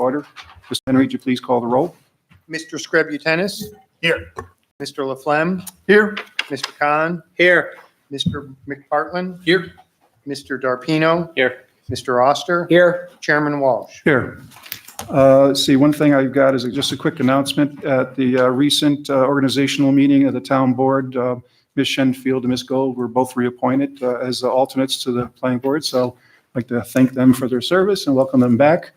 order. Mr. Henry, would you please call the roll? Mr. Screbutenis? Here. Mr. Laflemme? Here. Mr. Khan? Here. Mr. McPartlin? Here. Mr. Darpino? Here. Mr. Oster? Here. Chairman Walsh? Here. Let's see, one thing I've got is just a quick announcement. At the recent organizational meeting of the town board, Ms. Shenfield and Ms. Gold were both reappointed as alternates to the planning board. So I'd like to thank them for their service and welcome them back.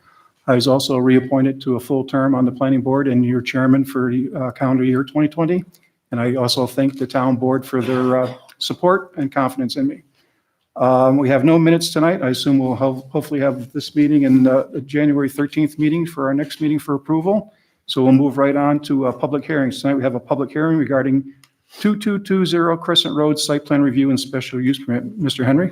I was also reappointed to a full term on the planning board and your chairman for the calendar year 2020. And I also thank the town board for their support and confidence in me. We have no minutes tonight. I assume we'll hopefully have this meeting in the January 13th meeting for our next meeting for approval. So we'll move right on to public hearings. Tonight we have a public hearing regarding 2220 Crescent Road site plan review and special use permit. Mr. Henry?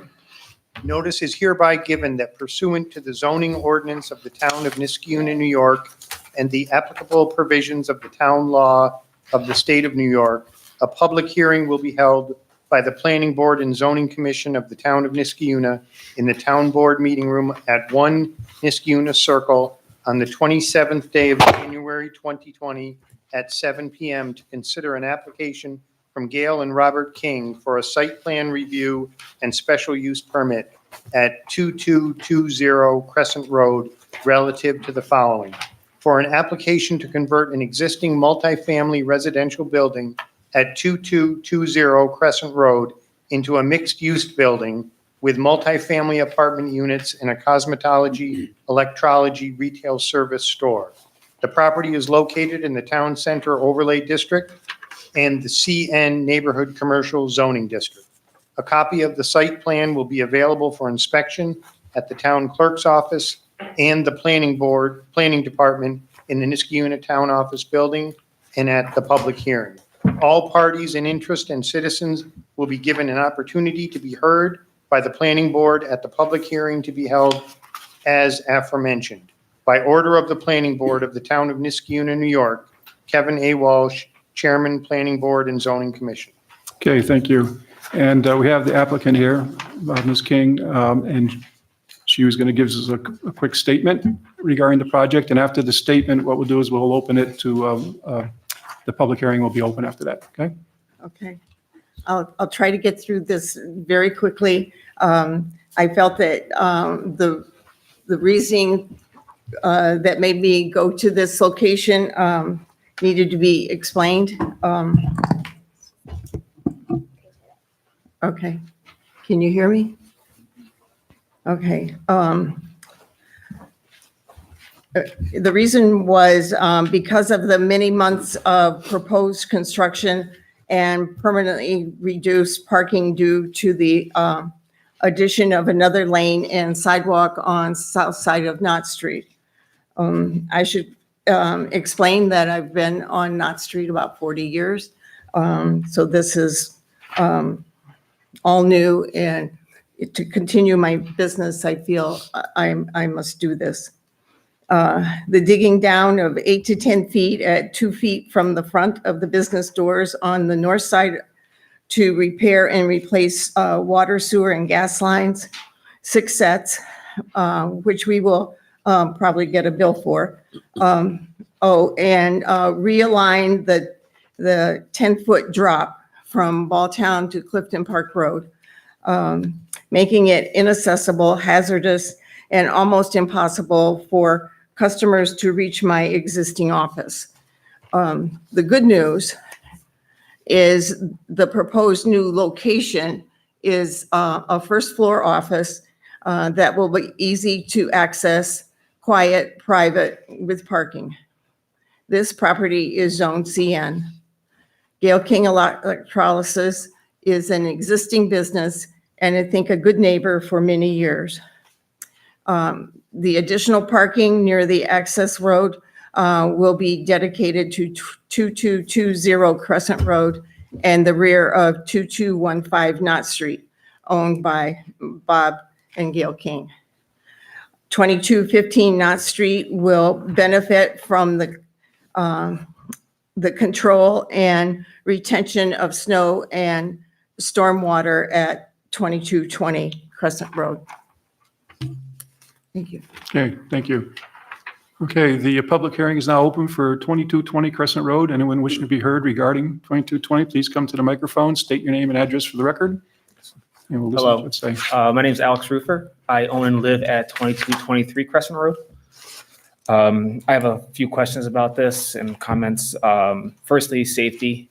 Notice is hereby given that pursuant to the zoning ordinance of the town of Niskayuna, New York, and the applicable provisions of the town law of the state of New York, a public hearing will be held by the Planning Board and Zoning Commission of the town of Niskayuna in the town board meeting room at 1 Niskayuna Circle on the 27th day of January 2020 at 7 p.m. to consider an application from Gail and Robert King for a site plan review and special use permit at 2220 Crescent Road relative to the following. For an application to convert an existing multifamily residential building at 2220 Crescent Road into a mixed-use building with multifamily apartment units and a cosmetology, electrology retail service store. The property is located in the Town Center Overlay District and the CN Neighborhood Commercial Zoning District. A copy of the site plan will be available for inspection at the town clerk's office and the planning department in the Niskayuna Town Office Building and at the public hearing. All parties in interest and citizens will be given an opportunity to be heard by the planning board at the public hearing to be held as aforementioned. By order of the planning board of the town of Niskayuna, New York, Kevin A. Walsh, Chairman, Planning Board and Zoning Commission. Okay, thank you. And we have the applicant here, Ms. King, and she was going to give us a quick statement regarding the project. And after the statement, what we'll do is we'll open it to the public hearing will be open after that. Okay. Okay. I'll try to get through this very quickly. I felt that the reasoning that made me go to this location needed to be explained. Okay. Can you hear me? Okay. The reason was because of the many months of proposed construction and permanently reduced parking due to the addition of another lane and sidewalk on south side of Knott Street. I should explain that I've been on Knott Street about 40 years. So this is all new, and to continue my business, I feel I must do this. The digging down of 8 to 10 feet at 2 feet from the front of the business doors on the north side to repair and replace water, sewer, and gas lines, 6 sets, which we will probably get a bill for. And realign the 10-foot drop from Balltown to Clifton Park Road, making it inaccessible, hazardous, and almost impossible for customers to reach my existing office. The good news is the proposed new location is a first floor office that will be easy to access, quiet, private, with parking. This property is zoned CN. Gail King Electrolysis is an existing business and I think a good neighbor for many years. The additional parking near the access road will be dedicated to 2220 Crescent Road and the rear of 2215 Knott Street, owned by Bob and Gail King. 2215 Knott Street will benefit from the control and retention of snow and stormwater at 2220 Crescent Road. Thank you. Okay, thank you. Okay, the public hearing is now open for 2220 Crescent Road. Anyone wishing to be heard regarding 2220, please come to the microphone, state your name and address for the record. And we'll listen to Hello. what say. My name's Alex Rufer. I own and live at 2223 Crescent Road. I have a few questions about this and comments. Firstly, safety.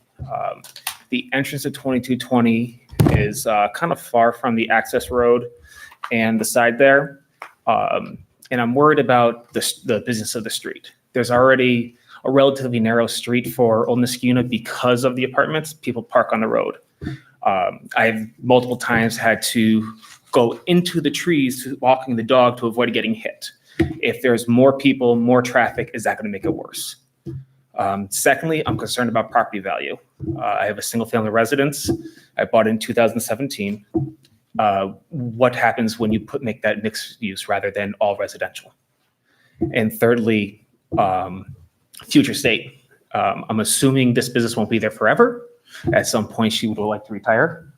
The entrance to 2220 is kind of far from the access road and the side there. And I'm worried about the business of the street. There's already a relatively narrow street for Old Niskayuna because of the apartments. People park on the road. I've multiple times had to go into the trees, walking the dog to avoid getting hit. If there's more people, more traffic, is that going to make it worse? Secondly, I'm concerned about property value. I have a single family residence. I bought it in 2017. What happens when you make that mixed use rather than all residential? And thirdly, future state. I'm assuming this business won't be there forever. At some point, she would like to retire.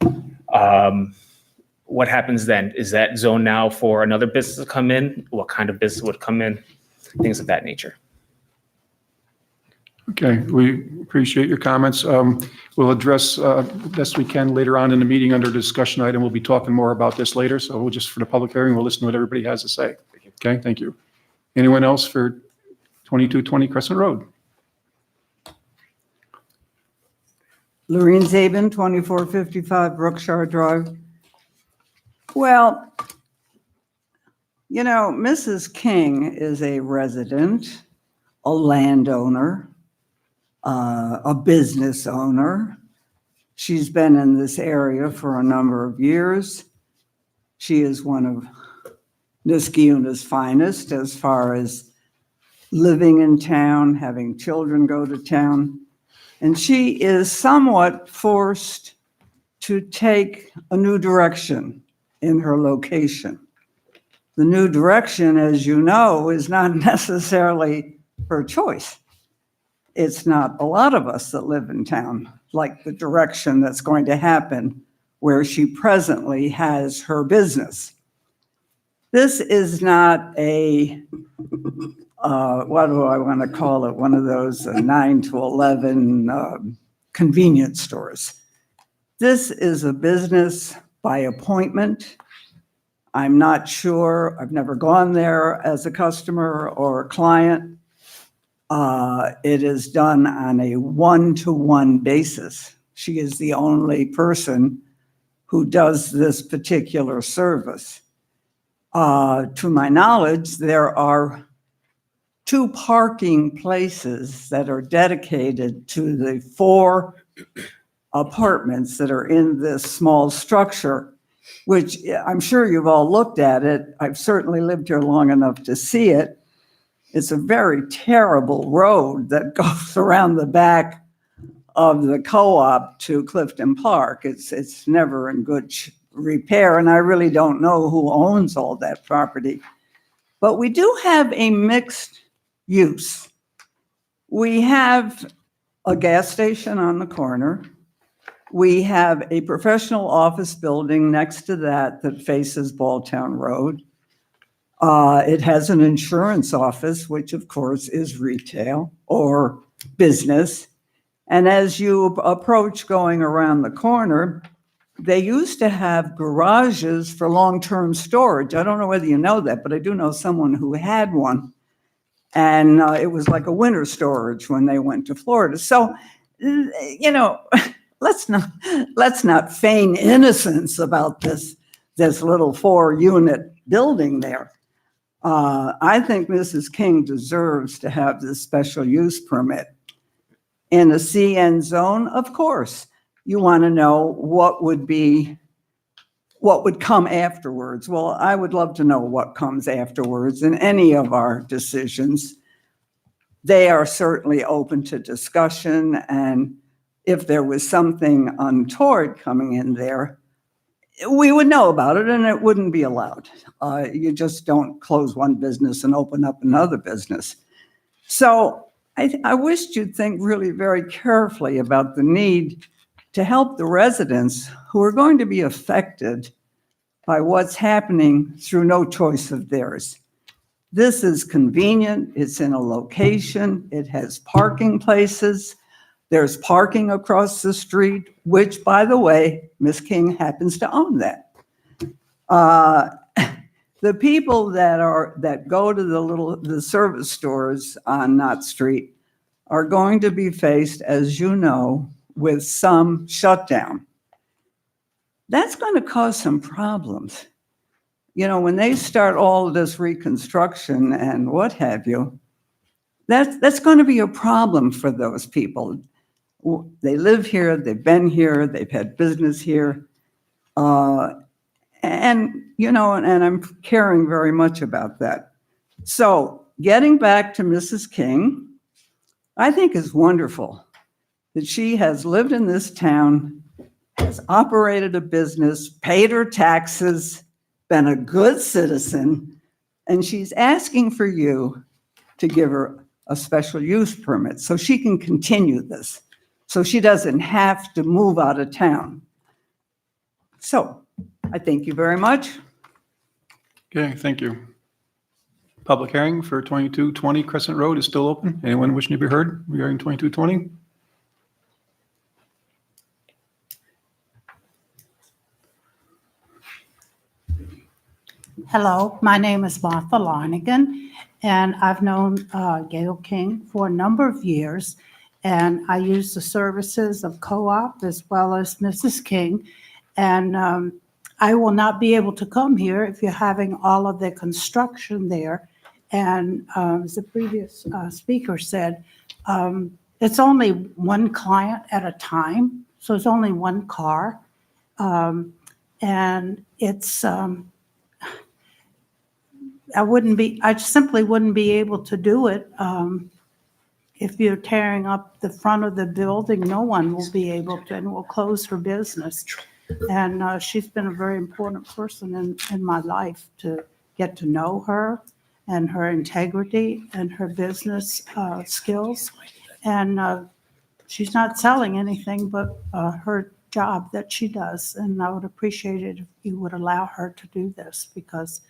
What happens then? Is that zone now for another business to come in? What kind of business would come in? Things of that nature. Okay, we appreciate your comments. We'll address best we can later on in the meeting under discussion item. We'll be talking more about this later. So we'll just, for the public hearing, we'll listen to what everybody has to say. Okay, thank you. Anyone else for 2220 Crescent Road? Lorene Zabin, 2455 Brookshire Drive. Well, you know, Mrs. King is a resident, a landowner, a business owner. She's been in this area for a number of years. She is one of Niskayuna's finest as far as living in town, having children go to town. And she is somewhat forced to take a new direction in her location. The new direction, as you know, is not necessarily her choice. It's not a lot of us that live in town like the direction that's going to happen where she presently has her business. This is not a, what do I want to call it? One of those 9 to 11 convenience stores. This is a business by appointment. I'm not sure, I've never gone there as a customer or a client. It is done on a one-to-one basis. She is the only person who does this particular service. To my knowledge, there are 2 parking places that are dedicated to the 4 apartments that are in this small structure, which I'm sure you've all looked at it. I've certainly lived here long enough to see it. It's a very terrible road that goes around the back of the co-op to Clifton Park. It's never in good repair, and I really don't know who owns all that property. But we do have a mixed use. We have a gas station on the corner. We have a professional office building next to that faces Balltown Road. It has an insurance office, which of course is retail or business. And as you approach going around the corner, they used to have garages for long-term storage. I don't know whether you know that, but I do know someone who had one. And it was like a winter storage when they went to Florida. So, you know, let's not feign innocence about this little 4-unit building there. I think Mrs. King deserves to have this special use permit. In a CN zone, of course, you want to know what would come afterwards. Well, I would love to know what comes afterwards in any of our decisions. They are certainly open to discussion, and if there was something untoward coming in there, we would know about it and it wouldn't be allowed. You just don't close one business and open up another business. So I wish you'd think really very carefully about the need to help the residents who are going to be affected by what's happening through no choice of theirs. This is convenient. It's in a location. It has parking places. There's parking across the street, which, by the way, Ms. King happens to own that. The people that go to the service stores on Knott Street are going to be faced, as you know, with some shutdown. That's going to cause some problems. You know, when they start all of this reconstruction and what have you, that's going to be a problem for those people. They live here, they've been here, they've had business here. And, you know, and I'm caring very much about that. So getting back to Mrs. King, I think it's wonderful that she has lived in this town, has operated a business, paid her taxes, been a good citizen, and she's asking for you to give her a special use permit so she can continue this, so she doesn't have to move out of town. So I thank you very much. Okay, thank you. Public hearing for 2220 Crescent Road is still open. Anyone wishing to be heard regarding 2220? Hello, my name is Martha Larnigan, and I've known Gail King for a number of years, and I use the services of Co-op as well as Mrs. King, and I will not be able to come here if you're having all of the construction there. And as the previous speaker said, it's only one client at a time, so it's only one car, and it's I simply wouldn't be able to do it. If you're tearing up the front of the building, no one will be able to, and will close her business. And she's been a very important person in my life, to get to know her and her integrity and her business skills. And she's not selling anything but her job that she does. And I would appreciate it if you would allow her to do this, because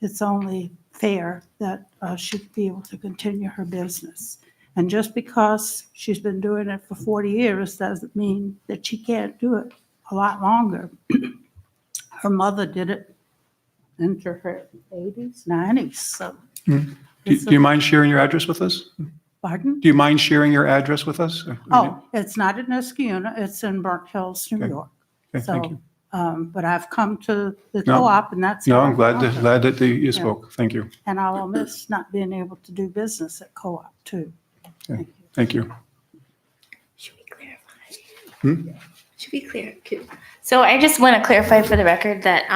it's only fair that she'd be able to continue her business. And just because she's been doing it for 40 years doesn't mean that she can't do it a lot longer. Her mother did it into her 80s, 90s. So, Do you mind sharing your address with us? Pardon? Do you mind sharing your address with us? Oh, it's not in Niskayuna, it's in Burnt Hills, New Okay. York. Okay, thank you. But I've come to the No. co-op, and that's. No, how I'm I glad found her. that you spoke. Thank you. And I will miss not being able to do business at co-op too. Thank you. Should we clarify? Should we clear? So I just want to clarify for the record that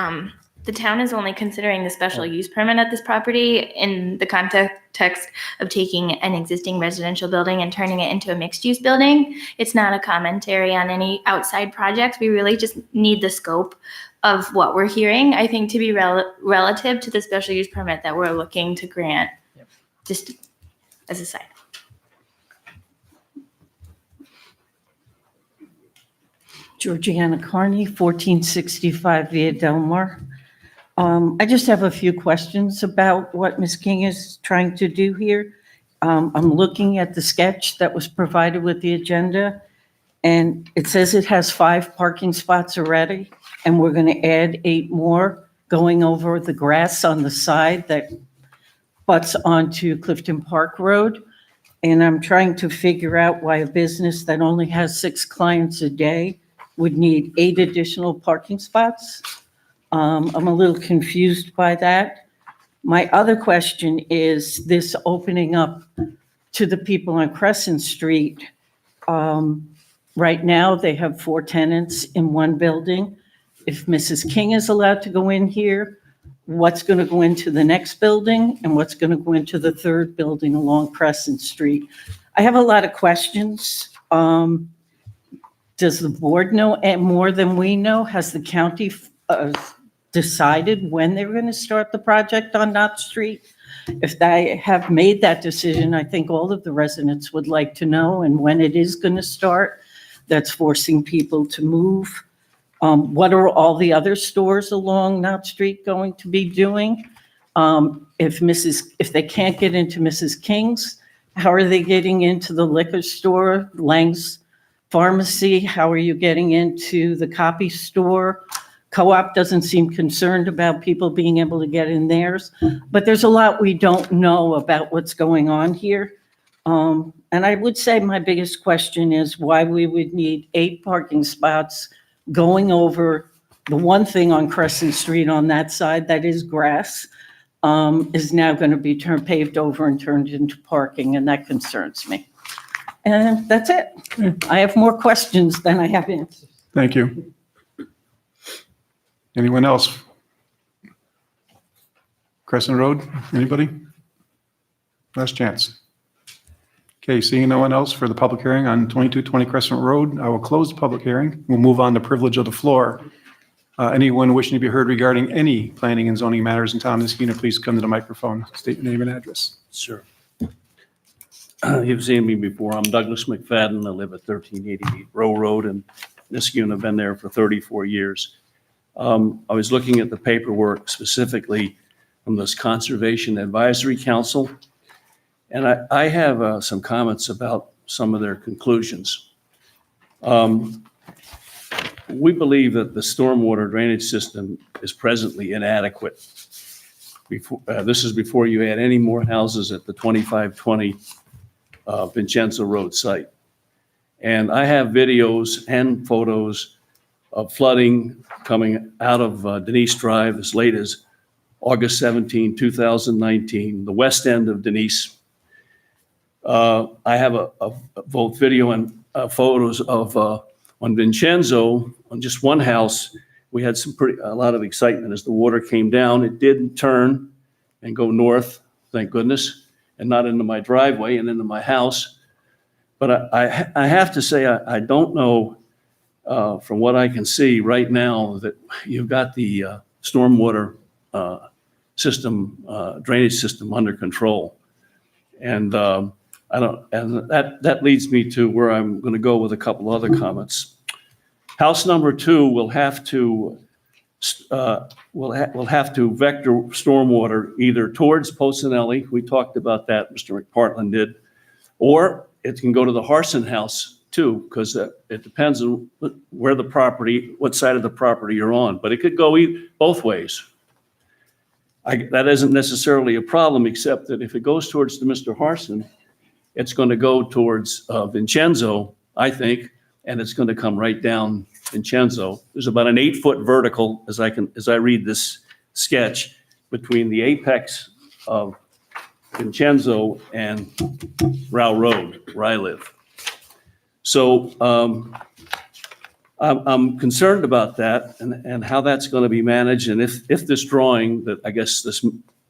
the town is only considering the special use permit at this property in the context of taking an existing residential building and turning it into a mixed-use building. It's not a commentary on any outside projects. We really just need the scope of what we're hearing, I think, to be relative to the special use permit that we're looking to grant, just as a side. Georgiana Carney, 1465 Via Del Mar. I just have a few questions about what Ms. King is trying to do here. I'm looking at the sketch that was provided with the agenda, and it says it has 5 parking spots already, and we're going to add 8 more going over the grass on the side that butts onto Clifton Park Road. And I'm trying to figure out why a business that only has 6 clients a day would need 8 additional parking spots. I'm a little confused by that. My other question is this opening up to the people on Crescent Street. Right now, they have 4 tenants in one building. If Mrs. King is allowed to go in here, what's going to go into the next building and what's going to go into the 3rd building along Crescent Street? I have a lot of questions. Does the board know more than we know? Has the county decided when they're going to start the project on Knott Street? If they have made that decision, I think all of the residents would like to know, and when it is going to start. That's forcing people to move. What are all the other stores along Knott Street going to be doing? if they can't get into Mrs. King's, how are they getting into the liquor store, Lang's Pharmacy? How are you getting into the copy store? Co-op doesn't seem concerned about people being able to get in theirs, but there's a lot we don't know about what's going on here. And I would say my biggest question is why we would need 8 parking spots going over the one thing on Crescent Street on that side that is grass, is now going to be paved over and turned into parking, and that concerns me. And that's it. I have more questions than I have answers. Thank you. Anyone else? Crescent Road, anybody? Last chance. Okay, seeing no one else for the public hearing on 2220 Crescent Road, I will close the public hearing. We'll move on to privilege of the floor. Anyone wishing to be heard regarding any planning and zoning matters in town of Niskuna, please come to the microphone, state your name and address. Sure. You've seen me before. I'm Douglas McFadden. I live at 1388 Row Road in Niskuna. I've been there for 34 years. I was looking at the paperwork specifically from this Conservation Advisory Council, and I have some comments about some of their conclusions. We believe that the stormwater drainage system is presently inadequate. This is before you add any more houses at the 2520 Vincenzo Road site. And I have videos and photos of flooding coming out of Denise Drive as late as August 17, 2019, the west end of Denise. I have both video and photos of on Vincenzo, on just one house. We had a lot of excitement as the water came down. It didn't turn and go north, thank goodness, and not into my driveway and into my house. But I have to say, I don't know, from what I can see right now, that you've got the stormwater system, drainage system under control. And that leads me to where I'm going to go with a couple other comments. House number 2 will have to vector stormwater either towards Pocinelli. We talked about that, Mr. McPartland did, or it can go to the Harson house too, because it depends on where the property, what side of the property you're on, but it could go both ways. That isn't necessarily a problem, except that if it goes towards the Mr. Harson, it's going to go towards Vincenzo, I think, and it's going to come right down Vincenzo. There's about an 8-foot vertical, as I read this sketch, between the apex of Vincenzo and Rao Road, where I live. So I'm concerned about that and how that's going to be managed. And if this drawing that I guess this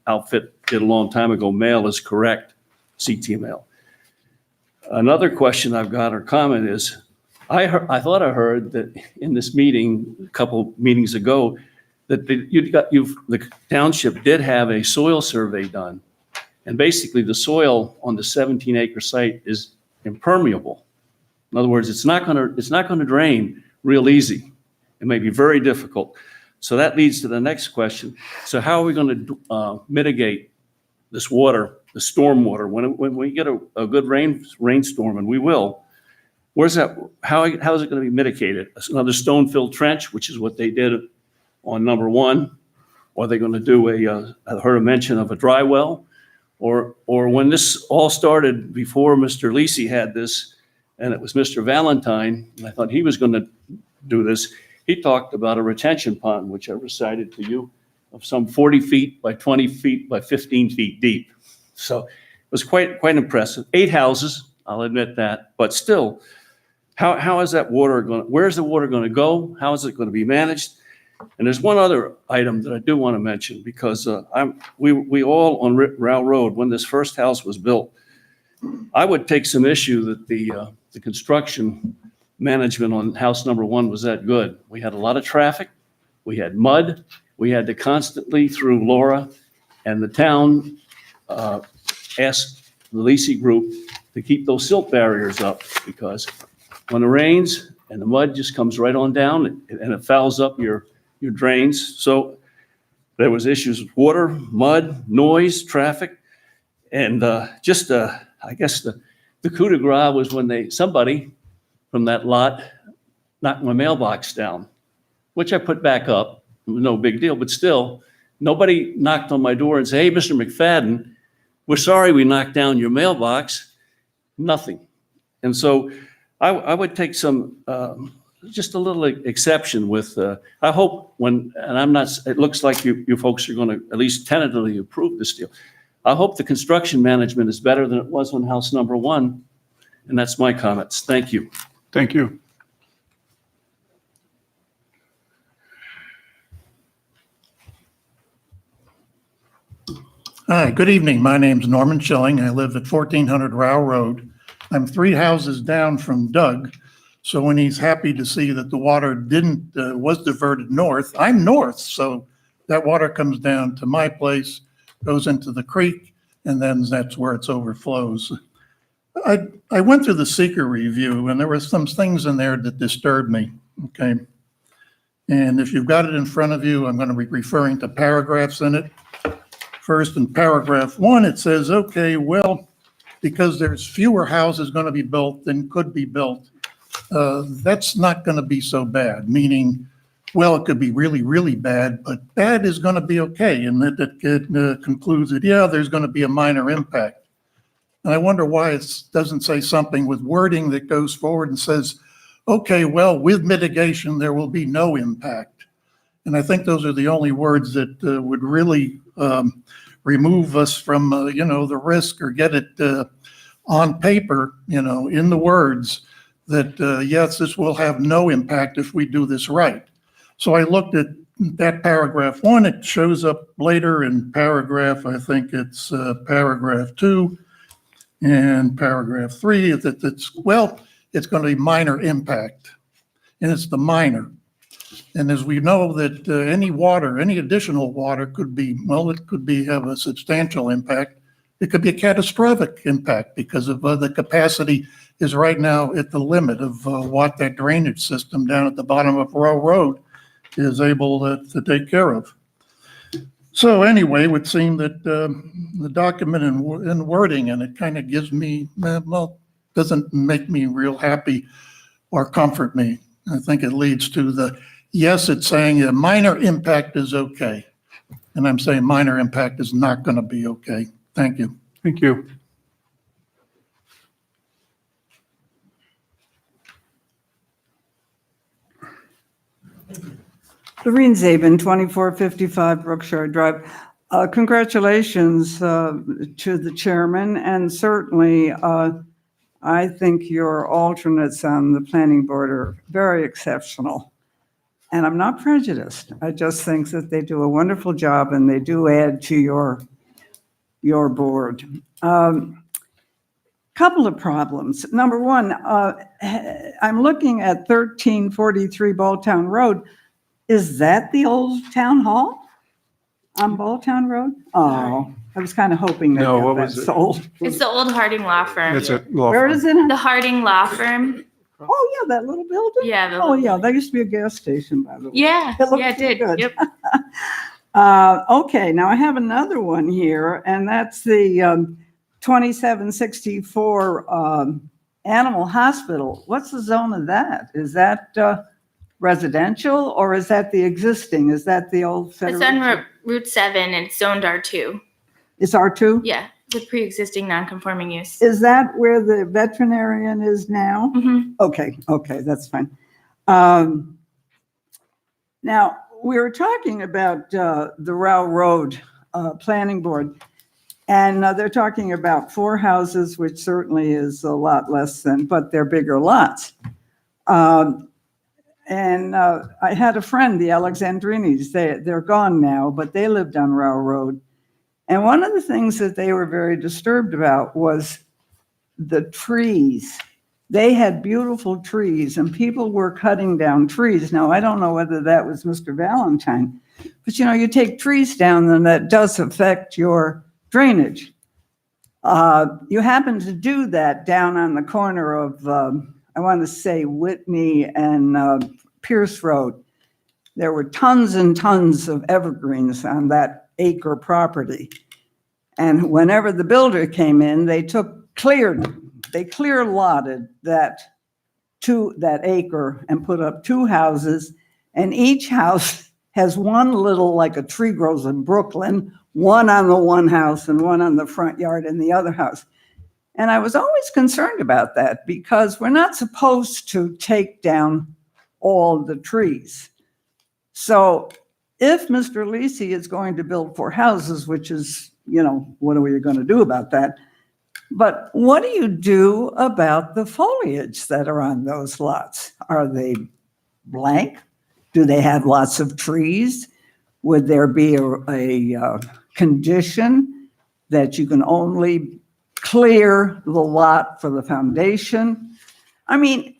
outfit did a long time ago, mail is correct, CT mail. Another question I've got or comment is, I thought I heard that in this meeting, a couple meetings ago, that the township did have a soil survey done. And basically the soil on the 17-acre site is impermeable. In other words, it's not going to drain real easy. It may be very difficult. So that leads to the next question. So how are we going to mitigate this water, the storm water, when we get a good rainstorm, and we will? Where's that? How is it going to be mitigated? Another stone-filled trench, which is what they did on number 1. Or are they going to do I heard a mention of a dry well? Or when this all started before Mr. Lisi had this, and it was Mr. Valentine, and I thought he was going to do this, he talked about a retention pond, which I recited to you, of some 40 feet by 20 feet by 15 feet deep. So it was quite impressive. 8 houses, I'll admit that, but still, how is that water going? Where's the water going to go? How is it going to be managed? And there's one other item that I do want to mention, because we all on Rao Road, when this first house was built, I would take some issue that the construction management on house number 1 was that good. We had a lot of traffic. We had mud. We had to constantly, through Laura and the town, ask the Lisi group to keep those silt barriers up, because when it rains and the mud just comes right on down and it fouls up your drains. So There was issues with water, mud, noise, traffic, and I guess the coup de grace was when somebody from that lot knocked my mailbox down, which I put back up. It was no big deal, but still, nobody knocked on my door and said, "Hey, Mr. McFadden, we're sorry we knocked down your mailbox." Nothing. And so I would take some, just a little exception with, I hope and it looks like you folks are going to at least tentatively approve this deal. I hope the construction management is better than it was on house number one. And that's my comments. Thank you. Thank you. Hi, good evening. My name's Norman Schilling. I live at 1400 Row Road. I'm 3 houses down from Doug. So when he's happy to see that the water was diverted north, I'm north. So that water comes down to my place, goes into the creek, and then that's where it overflows. I went through the seeker review and there were some things in there that disturbed me. Okay. And if you've got it in front of you, I'm going to be referring to paragraphs in it. First, in paragraph 1, it says, okay, well, because there's fewer houses going to be built than could be built, that's not going to be so bad, meaning, well, it could be really, really bad, but bad is going to be okay. And it concludes that, yeah, there's going to be a minor impact. And I wonder why it doesn't say something with wording that goes forward and says, okay, well, with mitigation, there will be no impact. And I think those are the only words that would really remove us from, the risk, or get it on paper, in the words that, yes, this will have no impact if we do this right. So I looked at that paragraph 1. It shows up later in paragraph, I think it's paragraph 2 and paragraph 3. It's going to be minor impact, and it's the minor. And as we know that any additional water could have a substantial impact. It could be a catastrophic impact because of the capacity is right now at the limit of what that drainage system down at the bottom of Row Road is able to take care of. So anyway, it would seem that the document in wording, and it kind of gives me, doesn't make me real happy or comfort me. I think it leads to yes, it's saying a minor impact is okay. And I'm saying minor impact is not going to be okay. Thank you. Thank you. Lorene Zabin, 2455 Brookshire Drive. Congratulations to the chairman, and certainly I think your alternates on the planning board are very exceptional. And I'm not prejudiced. I just think that they do a wonderful job and they do add to your board. Couple of problems. Number one, I'm looking at 1343 Balltown Road. Is that the old town hall on Balltown Road? Oh, I was kind of hoping that No, what that was it? sold. It's the old Harding Law Firm. It's a law Where firm. is it? The Harding Law Firm. Oh, yeah, that little building? Yeah. Oh, yeah, that used to be a gas station, by the way. Yeah. It looked Yeah, it did. good. Yep. Okay, now I have another one here, and that's the 2764 Animal Hospital. What's the zone of that? Is that residential, or is that the existing? Is that the old It's Federation? on Route 7 and it's zoned R2. It's R2? Yeah. It's a pre-existing non-conforming use. Is that where the veterinarian is now? Mhm. Okay, that's fine. Now, we were talking about the Row Road Planning Board, and they're talking about 4 houses, which certainly is a lot less than, but they're bigger lots. And I had a friend, the Alexandrinis, they're gone now, but they lived on Row Road. And one of the things that they were very disturbed about was the trees. They had beautiful trees and people were cutting down trees. Now, I don't know whether that was Mr. Valentine, but you take trees down and that does affect your drainage. You happen to do that down on the corner of, I want to say Whitney and Pierce Road. there were tons and tons of evergreens on that acre property. And whenever the builder came in, they clear lotted that acre and put up 2 houses, and each house has one little, like a tree grows in Brooklyn, one on the one house and one on the front yard in the other house. And I was always concerned about that because we're not supposed to take down all the trees. So if Mr. Lisi is going to build 4 houses, which is, what are we going to do about that? But what do you do about the foliage that are on those lots? Are they blank? Do they have lots of trees? Would there be a condition that you can only clear the lot for the foundation? I mean,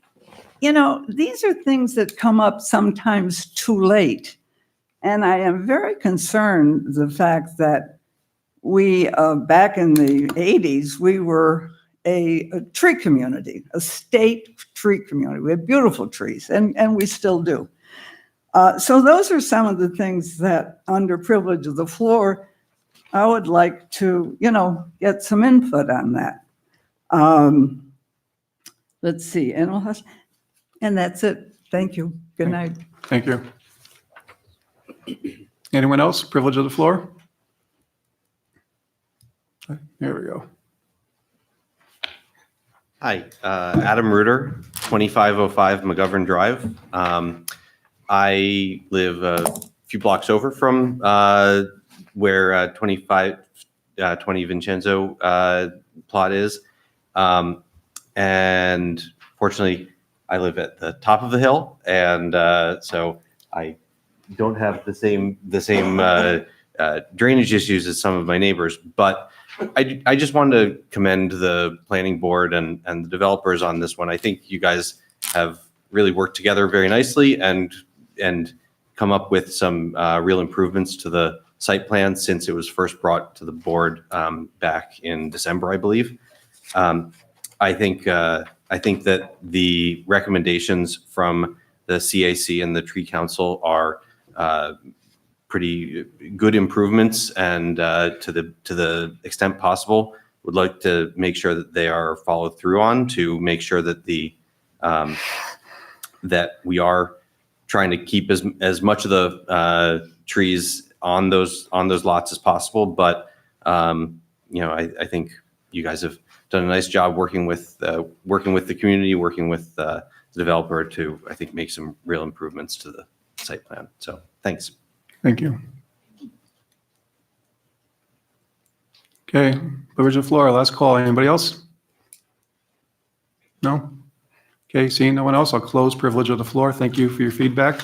these are things that come up sometimes too late. And I am very concerned the fact that we, back in the 80s, we were a tree community, a state tree community. We had beautiful trees, and we still do. So those are some of the things that, under privilege of the floor, I would like to, get some input on that. Let's see, and that's it. Thank you. Good night. Thank you. Anyone else? Privilege of the floor? There we go. Hi, Adam Reuter, 2505 McGovern Drive. I live a few blocks over from where 2520 Vincenzo plot is. And fortunately, I live at the top of the hill, and so I don't have the same drainage issues as some of my neighbors. But I just wanted to commend the planning board and the developers on this one. I think you guys have really worked together very nicely and come up with some real improvements to the site plan since it was first brought to the board back in December, I believe. I think that the recommendations from the CAC and the Tree Council are pretty good improvements, and to the extent possible, would like to make sure that they are followed through on to make sure that that we are trying to keep as much of the trees on those lots as possible. But I think you guys have done a nice job working with the community, working with the developer to, I think, make some real improvements to the site plan. So thanks. Thank you. Okay, privilege of the floor, last call. Anybody else? No? Okay, seeing no one else, I'll close privilege of the floor. Thank you for your feedback.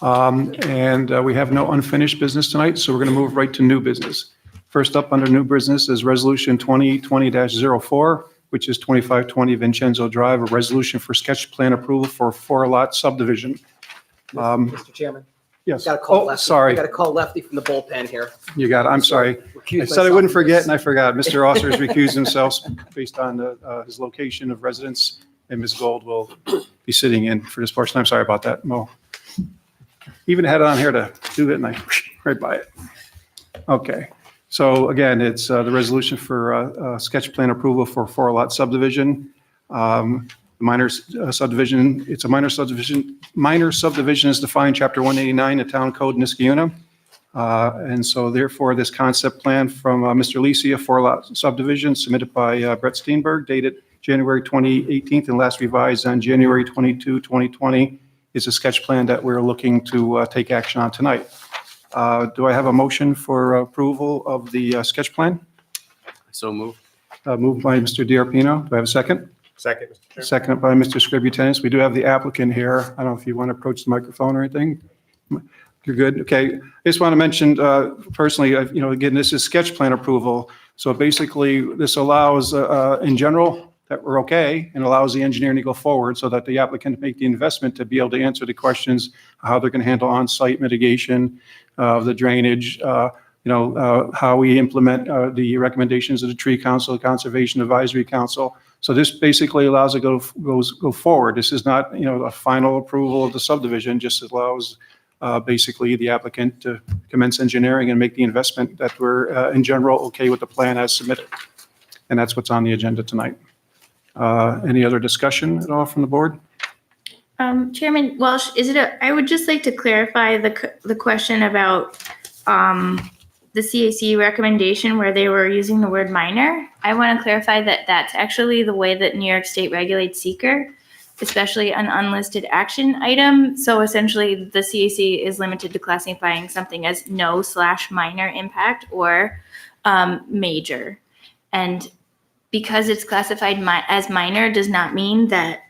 And we have no unfinished business tonight, so we're going to move right to new business. First up under new business is Resolution 2020-04, which is 2520 Vincenzo Drive, a resolution for sketch plan approval for a 4-lot subdivision. Mr. Chairman, Yes. got to call Oh, Lefty. sorry. I got to call Lefty from the bullpen here. You got it. I'm sorry. I said I wouldn't forget, and I forgot. Mr. Osser has recused himself based on his location of residence, and Ms. Gold will be sitting in for this portion. I'm sorry about that, Mo. Even had it on here to do it, and I right by it. Okay. So again, it's the resolution for sketch plan approval for 4-lot subdivision. Minor subdivision, it's a minor subdivision. Minor subdivision is defined Chapter 189, the Town Code, Niskayuna. And so therefore, this concept plan from Mr. Lisi, a 4-lot subdivision submitted by Brett Steenberg, dated January 2018 and last revised on January 22, 2020, is a sketch plan that we're looking to take action on tonight. Do I have a motion for approval of the sketch plan? So move. Moved by Mr. DiArpino. Do I have a second? Second, Mr. Chairman. Seconded by Mr. Scributinus. We do have the applicant here. I don't know if you want to approach the microphone or anything. You're good? Okay. I just want to mention personally, again, this is sketch plan approval. So basically, this allows, in general, that we're okay, and allows the engineering to go forward so that the applicant can make the investment to be able to answer the questions, how they're going to handle on-site mitigation of the drainage, how we implement the recommendations of the Tree Council, the Conservation Advisory Council. So this basically allows it to go forward. This is not, a final approval of the subdivision, just allows basically the applicant to commence engineering and make the investment that we're in general okay with the plan as submitted. And that's what's on the agenda tonight. Any other discussion at all from the board? Chairman Welsh, I would just like to clarify the question about the CAC recommendation where they were using the word minor. I want to clarify that that's actually the way that New York State regulates seeker, especially an unlisted action item. So essentially, the CAC is limited to classifying something as no/minor impact or major. And because it's classified as minor does not mean that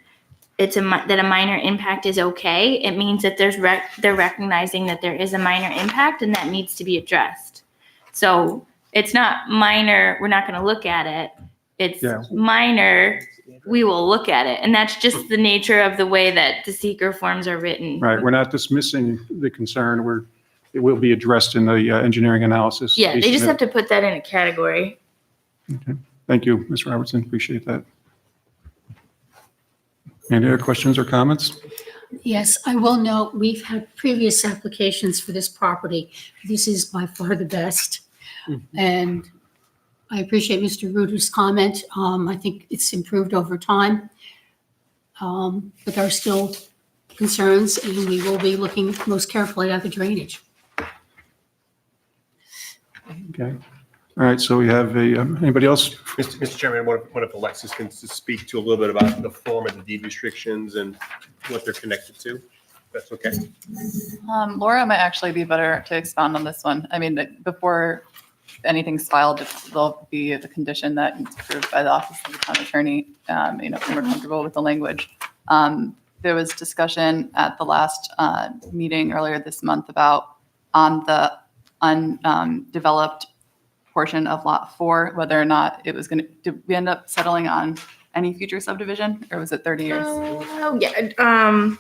that a minor impact is okay. It means that they're recognizing that there is a minor impact and that needs to be addressed. So it's not minor, we're not going to look at it. It's minor, we will look at it. And that's just the nature of the way that the seeker forms are written. Right, we're not dismissing the concern. It will be addressed in the engineering analysis. Yeah, they just have to put that in a category. Okay. Thank you, Ms. Robertson. Appreciate that. Any other questions or comments? Yes, I will note, we've had previous applications for this property. This is by far the best. And I appreciate Mr. Ruder's comment. I think it's improved over time. But there are still concerns, and we will be looking most carefully at the drainage. Okay. All right, so we have anybody else? Mr. Chairman, what if Alexis can speak to a little bit about the form of the deed restrictions and what they're connected to? That's okay. Laura might actually be better to expound on this one. I mean, before anything's filed, there'll be the condition that it's approved by the Office of the Town Attorney, and we're comfortable with the language. There was discussion at the last meeting earlier this month about on the undeveloped portion of Lot 4, whether or not it was going to, did we end up settling on any future subdivision, or was it 30 years? Oh, yeah.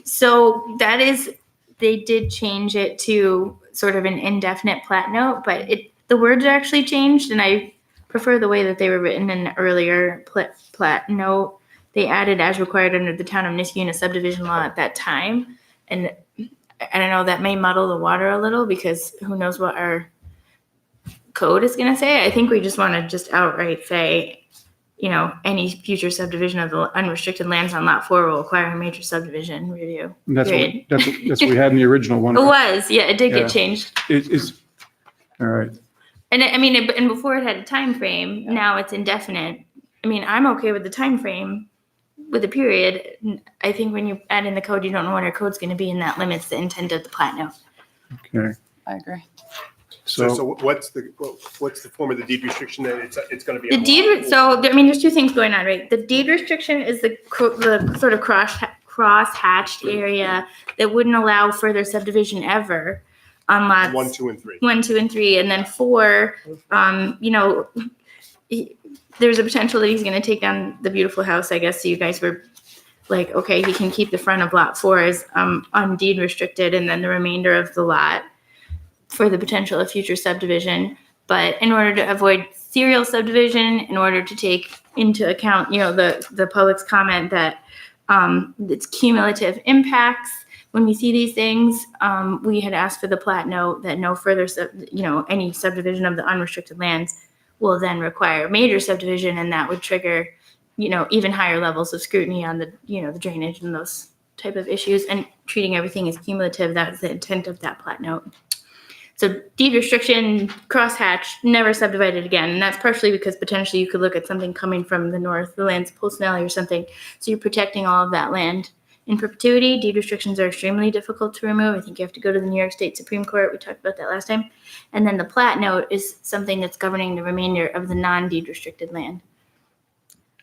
So that is, they did change it to sort of an indefinite plat note, but the words are actually changed, and I prefer the way that they were written in the earlier plat note. They added as required under the Town of Niskayuna subdivision law at that time. And I don't know, that may muddle the water a little because who knows what our code is going to say. I think we just want to just outright say, any future subdivision of the unrestricted lands on Lot 4 will require a major subdivision review. That's period. what we had in the original one. It was, yeah, it did Yeah. get changed. It is, all right. And and before it had a time frame, now it's indefinite. I mean, I'm okay with the time frame with a period. I think when you add in the code, you don't know what our code's going to be, and that limits the intent of the plat note. Okay. I agree. So what's the form of the deed restriction that it's going to be? The deed, so there's two things going on, right? The deed restriction is the sort of cross-hatched area that wouldn't allow further subdivision ever on lots 1, 2, and 3. 1, 2, and 3, and then 4. There's a potential that he's going to take down the beautiful house. I guess so you guys were like, okay, he can keep the front of lot 4 as on deed restricted, and then the remainder of the lot for the potential of future subdivision. But in order to avoid serial subdivision, in order to take into account, the public's comment that it's cumulative impacts, when we see these things, we had asked for the plat note that no further, any subdivision of the unrestricted lands will then require major subdivision, and that would trigger, even higher levels of scrutiny on the, the drainage and those type of issues, and treating everything as cumulative. That was the intent of that plat note. So deed restriction, crosshatch, never subdivided again. And that's partially because potentially you could look at something coming from the north, the lands of Polsinelli or something. So you're protecting all of that land in perpetuity. Deed restrictions are extremely difficult to remove. I think you have to go to the New York State Supreme Court. We talked about that last time. And then the plat note is something that's governing the remainder of the non-deed restricted land.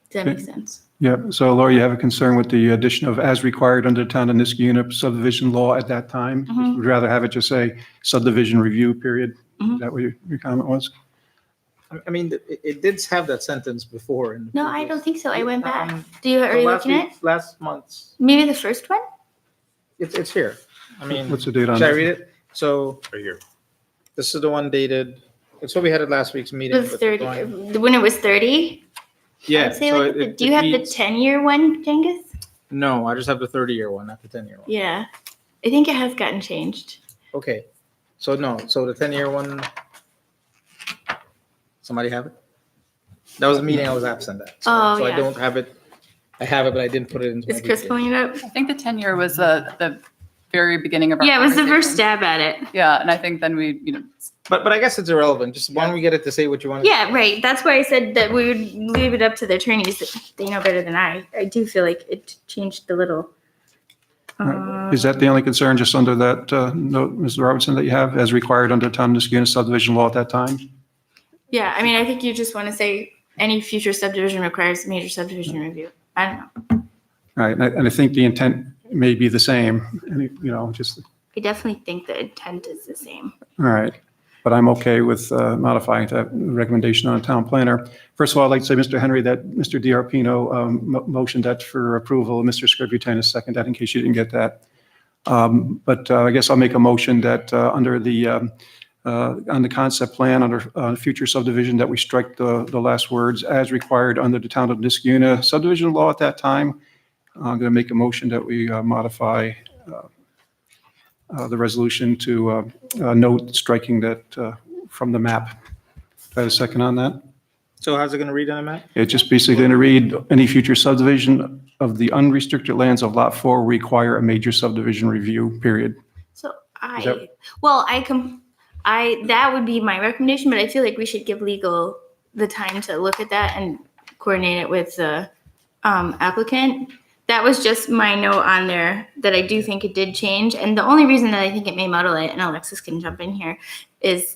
Does that make sense? Yeah, so Laura, you have a concern with the addition of as required under the Town of Niskayuna subdivision law at that time? Mhm. Would rather have it just say subdivision review period? Mhm. Is that what your comment was? I mean, it did have that sentence before. In the No, I previous- don't think so. I went back. Um, Are you last looking at it? week- Last month's, Maybe the first one? it's here. I mean, What's the date on should I that? read it? So Right here. this is the one dated, it's what we had at last week's meeting. It was but 30. going- When it was 30? Yeah. I'd say so like, it- do you it have the reads- 10-year one, Genghis? No, I just have the 30-year one, not the 10-year one. Yeah. I think it has gotten changed. Okay, so no, so the 10-year one, somebody have it? That was a meeting I was absent at. Oh, So I yeah. don't have it. I have it, but I didn't put it into my Is Chris detail. pulling it up? I think the 10-year was the very beginning of our Yeah, it was the first conversation. stab at it. Yeah, and I think then we, But I guess it's irrelevant. Just why don't we get it to say what you want? to Yeah, say? right. That's why I said that we would leave it up to the attorneys. They know better than I. I do feel like it changed a little. Is that the only concern, just under that note, Mr. Robertson, that you have, as required under Town of Niskuna subdivision law at that time? Yeah, I mean, I think you just want to say any future subdivision requires major subdivision review. I don't know. Right, and I think the intent may be the same, just, I definitely think the intent is the same. all right. But I'm okay with modifying that recommendation on a town planner. First of all, I'd like to say, Mr. Henry, that Mr. DiArpino motioned that for approval. Mr. Scributinus seconded that in case you didn't get that. But I guess I'll make a motion that under the, on the concept plan, under future subdivision, that we strike the last words as required under the Town of Niskuna subdivision law at that time. I'm going to make a motion that we modify the resolution to note striking that from the map. Do I have a second on that? So how's it going to read on the map? It's just basically going to read, any future subdivision of the unrestricted lands of Lot 4 require a major subdivision review, period. So Is that- that would be my recommendation, but I feel like we should give legal the time to look at that and coordinate it with the applicant. That was just my note on there, that I do think it did change. And the only reason that I think it may muddle it, and Alexis can jump in here, is,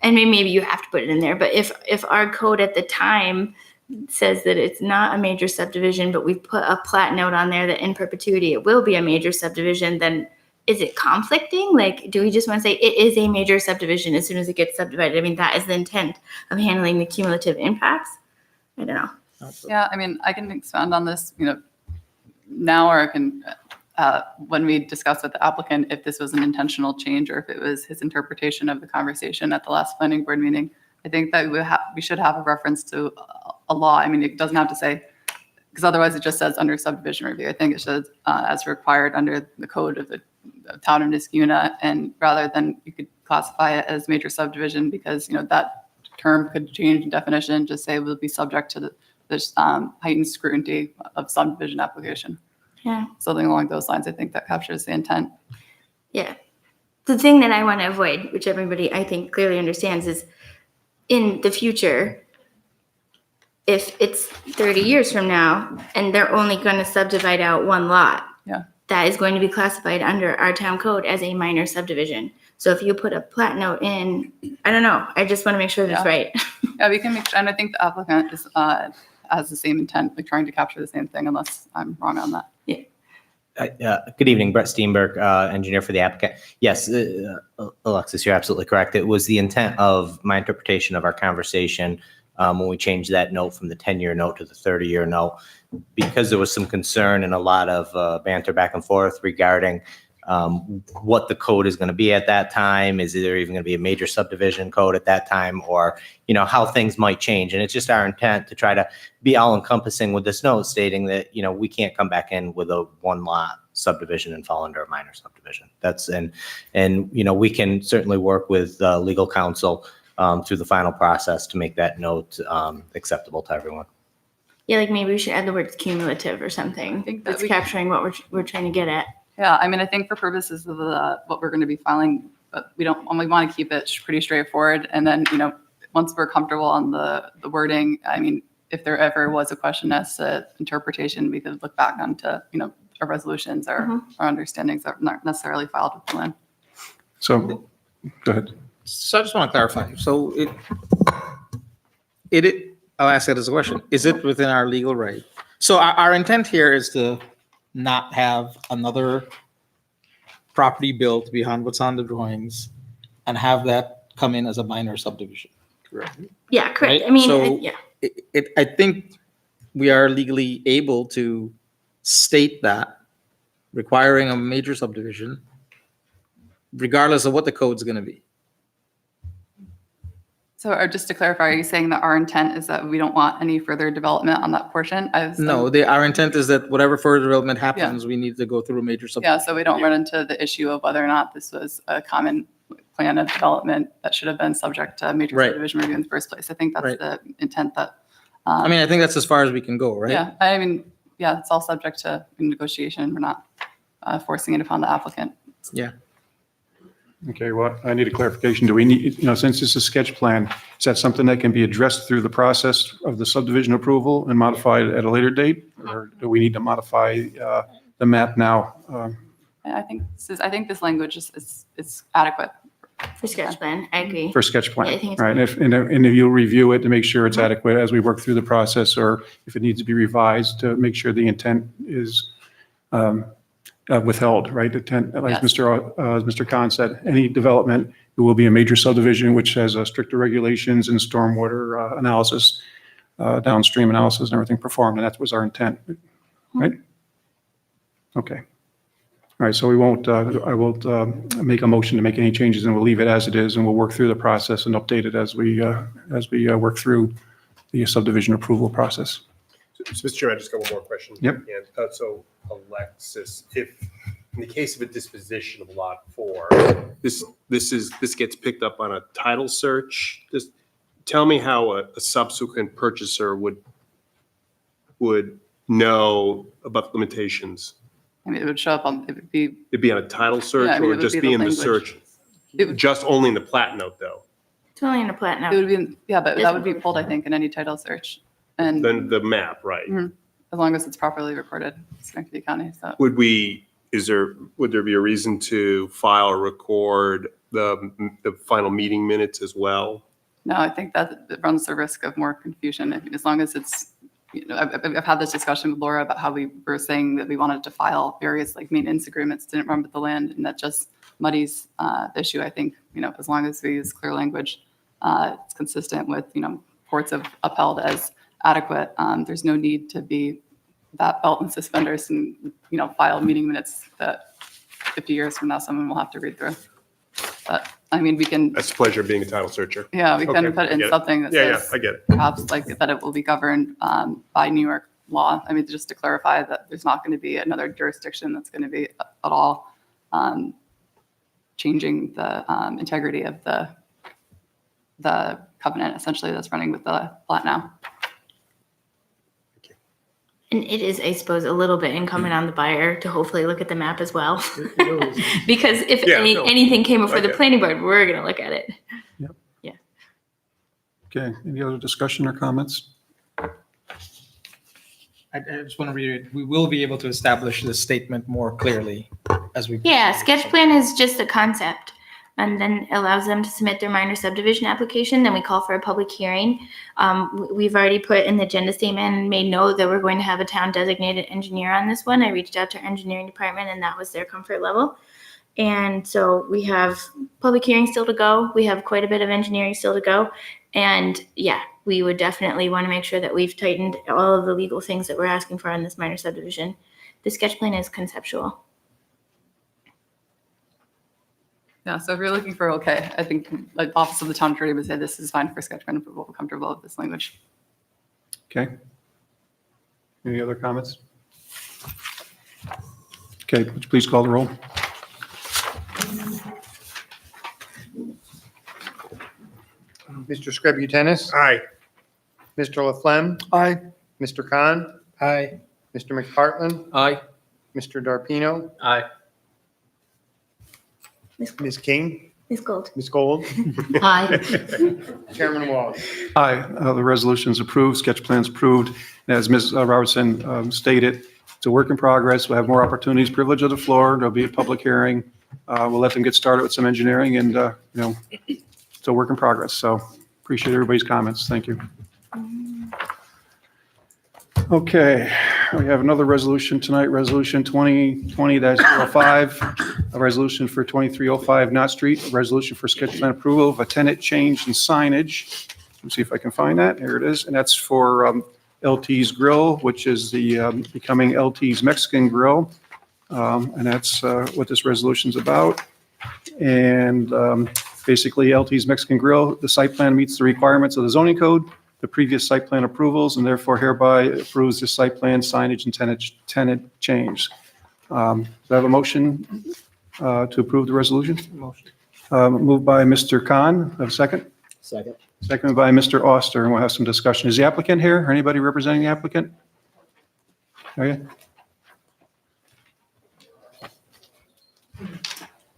and maybe you have to put it in there, but if our code at the time says that it's not a major subdivision, but we put a plat note on there that in perpetuity it will be a major subdivision, then is it conflicting? Like, do we just want to say it is a major subdivision as soon as it gets subdivided? I mean, that is the intent of handling the cumulative impacts. I don't know. yeah, I mean, I can expand on this, now, or I can, when we discuss with the applicant, if this was an intentional change or if it was his interpretation of the conversation at the last planning board meeting. I think that we should have a reference to a law. I mean, it doesn't have to say, because otherwise it just says under subdivision review. I think it should, as required under the code of the Town of Niskuna, and rather than you could classify it as major subdivision, because, that term could change in definition, just say it will be subject to this heightened scrutiny of subdivision application. Yeah. Something along those lines. I think that captures the intent. Yeah. The thing that I want to avoid, which everybody I think clearly understands, is in the future, if it's 30 years from now and they're only going to subdivide out one lot, Yeah. that is going to be classified under our town code as a minor subdivision. So if you put a plat note in, I don't know, I just want to make sure that's Yeah. right. Yeah, we can make sure, and I think the applicant is, has the same intent, like trying to capture the same thing, unless I'm wrong on that. Good evening, Brett Steenberg, engineer for the applicant. Yes, Alexis, you're absolutely correct. It was the intent of my interpretation of our conversation when we changed that note from the 10-year note to the 30-year note, because there was some concern and a lot of banter back and forth regarding what the code is going to be at that time. Is there even going to be a major subdivision code at that time, or, how things might change? And it's just our intent to try to be all encompassing with this note stating that, we can't come back in with a one lot subdivision and fall under a minor subdivision. And we can certainly work with legal counsel through the final process to make that note acceptable to everyone. Yeah, like maybe we should add the words cumulative or something. think that That's we- capturing what we're trying to get at. Yeah, I mean, I think for purposes of what we're going to be filing, but we want to keep it pretty straightforward. And then, once we're comfortable on the wording, I mean, if there ever was a question as to interpretation, we could look back onto, our resolutions or our understandings that are not necessarily filed with the land. So, go ahead. So I just want to clarify. So I'll ask it as a question. Is it within our legal right? So our intent here is to not have another property built beyond what's on the drawings and have that come in as a minor subdivision. Correct. Yeah, correct. Right? I mean, So- yeah. I think we are legally able to state that requiring a major subdivision, regardless of what the code's going to be. So just to clarify, are you saying that our intent is that we don't want any further development on that portion? No, our intent is that whatever further development happens, we need to go through a major Yeah, so we don't run into the issue of whether or not this was a common plan of development that should have been subject to major Right. subdivision review in the first place. I think that's Right. the intent that. I mean, I think that's as far as we can go, right? Yeah, I mean, yeah, it's all subject to negotiation. We're not forcing it upon the applicant. Yeah. Okay, well, I need a clarification. Do we need, since it's a sketch plan, is that something that can be addressed through the process of the subdivision approval and modified at a later date? Or do we need to modify the map now? I think this language is adequate. For sketch plan, I agree. For sketch plan, Yeah, I think it's right? And if you'll review it to make sure it's adequate as we work through the process, or if it needs to be revised to make sure the intent is withheld, right? Intent, like Yes. Mr. Khan said, any development, it will be a major subdivision which has stricter regulations and stormwater analysis, downstream analysis and everything performed, and that was our intent, right? Okay. All right, so I won't make a motion to make any changes, and we'll leave it as it is, and we'll work through the process and update it as we work through the subdivision approval process. So, Mr. Chairman, I just got one more question. Yep. And so, Alexis, if in the case of a disposition of Lot 4, this gets picked up on a title search. Just tell me how a subsequent purchaser would know about the limitations. I mean, it would show up on, It'd be on a title search, Yeah, I mean, or it would just be be the in the language. search? It would- Just only in the plat note, though. It's only in a plat it now. would be, yeah, but that would be pulled, I think, in any title search. And Then the map, right? Mhm. As long as it's properly recorded, in Schenectady County, so. Would there be a reason to file or record the final meeting minutes as well? No, I think that it runs the risk of more confusion, as long as it's, I've had this discussion with Laura about how we were saying that we wanted to file various like maintenance agreements, didn't run with the land, and that just muddies the issue. I think, as long as we use clear language, it's consistent with, courts have upheld as adequate. There's no need to be that belt and suspenders and, file meeting minutes that 50 years from now, someone will have to read through. But, I mean, we can, That's the pleasure of being a title searcher. yeah, we can Okay, put I in get it. something that Yeah, says I get it. perhaps like that it will be governed by New York law. I mean, just to clarify that there's not going to be another jurisdiction that's going to be at all changing the integrity of the covenant essentially that's running with the plat now. And it is, I suppose, a little bit incumbent on the buyer to hopefully look at the map as well. Because if Yeah, no, anything came before I the get it. planning board, we're going to look at it. Okay, any other discussion or comments? I just want to reiterate, we will be able to establish this statement more clearly as we. Yeah, sketch plan is just a concept and then allows them to submit their minor subdivision application. Then we call for a public hearing. We've already put in the agenda statement and made note that we're going to have a town designated engineer on this one. I reached out to our engineering department and that was their comfort level. And so we have public hearing still to go. We have quite a bit of engineering still to go. And yeah, we would definitely want to make sure that we've tightened all of the legal things that we're asking for on this minor subdivision. The sketch plan is conceptual. Yeah, so if you're looking for okay, I think like Office of the Town Attorney would say this is fine for sketch plan approval. We're comfortable with this language. Okay. Any other comments? Okay, would you please call the roll? Mr. Scrubbutennis? Aye. Mr. Laflamme? Aye. Mr. Khan? Aye. Mr. McPartlin? Aye. Mr. Darpino? Aye. Ms. King? Ms. Gold. Ms. Gold? Aye. Chairman Walsh? Aye, the resolution's approved, sketch plan's approved. And as Ms. Robertson stated, it's a work in progress. We'll have more opportunities, privilege of the floor. There'll be a public hearing. We'll let them get started with some engineering and, it's a work in progress. So appreciate everybody's comments. Thank you. Okay, we have another resolution tonight, Resolution 2020-05, a resolution for 2305 Knott Street, a resolution for sketch plan approval of a tenant change in signage. Let's see if I can find that. Here it is. And that's for LT's Grill, which is the becoming LT's Mexican Grill. And that's what this resolution's about. And basically LT's Mexican Grill. The site plan meets the requirements of the zoning code, the previous site plan approvals, and therefore hereby approves the site plan signage and tenant change. Do I have a motion to approve the resolution? Motion. Moved by Mr. Khan. Have a second? Second. Seconded by Mr. Oster, and we'll have some discussion. Is the applicant here? Or anybody representing the applicant? Are you?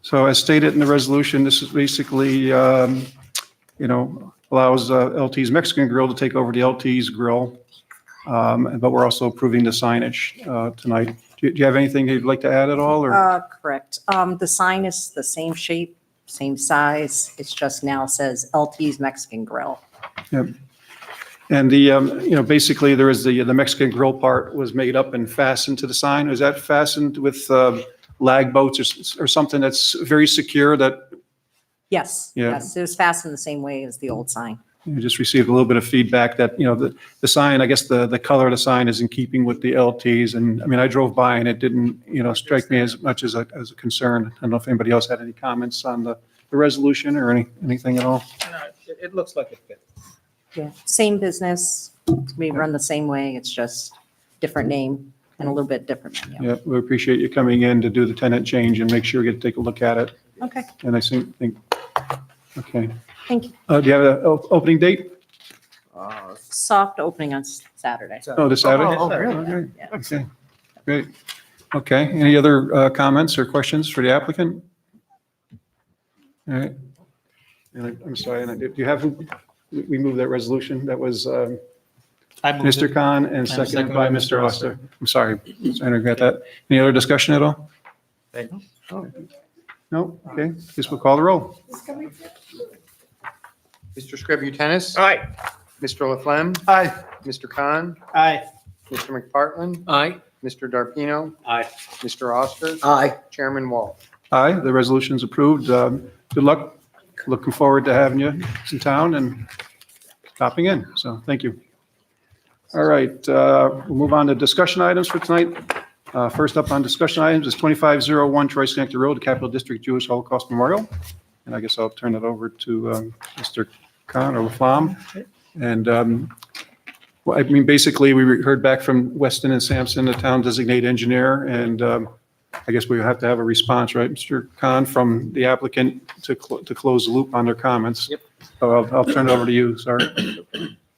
So as stated in the resolution, this is basically, allows LT's Mexican Grill to take over the LT's Grill. But we're also approving the signage tonight. Do you have anything you'd like to add at all, or? Correct. The sign is the same shape, same size. It's just now says LT's Mexican Grill. Yep. And basically there is the Mexican Grill part was made up and fastened to the sign. Is that fastened with lag boats or something that's very secure that Yes, Yeah. yes. It was fastened the same way as the old sign. you just received a little bit of feedback that, the sign, I guess the color of the sign is in keeping with the LTs. And I mean, I drove by and it didn't, strike me as much as a concern. I don't know if anybody else had any comments on the resolution or anything at all. No, it looks like it fits. Yeah. Same business. We run the same way. It's just different name and a little bit different menu. Yeah, we appreciate you coming in to do the tenant change and make sure you get to take a look at it. Okay, And I think, okay. thank you. Do you have an opening date? Soft opening on Saturday. Oh, this Saturday? Oh, really? Okay. Yeah. Okay, great. Okay, any other comments or questions for the applicant? All right. And I'm sorry, and do you have, we moved that resolution? That was I moved Mr. it. Khan and seconded by Mr. Oster. I'm sorry, I regret that. Any other discussion at all? No? Okay, guess we'll call the roll. Mr. Scributinus? Aye. Mr. Laflamme? Aye. Mr. Khan? Aye. Mr. McPartlin? Aye. Mr. Darpino? Aye. Mr. Oster? Aye. Chairman Wall? Aye, the resolution's approved. Good luck. Looking forward to having you in town and stopping in, so thank you. All right, we'll move on to discussion items for tonight. First up on discussion items is 2501 Troy Schenectady Road, the Capital District Jewish Holocaust Memorial. And I guess I'll turn it over to Mr. Khan or Laflamme. And well, I mean, basically, we heard back from Weston and Sampson, the town designated engineer, and I guess we have to have a response, right, Mr. Khan, from the applicant to close the loop on their comments. Yep. So I'll turn it over to you, sorry.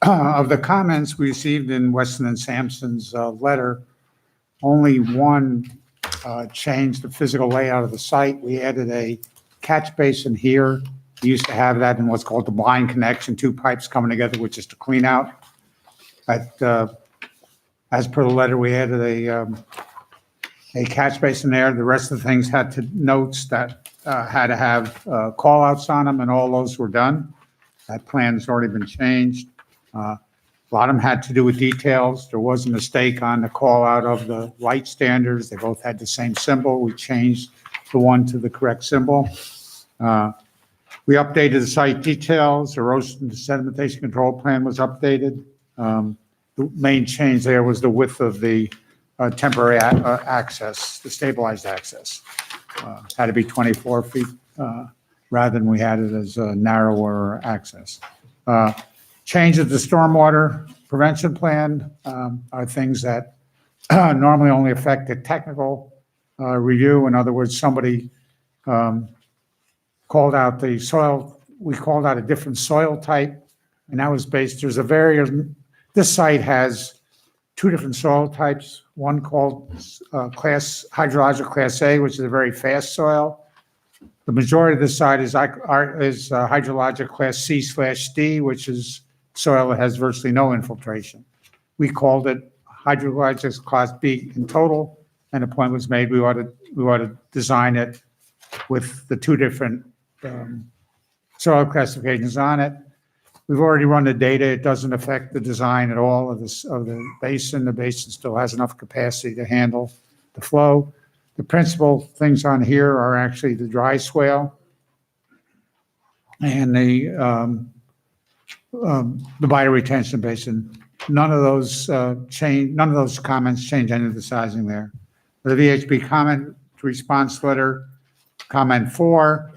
Of the comments we received in Weston and Sampson's letter, only one changed the physical layout of the site. We added a catch basin here. We used to have that in what's called the blind connection, two pipes coming together, which is to clean out. But as per the letter, we added a catch basin there. The rest of the things had notes that had to have call outs on them, and all those were done. That plan has already been changed. A lot of them had to do with details. There was a mistake on the call out of the light standards. They both had the same symbol. We changed the one to the correct symbol. We updated the site details. The erosion and sedimentation control plan was updated. The main change there was the width of the temporary access, the stabilized access. Had to be 24 feet rather than we had it as a narrower access. Change of the stormwater prevention plan are things that normally only affect the technical review. In other words, somebody called out the soil, we called out a different soil type, and that was based, this site has two different soil types, one called hydrologic class A, which is a very fast soil. The majority of this site is hydrologic class C/D, which is soil that has virtually no infiltration. We called it hydrologic class B in total, and a point was made we ought to design it with the two different soil classifications on it. We've already run the data. It doesn't affect the design at all of the basin. The basin still has enough capacity to handle the flow. The principal things on here are actually the dry swale and the bioretention basin. None of those comments change any of the sizing there. The VHB comment response letter, comment 4,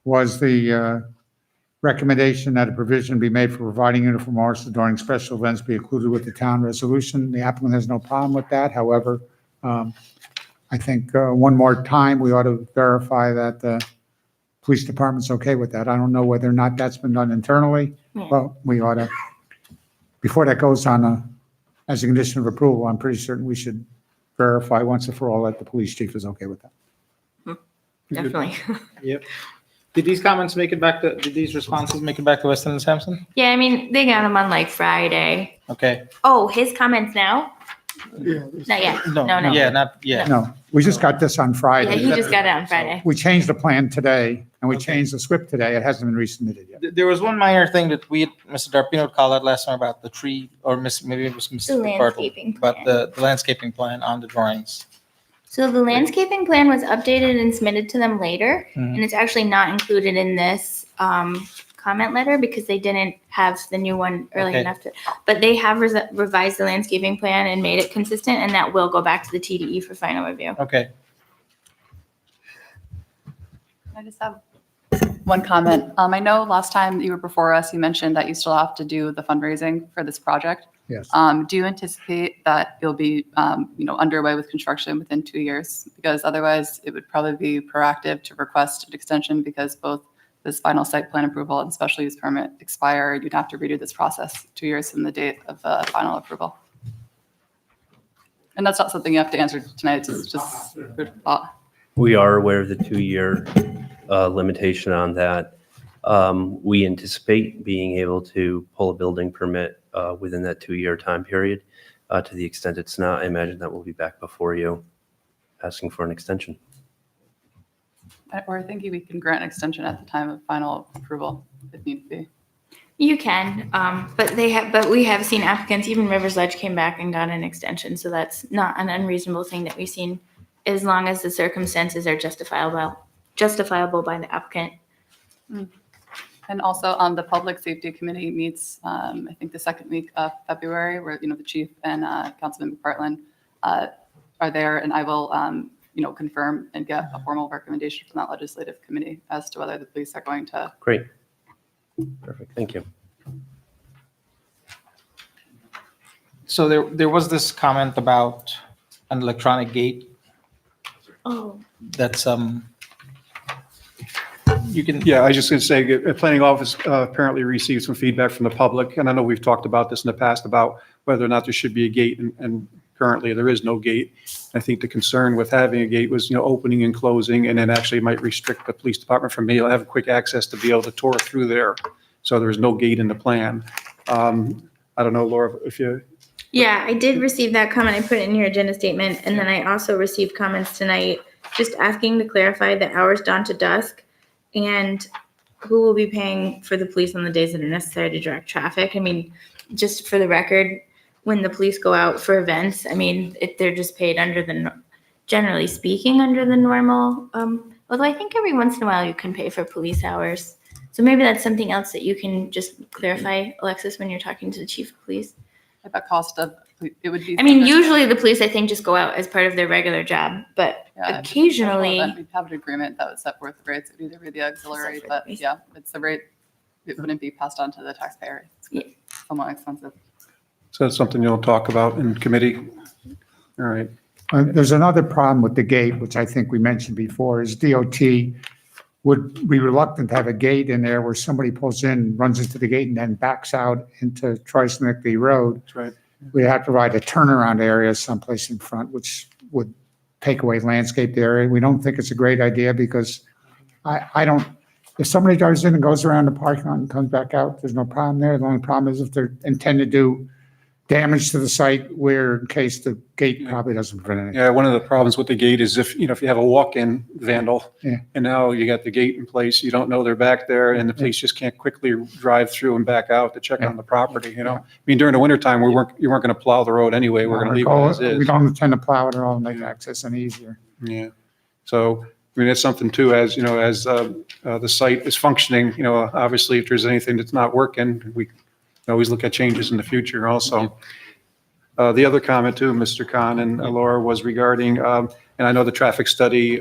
was the recommendation that a provision be made for providing uniform officers during special events be included with the town resolution. The applicant has no problem with that. However, I think one more time, we ought to verify that the police department's okay with that. I don't know whether or not that's been done internally, Yeah. but we ought to, before that goes on as a condition of approval, I'm pretty certain we should verify once and for all that the police chief is okay with that. Definitely. Yep. Did these comments make it back to, did these responses make it back to Weston and Sampson? Yeah, I mean, they got him on like Friday. Okay. Oh, his comments now? Not yet. No, no. Yeah, not, yeah. No, we just got this on Yeah, Friday. he just got it on Friday. We changed the plan today and we Okay. changed the SWIP today. It hasn't been resubmitted yet. There was one minor thing that Mr. Darpino had called out last time about the tree, or maybe it was The Mr. Bartle. landscaping But plan. the landscaping plan on the drawings. So the landscaping plan was updated and submitted to them later, Mhm. and it's actually not included in this comment letter because they didn't have the new one early Okay. enough to. But they have revised the landscaping plan and made it consistent, and that will go back to the TDE for final review. Okay. I just have one comment. I know last time you were before us, you mentioned that you still have to do the fundraising for this project. Yes. Do you anticipate that you'll be, underway with construction within 2 years? Because otherwise, it would probably be proactive to request an extension because both this final site plan approval and special use permit expire. You'd have to redo this process 2 years from the date of final approval. And that's not something you have to answer tonight. It's just food for thought. We are aware of the 2-year limitation on that. We anticipate being able to pull a building permit within that 2-year time period. To the extent it's not, I imagine that we'll be back before you asking for an extension. Or I think we can grant an extension at the time of final approval if need be. You can, but we have seen applicants, even Rivers Ledge came back and got an extension, so that's not an unreasonable thing that we've seen, as long as the circumstances are justifiable by the applicant. And also, the Public Safety Committee meets, I think, the second week of February, where, the chief and Councilman McPartlin are there, and I will, confirm and get a formal recommendation from that legislative committee as to whether the police are going to. Great. Perfect. Thank you. So there was this comment about an electronic gate Oh. that's, you can. Yeah, I was just going to say, the planning office apparently received some feedback from the public, and I know we've talked about this in the past about whether or not there should be a gate, and currently there is no gate. I think the concern with having a gate was, opening and closing, and then actually might restrict the police department from being able to have quick access to be able to tour through there. So there was no gate in the plan. I don't know, Laura, if you, Yeah, I did receive that comment. I put it in your agenda statement, and then I also received comments tonight just asking to clarify the hours dawn to dusk and who will be paying for the police on the days that are necessary to direct traffic. I mean, just for the record, when the police go out for events, I mean, they're just paid under generally speaking, under the normal, although I think every once in a while you can pay for police hours. So maybe that's something else that you can just clarify, Alexis, when you're talking to the chief of police. At a cost of, it would be. I mean, usually the police, I think, just go out as part of their regular job, but Yeah, occasionally. We'd have an agreement that would set forth the rates. It'd either be the auxiliary, for the but police. yeah, it's the rate. It wouldn't be passed on to the taxpayer. It's somewhat expensive. so that's something you'll talk about in committee? All right. There's another problem with the gate, which I think we mentioned before, is DOT would be reluctant to have a gate in there where somebody pulls in, runs into the gate and then backs out into Trice-Nickey Road. That's right. We have to provide a turnaround area someplace in front, which would take away landscaped area. We don't think it's a great idea because I don't, if somebody drives in and goes around the parking lot and comes back out, there's no problem there. The only problem is if they intend to do damage to the site where in case the gate probably doesn't prevent anything. Yeah, one of the problems with the gate is if you have a walk-in vandal, Yeah. and now you got the gate in place, you don't know they're back there, and the police just can't quickly drive through and back out to check on the property, I mean, during the wintertime, you weren't going to plow the road anyway, we're going to leave it as We is. don't intend to plow it at all and make access any easier. Yeah, so, I mean, that's something too, as, as the site is functioning, obviously, if there's anything that's not working, we can always look at changes in the future also. The other comment too, Mr. Khan and Laura, was regarding And I know the traffic study,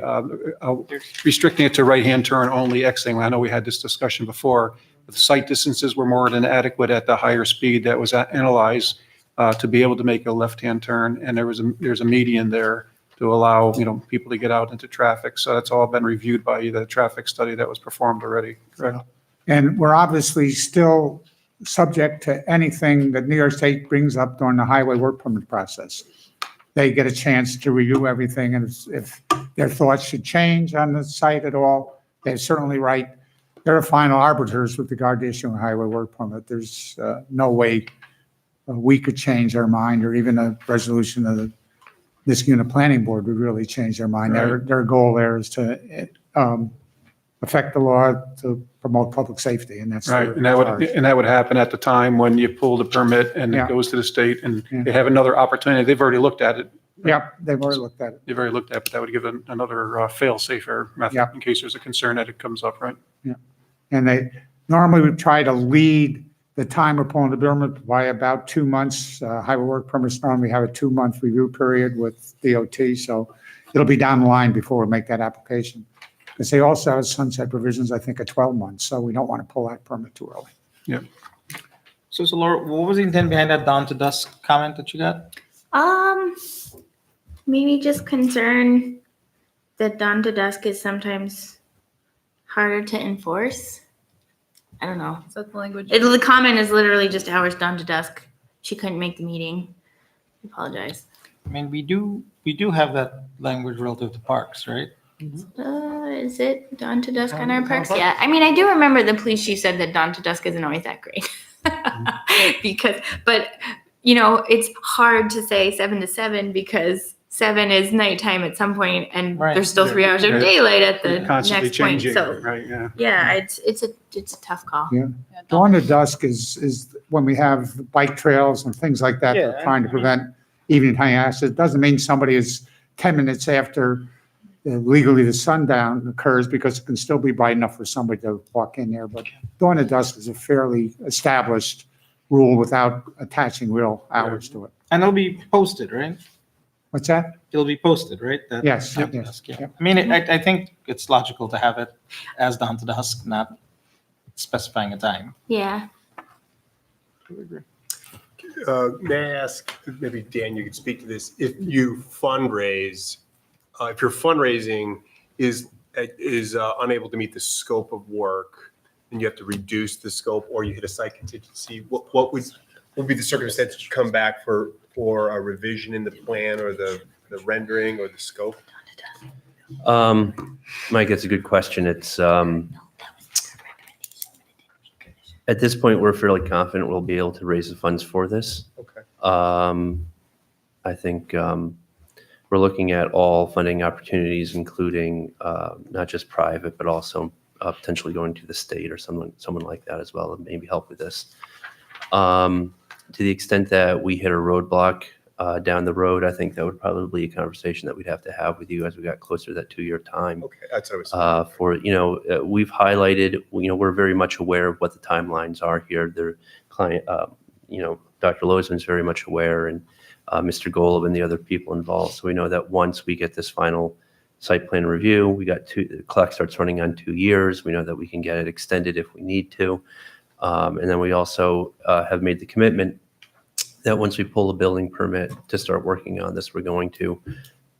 restricting it to right-hand turn only, exiting, I know we had this discussion before. The sight distances were more than adequate at the higher speed that was analyzed to be able to make a left-hand turn. And there's a median there to allow, people to get out into traffic. So that's all been reviewed by the traffic study that was performed already, correct? And we're obviously still subject to anything that New York State brings up during the highway work permit process. They get a chance to review everything, and if their thoughts should change on the site at all, they're certainly right. They're final arbiters with regard to issuing a highway work permit. There's no way we could change our mind, or even a resolution of the Niskayuna Planning Board would really change their mind. Right. Their goal there is to affect the law to promote public safety, and that's Right, their and that would, charge. and that would happen at the time when you pull the permit and Yeah. it goes to the state and Yeah. they have another opportunity. They've already looked at it. Yeah, they've already looked at it. They've already looked at it, but that would give another fail-safe method Yeah. in case there's a concern that it comes up, right? And they normally would try to lead the time of pulling the permit by about 2 months. Highway work permits normally have a 2-month review period with DOT, so it'll be down the line before we make that application. Because they also have sunset provisions, I think, of 12 months, so we don't want to pull that permit too early. So Laura, what was the intent behind that dawn to dusk comment that you got? Maybe just concern that dawn to dusk is sometimes harder to enforce. I don't know. Is that the language? The comment is literally just hours dawn to dusk. She couldn't make the meeting. I apologize. I mean, we do have that language relative to parks, right? Is it dawn to dusk on our Dawn to parks? dusk? Yeah. I mean, I do remember the police chief said that dawn to dusk isn't always that great. But it's hard to say 7 to 7 because 7 is nighttime at some point and Right. there's still 3 hours of Right. daylight at the Constantly next point. changing, So right, yeah. yeah, it's a tough call. Yeah. Dawn to dusk is when we have bike trails and things like that, Yeah, that are trying to prevent evening time accidents. It doesn't mean somebody is 10 minutes after legally the sundown occurs, because it can still be bright enough for somebody to walk in there. But dawn to dusk is a fairly established rule without attaching real hours to it. And it'll be posted, right? What's that? It'll be posted, right? That Yes, dawn to yes, dusk, yeah. yep. I mean, I think it's logical to have it as dawn to dusk, not specifying a time. Yeah. May I ask, maybe Dan, you could speak to this, if you fundraise, if your fundraising is unable to meet the scope of work, and you have to reduce the scope, or you hit a site contingency, what would be the circumstance to come back for a revision in the plan or the rendering or the scope? Mike, that's a good question. It's, at this point, we're fairly confident we'll be able to raise the funds for this. Okay. I think we're looking at all funding opportunities, including not just private, but also potentially going to the state or someone like that as well, and maybe help with this. To the extent that we hit a roadblock down the road, I think that would probably be a conversation that we'd have to have with you as we got closer to that 2-year time. Okay, that's what I was. We've highlighted, we're very much aware of what the timelines are here. Their client, Dr. Loisman's very much aware, and Mr. Golub and the other people involved. So we know that once we get this final site plan review, the clock starts running on 2 years. We know that we can get it extended if we need to. And then we also have made the commitment that once we pull a building permit to start working on this, we're going to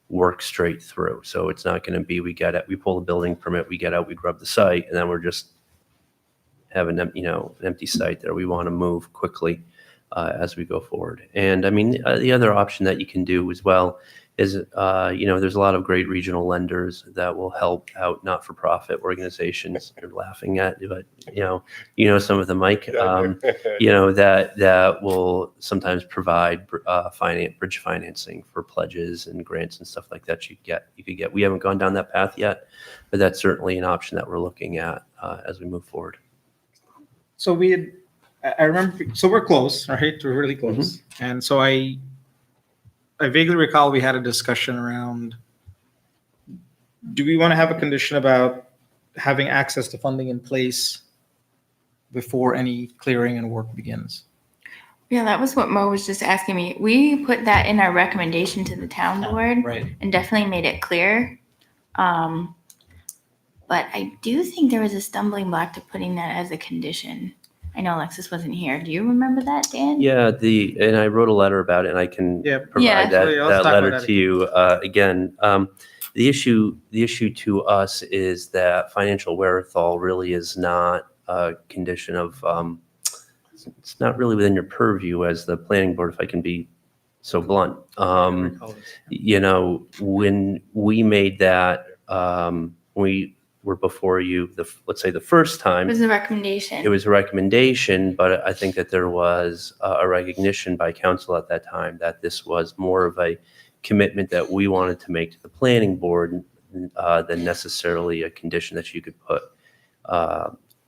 work straight through. So it's not going to be, we pull a building permit, we get out, we grub the site, and then we're just have an empty site there. We want to move quickly as we go forward. And I mean, the other option that you can do as well is, there's a lot of great regional lenders that will help out not-for-profit organizations. You're laughing at, but some of them, Mike, that will sometimes provide bridge financing for pledges and grants and stuff like that. You could get. We haven't gone down that path yet, but that's certainly an option that we're looking at as we move forward. So I remember, so we're close, right? We're really close. Mm-hmm. And so I vaguely recall we had a discussion around, do we want to have a condition about having access to funding in place before any clearing and work begins? Yeah, that was what Mo was just asking me. We put that in our recommendation to the town board Right. and definitely made it clear. But I do think there was a stumbling block to putting that as a condition. I know Alexis wasn't here. Do you remember that, Dan? Yeah, and I wrote a letter about it, and I can Yeah. provide Yeah. that, Let's that talk about letter that to you again. The issue to us is that financial wherewithal really is not a condition of, it's not really within your purview as the planning board, if I can be so blunt. You know, when we made that, we were before you, let's say the first It time, was a recommendation. it was a recommendation, but I think that there was a recognition by council at that time that this was more of a commitment that we wanted to make to the planning board than necessarily a condition that you could put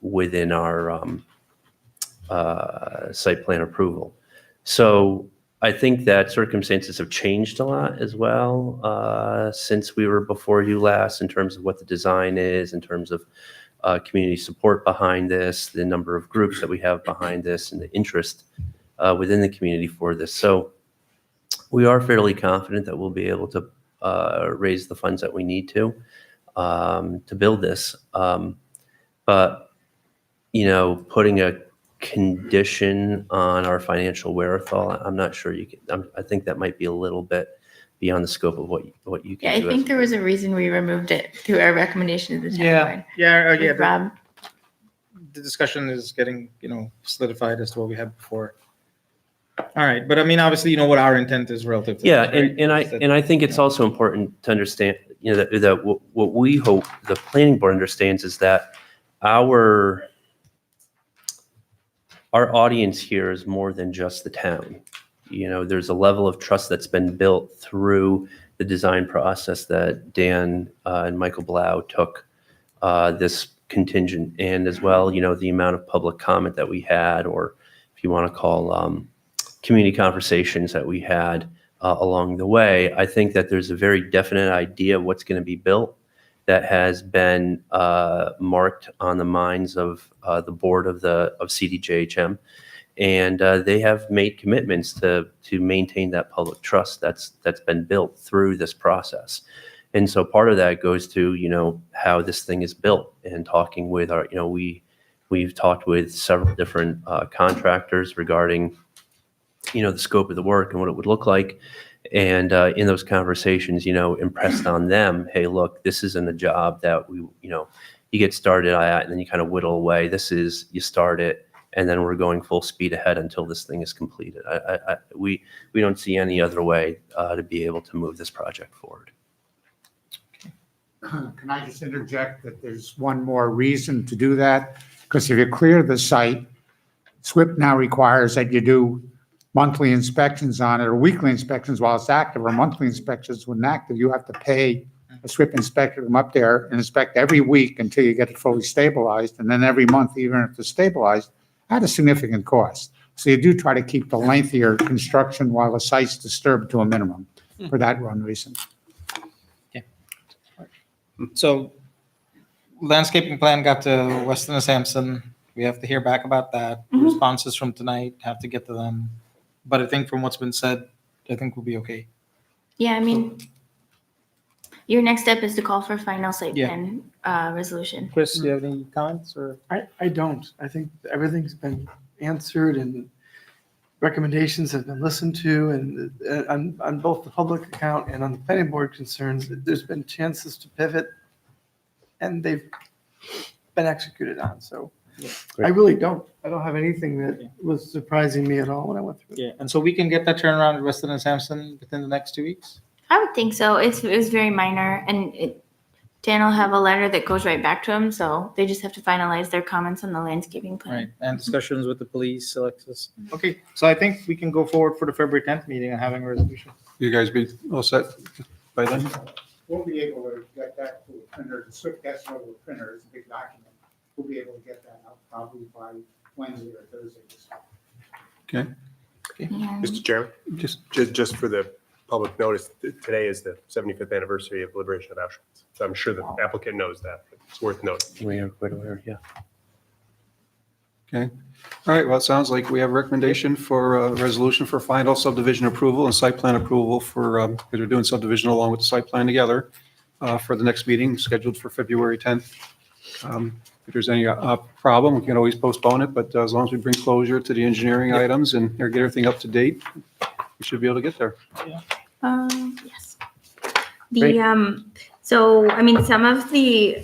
within our site plan approval. So I think that circumstances have changed a lot as well since we were before you last in terms of what the design is, in terms of community support behind this, the number of groups that we have behind this, and the interest within the community for this. So we are fairly confident that we'll be able to raise the funds that we need to build this. But, you know, putting a condition on our financial wherewithal, I'm not sure you can, I think that might be a little bit beyond the scope of what you Yeah, can I do. think there was a reason we removed it through our recommendation to the town Yeah, board. yeah, With Rob. The discussion is getting, solidified as to what we had before. All right, but I mean, obviously, you know what our intent is relative to. Yeah, this, right? and I think it's also important to understand, you know, that what we hope the planning board understands is that our audience here is more than just the town. You know, there's a level of trust that's been built through the design process that Dan and Michael Blau took this contingent, and as well, you know, the amount of public comment that we had, or if you want to call community conversations that we had along the way. I think that there's a very definite idea of what's going to be built that has been marked on the minds of the board of CDJHM, and they have made commitments to maintain that public trust that's been built through this process. And so part of that goes to, you know, how this thing is built, and talking with our, you know, we've talked with several different contractors regarding, you know, the scope of the work and what it would look like. And in those conversations, you know, impressed on them, hey, look, this isn't a job that we, you know, you get started at and then you kind of whittle away. This is, you start it and then we're going full speed ahead until this thing is completed. We don't see any other way to be able to move this project forward. Can I just interject that there's one more reason to do that? Because if you clear the site, SWIP now requires that you do monthly inspections on it, or weekly inspections while it's active, or monthly inspections when active. You have to pay a SWIP inspector to come up there and inspect every week until you get it fully stabilized, and then every month, even if it's stabilized, at a significant cost. So you do try to keep the lengthier construction while the site's disturbed to a minimum for that one reason. So landscaping plan got to Weston and Sampson. We have to hear back about that. Mhm. Responses from tonight have to get to them. But I think from what's been said, I think we'll be okay. Yeah, I mean, your next step is to call for final site Yeah. plan resolution. Chris, do you have any comments or? I don't. I think everything's been answered and recommendations have been listened to, and on both the public account and on the planning board concerns, there's been chances to pivot and they've been executed on. So I really don't. I don't have anything that was surprising me at all when I went through it. Yeah, and so we can get that turnaround at Weston and Sampson within the next 2 weeks? I would think so. It was very minor, and Dan will have a letter that goes right back to him, so they just have to finalize their comments on the landscaping plan. Right, and discussions with the police, Alexis. Okay, so I think we can go forward for the February 10th meeting and having a resolution. You guys be all set by then? We'll be able to get that to a printer, the SWIP gets over to a printer, it's a big document. We'll be able to get that out probably by Wednesday or Thursday. Okay. Mr. Chairman, just for the public notice, today is the 75th anniversary of liberation of Auschwitz. So I'm sure the applicant knows that, but it's worth noting. We are quite aware, yeah. Okay. All right, well, it sounds like we have a recommendation for a resolution for final subdivision approval and site plan approval for, because we're doing subdivision along with the site plan together, for the next meeting scheduled for February 10th. If there's any problem, we can always postpone it, but as long as we bring closure to the engineering items and get everything up to date, we should be able to get there. Yes. Great. So, I mean, some of the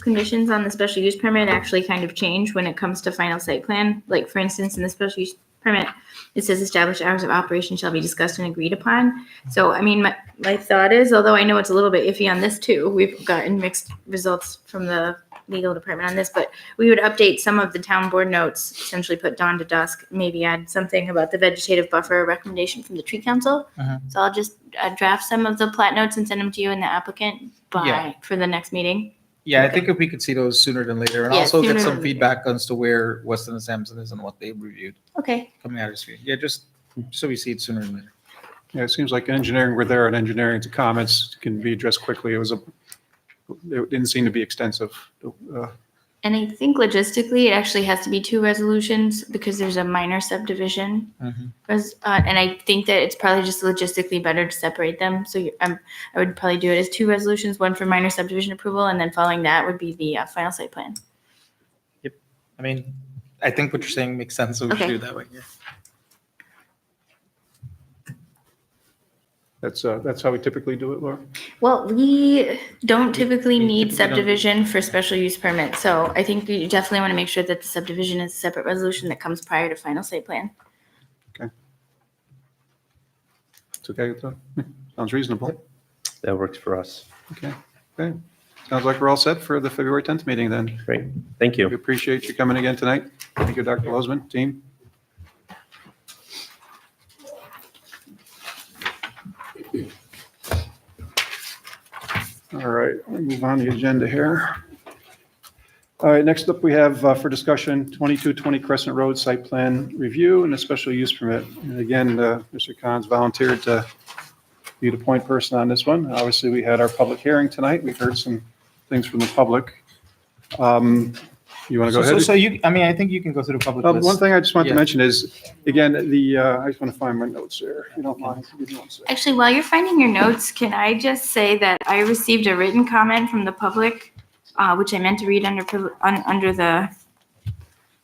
conditions on the special use permit actually kind of change when it comes to final site plan. Like, for instance, in the special use permit, it says established hours of operation shall be discussed and agreed upon. So, I mean, my thought is, although I know it's a little bit iffy on this too, we've gotten mixed results from the legal department on this, but we would update some of the town board notes, essentially put dawn to dusk, maybe add something about the vegetative buffer recommendation from the tree council. So I'll just draft some of the plat notes and send them to you and the applicant for the next meeting. Yeah, I think if we could see those sooner than later, and Yeah, also sooner get than some later. feedback as to where Weston and Sampson is and what they've reviewed Okay. coming out of this. Yeah, just so we see it sooner than later. Yeah, it seems like engineering, we're there, and engineering to comments can be addressed quickly. It didn't seem to be extensive. And I think logistically, it actually has to be 2 resolutions because there's a minor subdivision. And I think that it's probably just logistically better to separate them. So I would probably do it as 2 resolutions, one for minor subdivision approval, and then following that would be the final site plan. I mean, I think what you're saying makes sense, so we should Okay. do it that way. Yeah. That's how we typically do it, Laura? Well, we don't typically need typically don't. subdivision for special use permit. So I think you definitely want to make sure that the subdivision is a separate resolution that comes prior to final site plan. It's okay with that? Sounds reasonable. That works for us. Okay. Sounds like we're all set for the February 10th meeting then. Great. Thank you. We appreciate you coming again tonight. Thank you, Dr. Lozman, team. All right, we'll move on the agenda here. All right, next up we have for discussion 2220 Crescent Road Site Plan Review and a special use permit. And again, Mr. Khan's volunteered to be the point person on this one. Obviously, we had our public hearing tonight. We've heard some things from the public. You want to go ahead? So you, I mean, I think you can go through the public list. One thing I just want to Yeah. mention is, again, I just want to find my notes here, if you don't mind. Give me one second. Actually, while you're finding your notes, can I just say that I received a written comment from the public, which I meant to read under the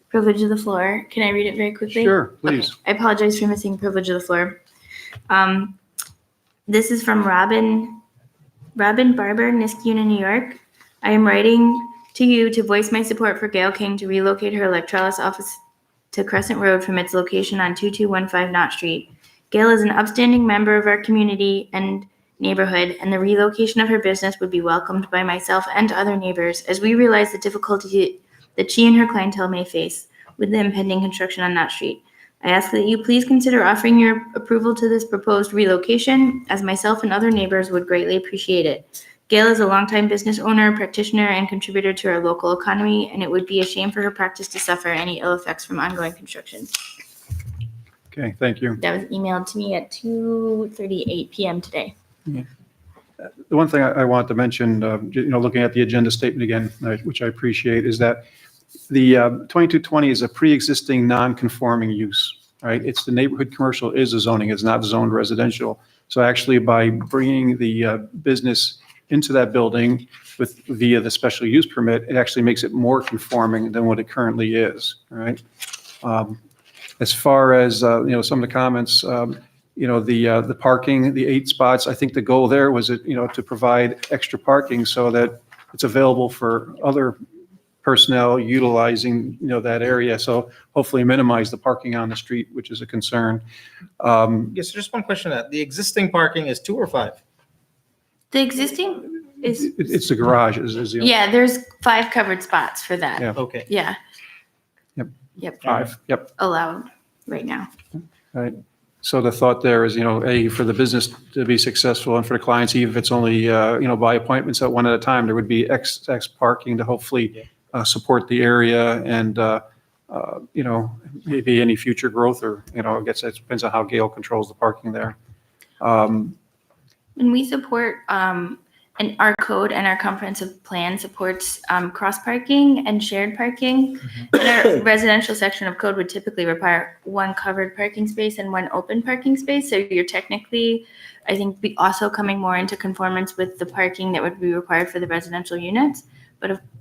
privilege of the floor. Can I read it very quickly? Sure, please. I apologize for missing privilege of the floor. This is from Robin Barber, Niskuna, New York. I am writing to you to voice my support for Gail King to relocate her Electralis office to Crescent Road from its location on 2215 Knott Street. Gail is an upstanding member of our community and neighborhood, and the relocation of her business would be welcomed by myself and other neighbors as we realize the difficulty that she and her clientele may face with the impending construction on Knott Street. I ask that you please consider offering your approval to this proposed relocation, as myself and other neighbors would greatly appreciate it. Gail is a longtime business owner, practitioner, and contributor to our local economy, and it would be a shame for her practice to suffer any ill effects from ongoing construction. Okay, thank you. That was emailed to me at 2:38 p.m. today. The one thing I want to mention, looking at the agenda statement again, which I appreciate, is that the 2220 is a pre-existing non-conforming use, right? It's the neighborhood commercial is a zoning, it's not zoned residential. So actually by bringing the business into that building via the special use permit, it actually makes it more conforming than what it currently is, right? As far as, some of the comments, the parking, the 8 spots, I think the goal there was, to provide extra parking so that it's available for other personnel utilizing, that area. So hopefully minimize the parking on the street, which is a concern. Yes, just one question. The existing parking is 2 or 5? The existing is, It's the garage is the. yeah, there's 5 covered spots for that. Yeah. Okay. Yeah. Yep. 5, yep. Allowed right now. Right. So the thought there is, for the business to be successful and for the clients, even if it's only, by appointments at one at a time, there would be X parking to hopefully support the area and, maybe any future growth or, I guess it depends on how Gale controls the parking there. And we support and our code and our comprehensive plan supports cross parking and shared parking. And our residential section of code would typically require one covered parking space and one open parking space. So you're technically, I think, be also coming more into conformance with the parking that would be required for the residential units.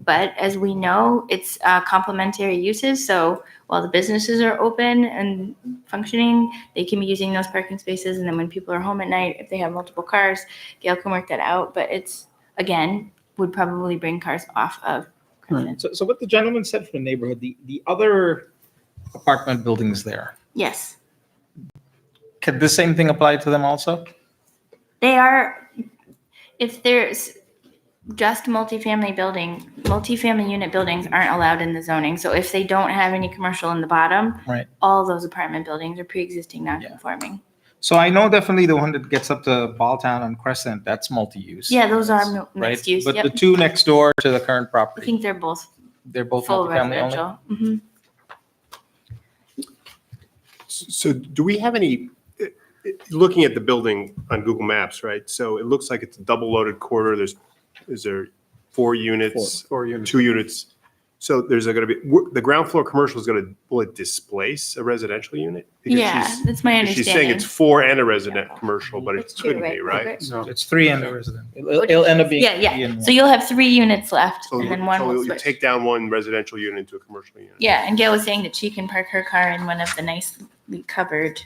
But as we know, it's complementary uses. So while the businesses are open and functioning, they can be using those parking spaces. And then when people are home at night, if they have multiple cars, Gail can work that out. But it's, again, would probably bring cars off of Crescent. So what the gentleman said for the neighborhood, the other apartment buildings there, Yes, could the same thing apply to them also? they are, if there's just multifamily unit buildings aren't allowed in the zoning. So if they don't have any commercial in the bottom, Right. all those apartment buildings are pre-existing non-conforming. So I know definitely the one that gets up to Balltown and Crescent, that's multi-use. Yeah, those are Right? mixed use. But Yep. the two next door to the current I property, think they're both they're both full multifamily only? residential. Mhm. So do we have any, looking at the building on Google Maps, right? So it looks like it's a double loaded quarter. Is there 4 units? 4 units. 2 units. So there's going to be, the ground floor commercial is going to, will it displace a residential unit? Because Yeah, she's- that's my She's saying understanding. it's 4 and a resident commercial, but it It's two, couldn't be, right? right? No. It's 3 and a resident. It'll end up being. Yeah, three yeah. and So you'll have 3 units left So and then one will you switch. take down one residential unit into a commercial unit. Yeah, and Gail was saying that she can park her car in one of the nicely covered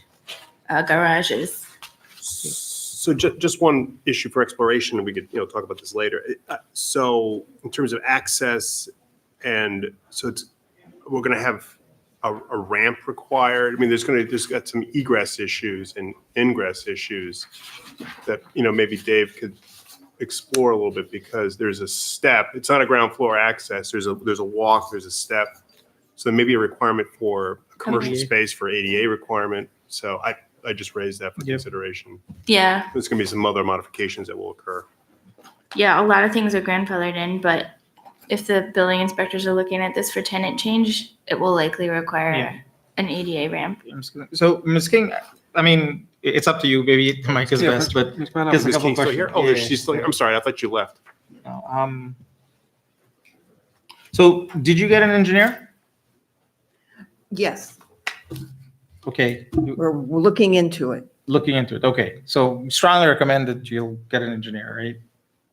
garages. So just one issue for exploration, and we could, talk about this later. So in terms of access, and so we're going to have a ramp required. I mean, there's got some egress issues and ingress issues that, maybe Dave could explore a little bit, because there's a step. It's not a ground floor access. There's a walk, there's a step. So maybe a requirement for a commercial Okay. space for ADA requirement. So I just raised that for consideration. Yeah, There's going to be some other modifications that will occur. yeah, a lot of things are grandfathered in, but if the building inspectors are looking at this for tenant change, it will likely require Yeah. an ADA ramp. So Ms. King, I mean, it's up to you, maybe Mike is Yeah, best, but Ms. Brown, just a Ms. couple King's still questions. here? Oh, Yeah. she's still here. I'm sorry, I thought you left. No, So did you get an engineer? Yes, Okay, we're looking into it. looking into it. Okay, so strongly recommend that you'll get an engineer, right?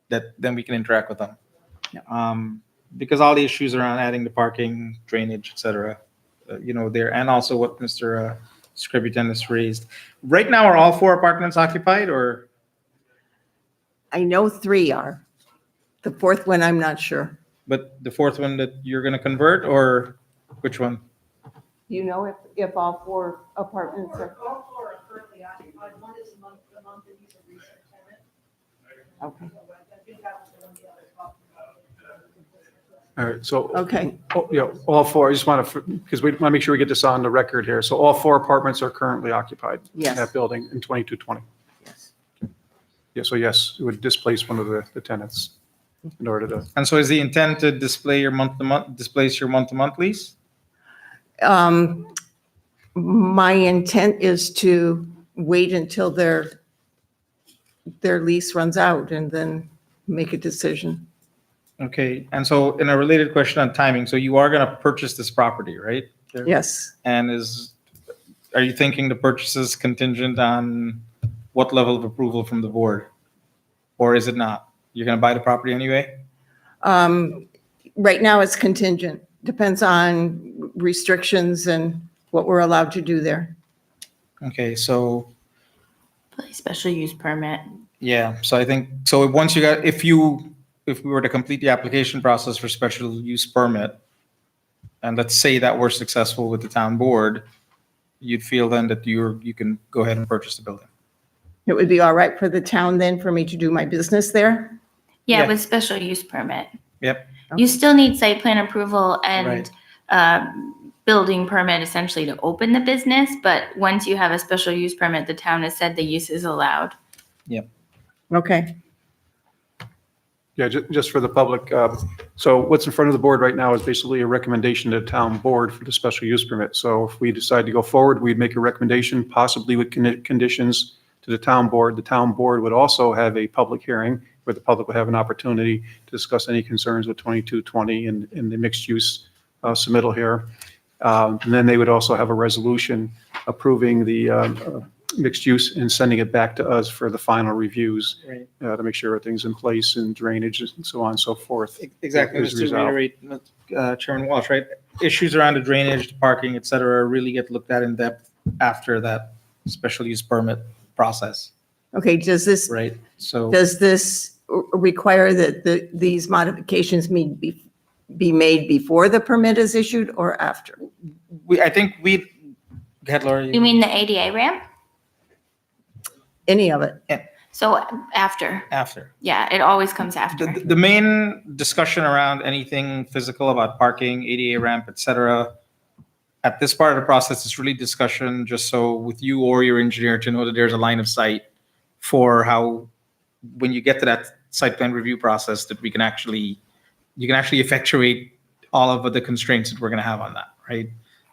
That then we can interact with them. Because all the issues around adding the parking, drainage, et cetera, there, and also what Mr. Scributin has raised. Right now, are all 4 apartments occupied, or? I know 3 are. The 4th one, I'm not sure. But the 4th one that you're gonna convert, or which one? Do you know if all 4 apartments are? All 4 are currently occupied. One is a month, and he's a recent tenant. Okay. I think that was the one the other talked about. All right, so. Okay. All 4, I just want to, because we want to make sure we get this on the record here. So all 4 apartments are currently occupied in Yes. that building in 2220. Yes. Yeah, so yes, it would displace one of the tenants in order to. And so is the intent to displace your month-to-month lease? My intent is to wait until their lease runs out and then make a decision. Okay, and so in a related question on timing, so you are gonna purchase this property, right? Yes. And are you thinking the purchase is contingent on what level of approval from the board? Or is it not? You're gonna buy the property anyway? Right now, it's contingent. Depends on restrictions and what we're allowed to do there. Okay, so, Special use permit. yeah, so I think, so once if we were to complete the application process for special use permit, and let's say that we're successful with the town board, you'd feel then that you can go ahead and purchase the building? It would be all right for the town then for me to do my business there? Yeah, Yeah. with special use permit. Yep. You still need site plan approval and Right. building permit essentially to open the business, but once you have a special use permit, the town has said the use is allowed. Okay. Yeah, just for the public. So what's in front of the board right now is basically a recommendation to the town board for the special use permit. So if we decide to go forward, we'd make a recommendation, possibly with conditions to the town board. The town board would also have a public hearing where the public would have an opportunity to discuss any concerns with 2220 and the mixed use submittal here. And then they would also have a resolution approving the mixed use and sending it back to us for the final reviews Right. to make sure everything's in place and drainage and so on and so forth. Exactly, is just to resolved. reiterate, Chairman Walsh, right? Issues around the drainage, the parking, et cetera, really get looked at in depth after that special use permit process, Okay, does this right? So, require that these modifications be made before the permit is issued or after? I think go ahead, Laura. You mean the ADA ramp? Any of it? So after, After. yeah, it always comes after. The main discussion around anything physical about parking, ADA ramp, et cetera, at this part of the process, it's really discussion just so with you or your engineer to know that there's a line of sight for how, when you get to that site plan review process, that you can actually effectuate all of the constraints that we're going to have on that, right?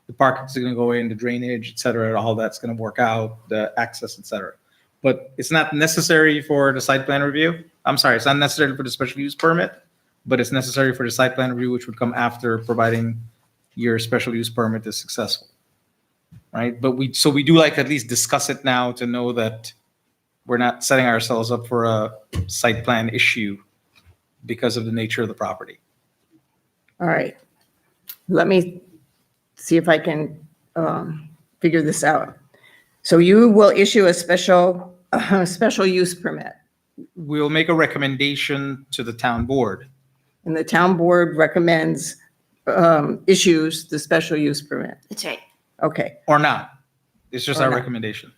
The parking's going to go in, the drainage, et cetera, all that's going to work out, the access, et cetera. But it's not necessary for the site plan review. I'm sorry, it's not necessary for the special use permit, but it's necessary for the site plan review, which would come after providing your special use permit is successful. Right? But we do like to at least discuss it now to know that we're not setting ourselves up for a site plan issue because of the nature of the property. All right. Let me see if I can figure this out. So you will issue a special use permit, We'll make a recommendation to the town board. and the town board recommends, issues the special use permit. That's right. Okay, Or not. It's just Or our not. recommendation.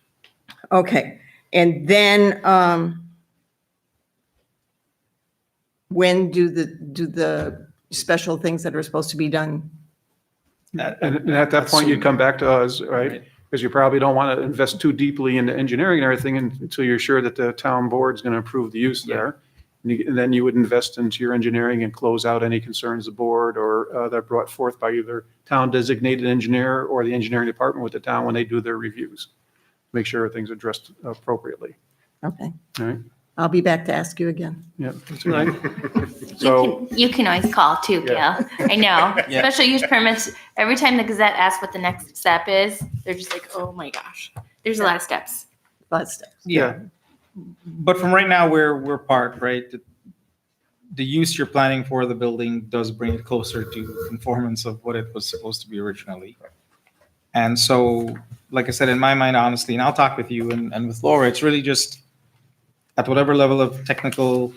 okay. And then, when do the special things that are supposed to be done? And at that point, you'd come back to us, right? Because you probably don't want to invest too deeply into engineering and everything until you're sure that the town board's going to approve the use there. And then you would invest into your engineering and close out any concerns the board or that are brought forth by either town designated engineer or the engineering department with the town when they do their reviews. Make sure everything's addressed appropriately. Okay, All right? I'll be back to ask you again. Yeah, that's right. So, You can always call too, Gail. Yeah. I know. Yeah. Special use permits, every time the Gazette asks what the next step is, they're just like, oh my gosh. There's a lot of steps. Lots of steps. Yeah. But from right now, we're parked, right? The use you're planning for the building does bring it closer to conformance of what it was supposed to be originally. And so, like I said, in my mind, honestly, and I'll talk with you and with Laura, it's really just at whatever level of technical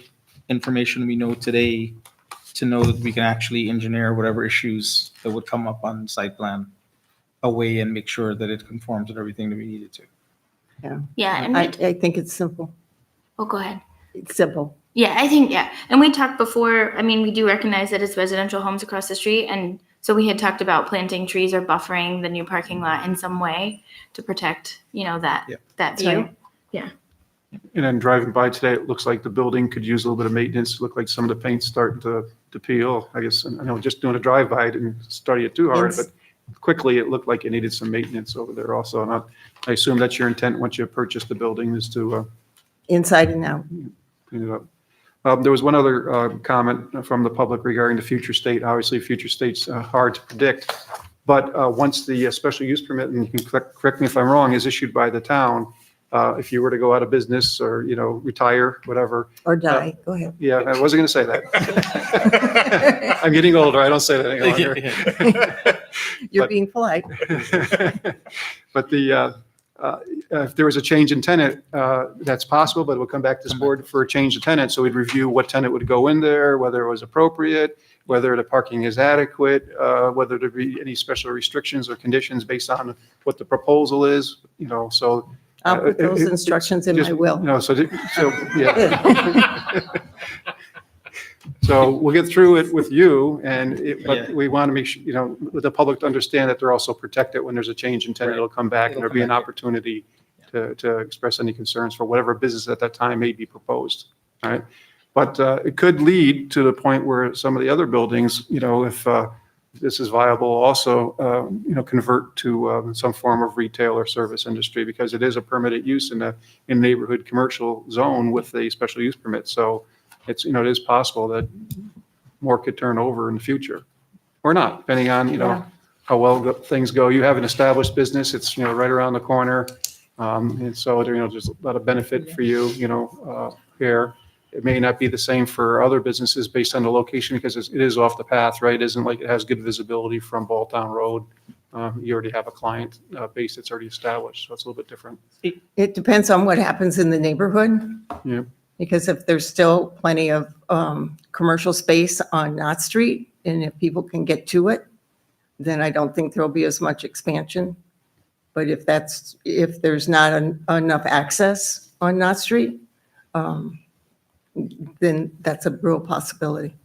information we know today to know that we can actually engineer whatever issues that would come up on site plan away and make sure that it conforms with everything that we needed to. Yeah. Yeah, and I think it's simple. Oh, go ahead. It's simple. Yeah, I think, yeah. And we talked before, I mean, we do recognize that it's residential homes across the street. And so we had talked about planting trees or buffering the new parking lot in some way to protect, that That's view. right. Yeah. and then driving by today, it looks like the building could use a little bit of maintenance. It looked like some of the paint's starting to peel. I guess, I know just doing a drive-by, I didn't study it too hard, Yes. but quickly it looked like it needed some maintenance over there also. And I assume that's your intent once you purchase the building is to Inside and out. clean it up. There was one other comment from the public regarding the future state. Obviously, future state's hard to predict. But once the special use permit, and you can correct me if I'm wrong, is issued by the town, if you were to go out of business or, retire, whatever. Or die. Go ahead. Yeah, I wasn't going to say that. I'm getting older. I don't say that any longer. You're But- being polite. But if there was a change in tenant, that's possible, but it will come back to this board for a change of tenant. So we'd review what tenant would go in there, whether it was appropriate, whether the parking is adequate, whether there be any special restrictions or conditions based on what the proposal is, so. I'll put those instructions in my will. Yeah. So we'll get through it with you but we want to make sure, the public to understand that they're also protected when there's a change in tenant. It'll come back and there'll be an opportunity to express any concerns for whatever business at that time may be proposed. All right. But it could lead to the point where some of the other buildings, if this is viable, also, convert to some form of retail or service industry because it is a permitted use in a neighborhood commercial zone with a special use permit. So it's, it is possible that more could turn over in the future, or not, depending on, Yeah. how well things go. You have an established business, it's, right around the corner. And so, there's a lot of benefit for you, here. It may not be the same for other businesses based on the location because it is off the path, right? It isn't like it has good visibility from Balltown Road. You already have a client base that's already established, so it's a little bit different. It depends on what happens in the neighborhood. Yeah. Because if there's still plenty of commercial space on Knott Street, and if people can get to it, then I don't think there'll be as much expansion. But if there's not enough access on Knott Street, then that's a real possibility.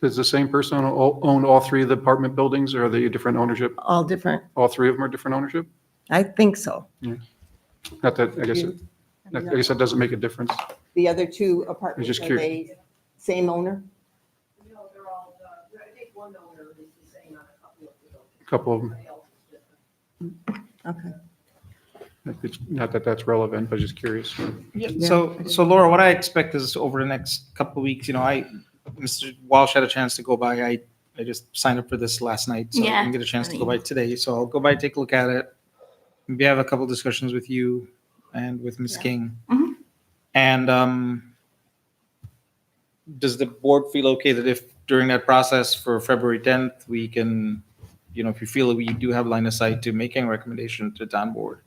Does the same person own all three of the apartment buildings, or are they different ownership? All different. All three of them are different ownership? I think so. Not that, I guess that doesn't make a difference. The other two apartments, just are curious. they same owner? A couple of them. Okay. It's not that that's relevant, but just curious. Yeah, so Laura, what I expect is over the next couple of weeks, Mr. Walsh had a chance to go by. I just signed up for this last night, so I Yeah. didn't get a chance to go by today. So I'll go by, take a look at it. Maybe have a couple discussions with you and with Ms. King. Mhm. And does the board feel okay that if during that process for February 10th, we can, if you feel that we do have line of sight to making a recommendation to the town board,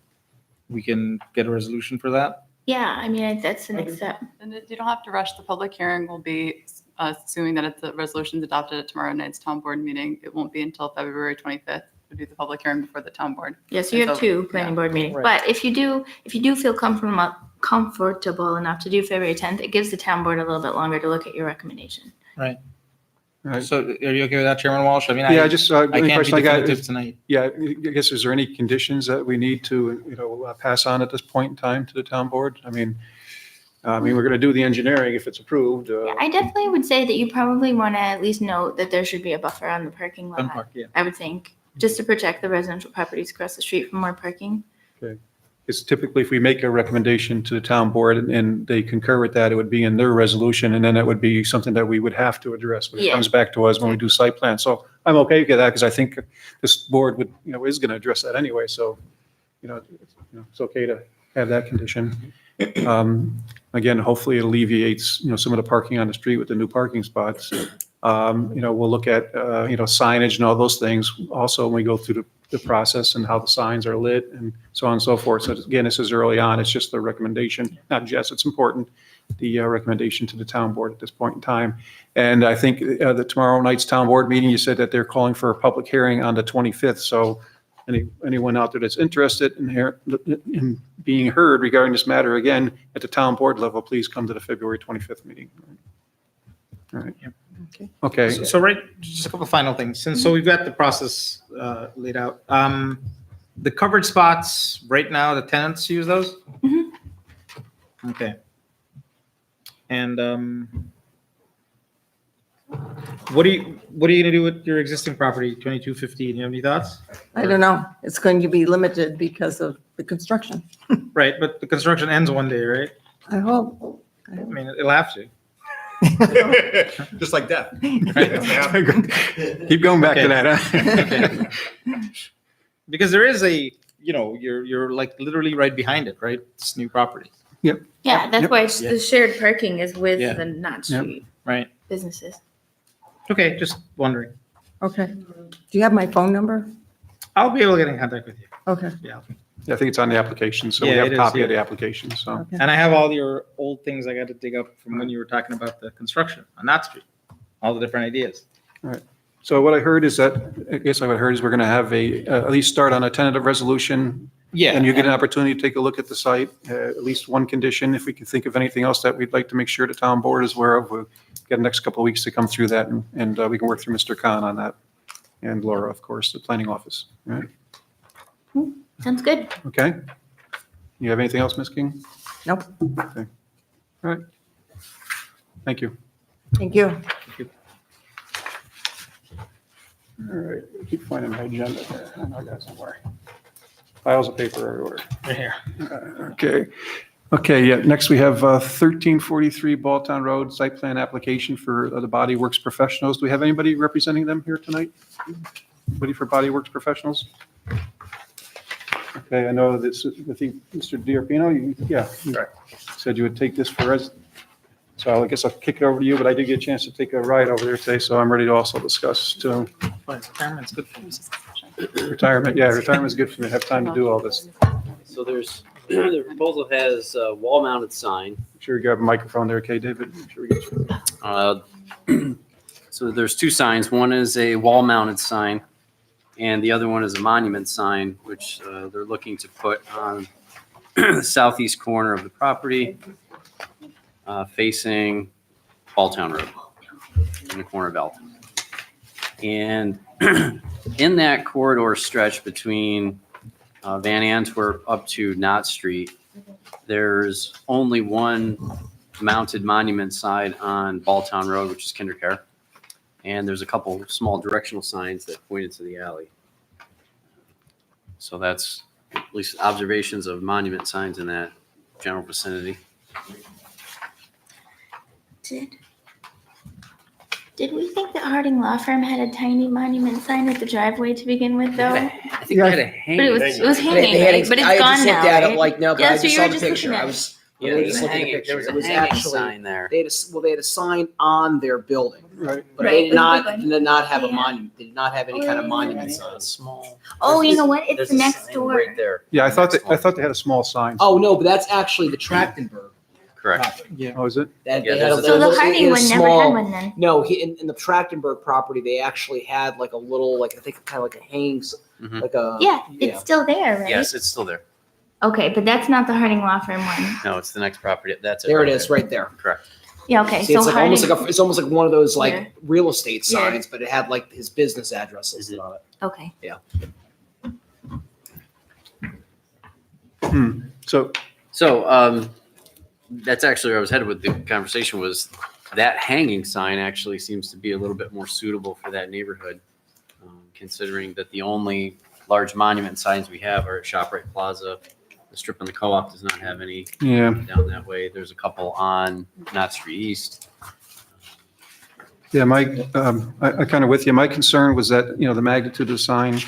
we can get a resolution for that? Yeah, I mean, that's the next step. And you don't have to rush. The public hearing will be, assuming that the resolution's adopted at tomorrow night's town board meeting, it won't be until February 25th would be the public hearing before the town board. Yes, you And have so- two planning board meetings, Right. but if you do feel comfortable enough to do February 10th, it gives the town board a little bit longer to look at your recommendation. Right. Right. So are you okay with that, Chairman Walsh? I mean, Yeah, I just, I any can't be question I got definitive is, tonight. yeah, I guess, is there any conditions that we need to, pass on at this point in time to the town board? I mean, we're going to do the engineering if it's approved. Yeah, I definitely would say that you probably want to at least note that there should be a buffer on the parking lot. Gun park, yeah. I would think, just to protect the residential properties across the street from more parking. Because typically, if we make a recommendation to the town board and they concur with that, it would be in their resolution, and then it would be something that we would have to address when it Yeah. comes back to us when we do site plan. So I'm okay with that, because I think this board would, is going to address that anyway, so, it's okay to have that condition. Again, hopefully it alleviates, some of the parking on the street with the new parking spots. We'll look at, signage and all those things also when we go through the process and how the signs are lit and so on and so forth. So again, this is early on. It's just the recommendation, not just, it's important, the recommendation to the town board at this point in time. And I think the tomorrow night's town board meeting, you said that they're calling for a public hearing on the 25th. So anyone out there that's interested in being heard regarding this matter, again, at the town board level, please come to the February 25th meeting. All right. Okay. So right, just a couple final things. So we've got the process laid out. The covered spots, right now, the tenants use those? Mhm. Okay. And what are you gonna do with your existing property, 2250? Do you have any thoughts? I don't know. It's going to be limited because of the construction. Right, but the construction ends one day, right? I hope. I mean, it'll have to. Just like that. Keep going back to Okay. that, huh? Okay. Because there is you're like literally right behind it, right? This new property. Yep. Yeah, that's Yep. why the shared parking is with Yeah. the Knott Yep. Street Right. businesses. Okay, just wondering. Okay. Do you have my phone number? I'll be able to get in contact with you. Okay. Yeah. I think it's on the application, so we Yeah, have it a is, copy of yeah. the application, so. Okay. And I have all your old things I got to dig up from when you were talking about the construction on that street, all the different ideas. So what I heard is that, we're going to have at least start on a tentative resolution. Yeah. And you get an opportunity to take a look at the site, at least one condition. If we can think of anything else that we'd like to make sure the town board is aware of, we'll get the next couple of weeks to come through that, and we can work through Mr. Khan on that. And Laura, of course, the planning office. All right. Sounds good. Okay. You have anything else, Ms. King? Nope. Okay. All right. Thank you. Thank you. All right, I keep finding my agenda here. I know I got it somewhere. Piles of paper everywhere. Right here. Okay. Okay, yeah, next we have 1343 Balltown Road, site plan application for the Body Works Professionals. Do we have anybody representing them here tonight? Anybody for Body Works Professionals? Okay, I know this, I think Mr. Diarpino, you said you would take this for us. So I guess I'll kick it over to you, but I did get a chance to take a ride over there today, so I'm ready to also discuss too. Retirement's good for you. Retirement, yeah, retirement's good for me. I have time to do all this. So there's, the proposal has a wall-mounted sign. Make sure you grab a microphone there, okay, David? Make sure we get you. So there's two signs. One is a wall-mounted sign, and the other one is a monument sign, which they're looking to put on the southeast corner of the property, facing Balltown Road, in the corner of Alton. And in that corridor stretch between Van Antwerp up to Knott Street, there's only one mounted monument sign on Balltown Road, which is KinderCare. And there's a couple small directional signs that point into the alley. So that's at least observations of monument signs in that general vicinity. Did we think that Harding Law Firm had a tiny monument sign at the driveway to begin with, though? I think they had a hanging. But it was hanging, right? But it's gone now, right? No, but Yeah, I so just you saw were the just picture. looking I at was, Yeah, we were there's just a looking at hanging, there pictures. was It a was hanging actually, sign there. they had a sign on their building. Right. But Right, they did but not have a monument, they did not have any kind of monument sign. Small. Oh, you know what? It's There's the a next sign door. right there. Yeah, I thought they had a small sign. Oh, no, but that's actually the Trachtenberg Correct. property. Oh, is it? That Yeah, they had a- there's a- So they the had a Harding one never had small- one then? No, in the Trachtenberg property, they actually had like a little, like, I think kind of like a hangs, Mhm. like a. Yeah, it's still there, right? Yes, it's still there. Okay, but that's not the Harding Law Firm one. No, it's the next property. That's it. There it right is, right there. Correct. Yeah, okay, See, so it's like Harding, almost like it's almost like one of those like Yeah. real estate Yeah. signs, but it had like his business address listed on it. okay. So that's actually where I was headed with the conversation was that hanging sign actually seems to be a little bit more suitable for that neighborhood, considering that the only large monument signs we have are at ShopRite Plaza. The strip on the co-op does not have any Yeah. down that way. There's a couple on Knott Street East. Yeah, I kind of with you. My concern was that, the magnitude of the sign.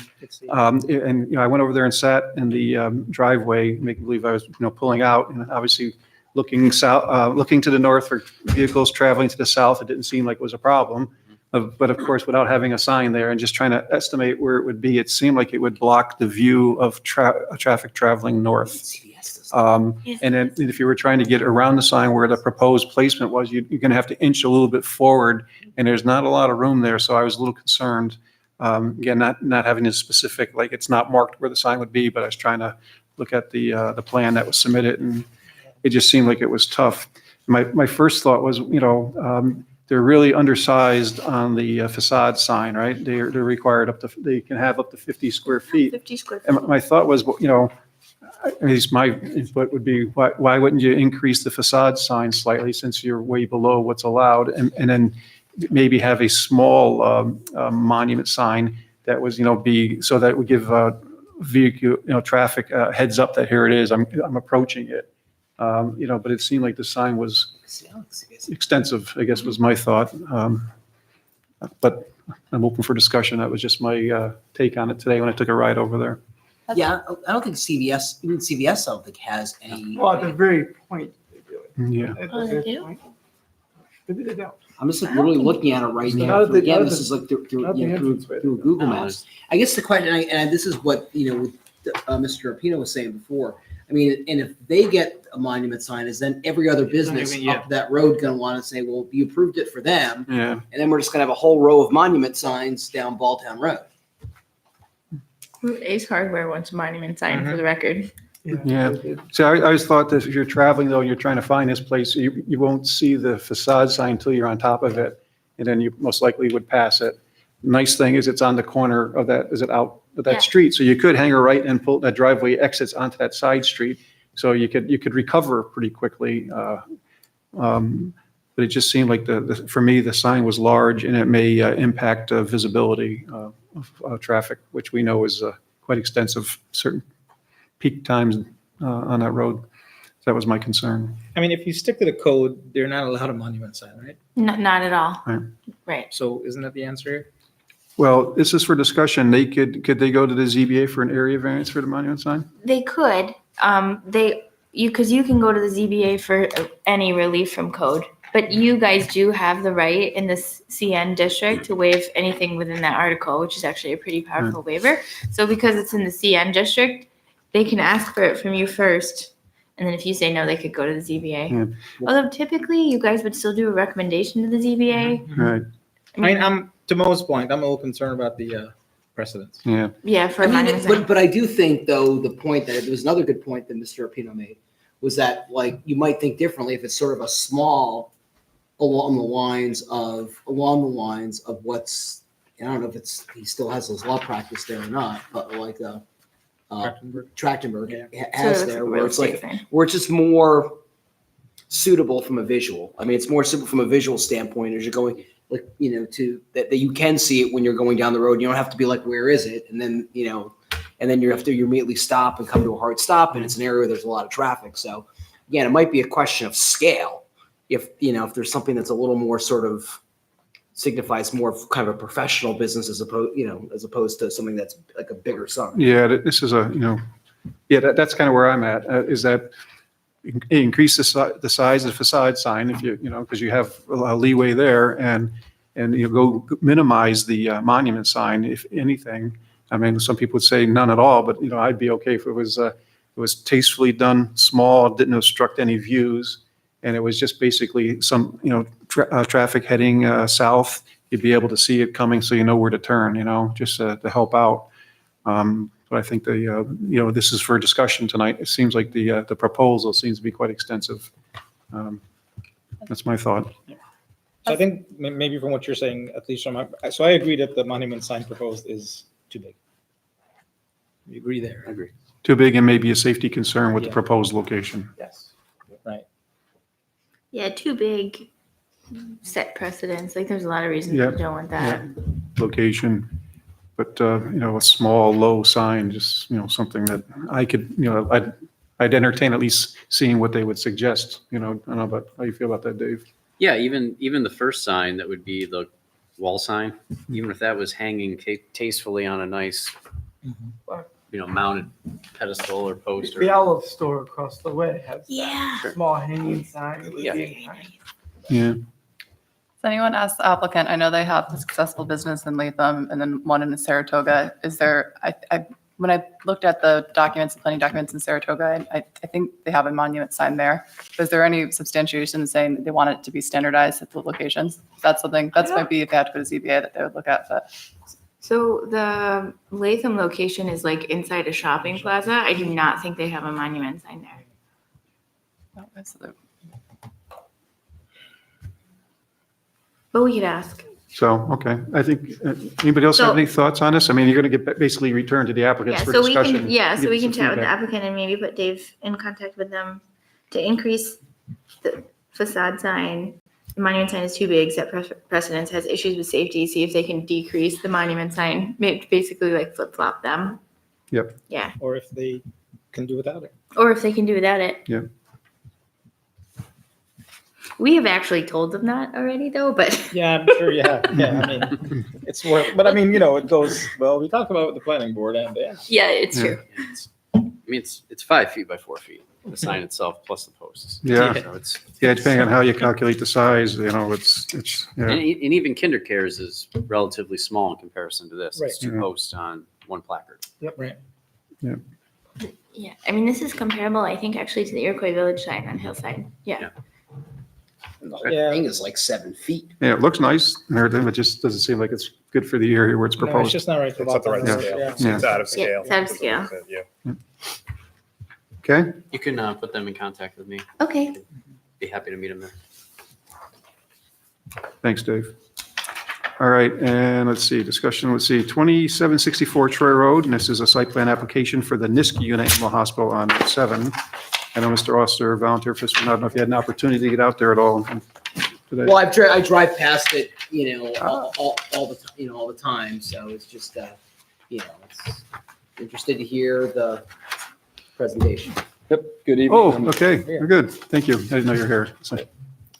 And, I went over there and sat in the driveway, making believe I was, pulling out and obviously looking south, looking to the north for vehicles traveling to the south. It didn't seem like it was a problem. But of course, without having a sign there and just trying to estimate where it would be, it seemed like it would block the view of traffic traveling north. And then if you were trying to get around the sign where the proposed placement was, you're going to have to inch a little bit forward, and there's not a lot of room there. So I was a little concerned. Again, not having a specific, like it's not marked where the sign would be, but I was trying to look at the plan that was submitted, and it just seemed like it was tough. My first thought was, they're really undersized on the facade sign, right? They're required they can have up to 50 square feet. 50 square feet. And my thought was, at least my input would be, why wouldn't you increase the facade sign slightly since you're way below what's allowed? And then maybe have a small monument sign that was, so that it would give vehicle, traffic heads up that here it is, I'm approaching it. But it seemed like the sign was extensive, I guess was my thought. But I'm open for discussion. That was just my take on it today when I took a ride over there. Yeah, I don't think even CVS, I don't think has any. Well, at the very point they do it. Yeah. At Oh, the they very do? point. Maybe they don't. I'm just like literally looking at it right now. Not at the- Again, not at this the- is like through not the entranceway. Google No, Maps. I guess the question, and this is what, Mr. Rapino was saying before. I mean, and if they get a monument sign, is then every other business even- yeah. up that road going to want to say, well, you approved it for them. Yeah. And then we're just going to have a whole row of monument signs down Balltown Road. Ace Hardware wants a monument sign for the record. Yeah. So I always thought that if you're traveling though, and you're trying to find this place, you won't see the facade sign until you're on top of it. And then you most likely would pass it. Nice thing is it's on the corner of that, is it out of that Yeah. street? So you could hang a right and pull that driveway exits onto that side street. So you could recover pretty quickly. But it just seemed like for me, the sign was large and it may impact visibility of traffic, which we know is quite extensive, certain peak times on that road. That was my concern. I mean, if you stick to the code, they're not allowed a monument sign, right? Not at all. Right. Right. So isn't that the answer here? Well, this is for discussion. Could they go to the ZBA for an area variance for the monument sign? They could, because you can go to the ZBA for any relief from code, but you guys do have the right in this CN district to waive anything within that article, which is actually a pretty powerful waiver. So because it's in the CN district, they can ask for it from you first. And then if you say no, they could go to the ZBA. Yeah. Although typically you guys would still do a recommendation to the ZBA. Right, I mean, to Mo's point, I'm a little concerned about the precedents. yeah. Yeah, for I a mean, monument sign. but I do think though, the point that, there was another good point that Mr. Arpino made, was that like, you might think differently if it's sort of a small, along the lines of what's, I don't know if he still has his law practice there or not, but like, Trachtenberg has So there, real where it's estate like, sign. where it's just more suitable from a visual. I mean, it's more suitable from a visual standpoint as you're going, like, to that you can see it when you're going down the road. You don't have to be like, where is it? And then, you have to immediately stop and come to a hard stop. And it's an area where there's a lot of traffic. So again, it might be a question of scale. If there's something that's a little more sort of signifies more of kind of a professional business as opposed to something that's like a bigger sign. Yeah, this is that's kind of where I'm at, is that increase the size of the facade sign if because you have a leeway there, and go minimize the monument sign, if anything. I mean, some people would say none at all, but I'd be okay if it was tastefully done, small, didn't obstruct any views, and it was just basically some traffic heading south. You'd be able to see it coming, so you know where to turn. Just to help out. But I think this is for discussion tonight. It seems like the proposal seems to be quite extensive. That's my thought. So I think maybe from what you're saying, at least so I agree that the monument sign proposed is too big. You agree there? I agree. Too big and maybe a safety concern with the Yeah. proposed location. Yes. Right. Yeah, too big, set precedents. Like there's a lot of reasons Yeah. you don't want that. Location, but a small, low sign, just something that I could, I'd entertain at least seeing what they would suggest. I don't know about how you feel about that, Dave. Yeah, even the first sign that would be the wall sign, even if that was hanging tastefully on a nice, mounted pedestal or post. The Olive store across the way has Yeah. a small hanging sign. It would Yeah. be nice. Yeah. Does anyone ask the applicant? I know they have a successful business in Latham and then one in Saratoga. Is there, when I looked at the documents, the planning documents in Saratoga, I think they have a monument sign there. Is there any substantiation saying that they want it to be standardized at the locations? That's might be if they had to go to ZBA that they would look at, but. So the Latham location is like inside a shopping plaza. I do not think they have a monument sign there. Oh, that's the- But we could ask. So, okay, I think, anybody else have So- any thoughts on this? I mean, you're going to get basically returned to the applicants Yeah, for so we discussion. can, yeah, so give we can some chat with the feedback. applicant and maybe put Dave in contact with them to increase the facade sign. The monument sign is too big, set precedence, has issues with safety, see if they can decrease the monument sign, basically like flip flop them. Yep. Yeah, Or if they can do without it. or if they can do without it. Yeah. We have actually told them that already though, but Yeah, I'm sure you have. Yeah, I mean, it's worth, but I mean, it goes, well, we talked about it with the planning board and yeah, it's Yeah. true. It's 5 feet by 4 feet, the sign itself plus the posts. Yeah. So it's, Yeah, depending on how you calculate the size, it's, and, yeah. and even KinderCares is relatively small in comparison to this. It's Right. 2 Yeah. posts on 1 placard. Yep. Right. Yeah, I mean, this is comparable, I think, actually to the Iroquois Village sign on Hillside. Yeah. The thing is like 7 feet. Yeah, it looks nice and everything, but just doesn't seem like it's good for the area where it's No, it's proposed. just not right for It's not the right Baltimore. scale. Yeah. Yeah. It's out of Yeah, scale. it's out of scale. Yeah. Okay, You can put them in contact with me. Okay. Be happy to meet them there. thanks, Dave. All right, and let's see, 2764 Troy Road, and this is a site plan application for the Niski Unit Animal Hospital on 7. I know Mr. Oster volunteered for this, I don't know if you had an opportunity to get out there at all today. Well, I drive past it, all the time. So it's just, it's interested to hear the presentation. Yep, good evening. Oh, I'm- okay, you're good. Thank you. I didn't know you were here. So-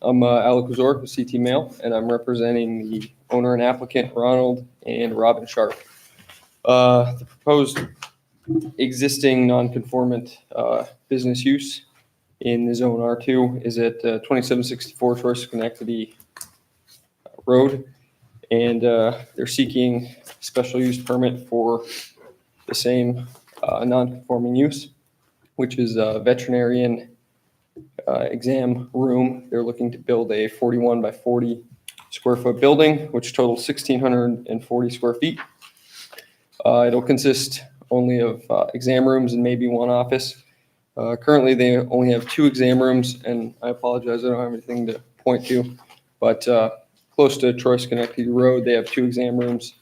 I'm Alec Ozork with CT Mail, and I'm representing the owner and applicant, Ronald and Robin Sharp. The proposed existing non-conformant business use in the zone R2 is at 2764 Troy Schenectady Road, and they're seeking special use permit for the same non-conforming use, which is a veterinarian exam room. They're looking to build a 41 by 40 square foot building, which totals 1,640 square feet. It'll consist only of exam rooms and maybe one office. Currently, they only have 2 exam rooms, and I apologize, I don't have anything to point to, but close to Troy Schenectady Road, they have 2 exam rooms,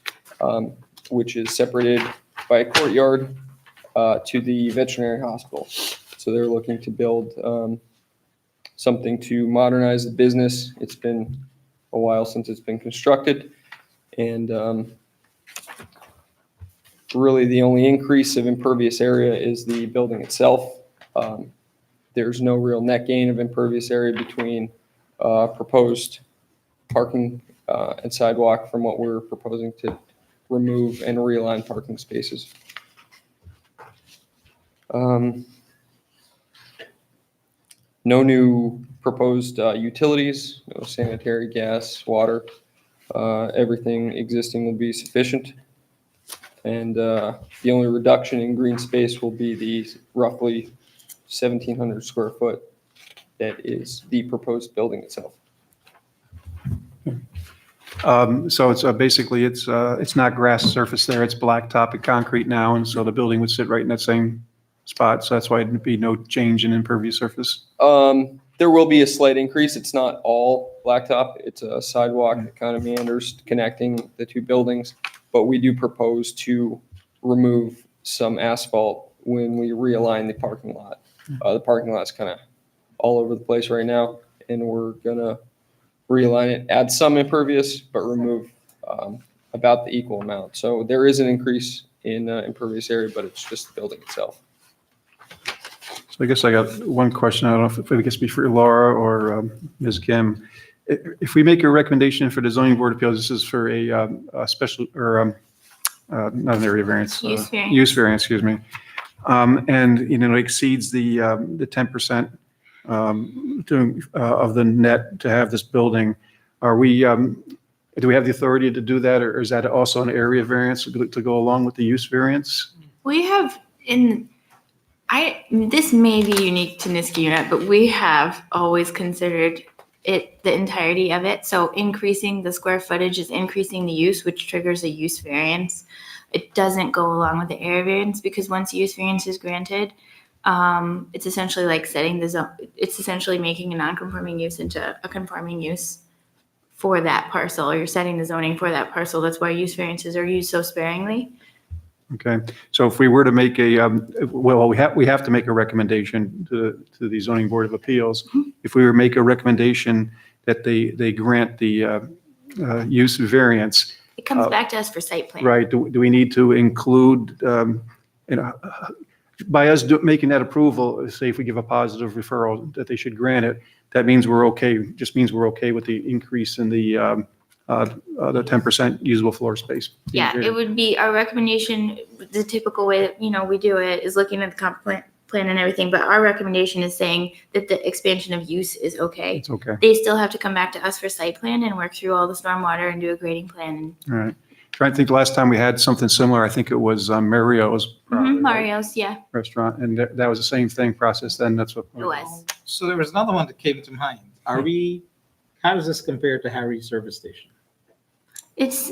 which is separated by a courtyard to the veterinary hospital. So they're looking to build something to modernize the business. It's been a while since it's been constructed, and really the only increase of impervious area is the building itself. There's no real net gain of impervious area between proposed parking and sidewalk from what we're proposing to remove and realign parking spaces. No new proposed utilities, no sanitary, gas, water. Everything existing will be sufficient. And the only reduction in green space will be the roughly 1,700 square foot that is the proposed building itself. So it's basically, it's not grass surface there, it's blacktop and concrete now, and so the building would sit right in that same spot, so that's why it'd be no change in impervious surface. There will be a slight increase. It's not all blacktop. It's a sidewalk that kind of meanders connecting the 2 buildings, but we do propose to remove some asphalt when we realign the parking lot. The parking lot's kind of all over the place right now, and we're gonna realign it, add some impervious, but remove about the equal amount. So there is an increase in impervious area, but it's just the building itself. So I guess I got one question. I don't know if it gets be for Laura or Ms. Kim. If we make a recommendation for the zoning board of appeals, this is for a special, or not an area variance. Use variance. Use variance, excuse me. And, exceeds the 10% of the net to have this building. Are we, do we have the authority to do that, or is that also an area variance to go along with the use variance? We have this may be unique to Niskayuna, but we have always considered it the entirety of it. So increasing the square footage is increasing the use, which triggers a use variance. It doesn't go along with the area variance because once use variance is granted, it's essentially like setting the zone. It's essentially making a non-conforming use into a conforming use for that parcel, or you're setting the zoning for that parcel. That's why use variances are used so sparingly. Okay, so if we were to make a, we have to make a recommendation to the zoning board of appeals. If we were to make a recommendation that they grant the use variance, It comes back to us for site plan. right, do we need to include, by us making that approval, say if we give a positive referral that they should grant it, that means we're okay, just means we're okay with the increase in the 10% usable floor space. Yeah, it would be our recommendation, the typical way that, we do it is looking at the comp plan and everything, but our recommendation is saying that the expansion of use is okay. It's okay. They still have to come back to us for site plan and work through all the stormwater and do a grading plan. All right. Trying to think, last time we had something similar, I think it was Mario's Mario's, yeah, restaurant, and that was the same thing process then, that's what. it was. So there was another one that came to mind. How does this compare to Harry's service station? It's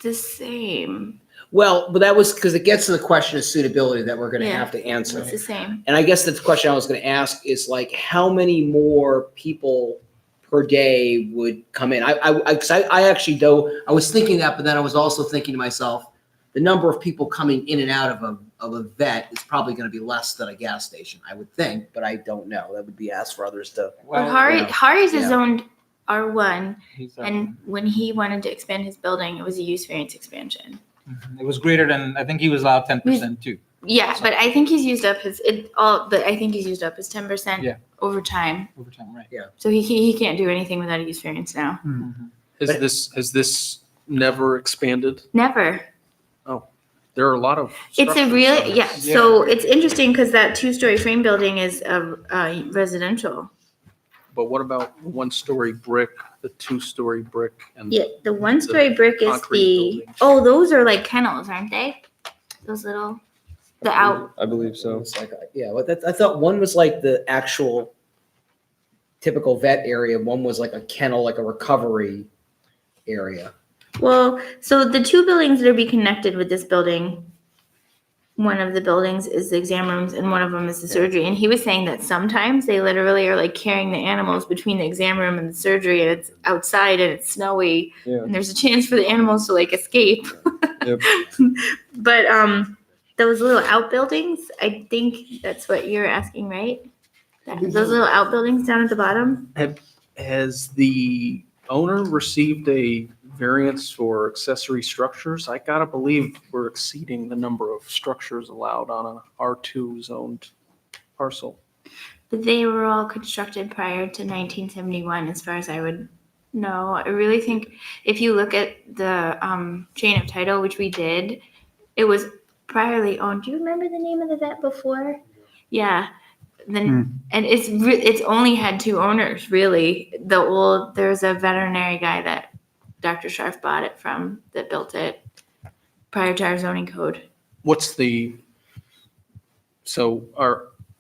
the same. Well, but that was because it gets to the question of suitability that we're going to Yeah, have to answer. It's the same. And I guess the question I was going to ask is like, how many more people per day would come in? I actually, though, I was thinking that, but then I was also thinking to myself, the number of people coming in and out of a vet is probably going to be less than a gas station, I would think, but I don't know. That would be asked for others to. Well, Hari's is Yeah. zoned R1, and when he wanted to expand his building, it was a use variance expansion. It was greater than, I think he was allowed 10% too. Yeah, but I think he's used up but I think he's used up his 10% Yeah. over time. Over time, right? Yeah. So he can't do anything without a use variance now. Has this never expanded? Never. There are a lot of. It's a structures real, on yeah, this. so it's interesting because that 2-story frame building is residential. But what about the 1-story brick, the 2-story brick, and Yeah, the 1-story brick is concrete those are like kennels, aren't they? Those little, the out, I believe so. It's like, yeah, but I thought one was like the actual typical vet area. One was like a kennel, like a recovery area. well, so the 2 buildings that are be connected with this building, one of the buildings is the exam rooms and one of them is the surgery. And he was saying that sometimes they literally are like carrying the animals between the exam room and the surgery, and it's outside and it's snowy Yeah. and there's a chance for the animals to like escape. Yep. But those little outbuildings, I think that's what you're asking, right? Those little outbuildings down at the bottom? Has the owner received a variance for accessory structures? I gotta believe we're exceeding the number of structures allowed on an R2 zoned parcel. But they were all constructed prior to 1971, as far as I would know. I really think if you look at the chain of title, which we did, it was priorly owned. Do you remember the name of the vet before? Yeah. Then and it's only had 2 owners really. There's a veterinary guy that Dr. Scharf bought it from that built it prior to our zoning code. So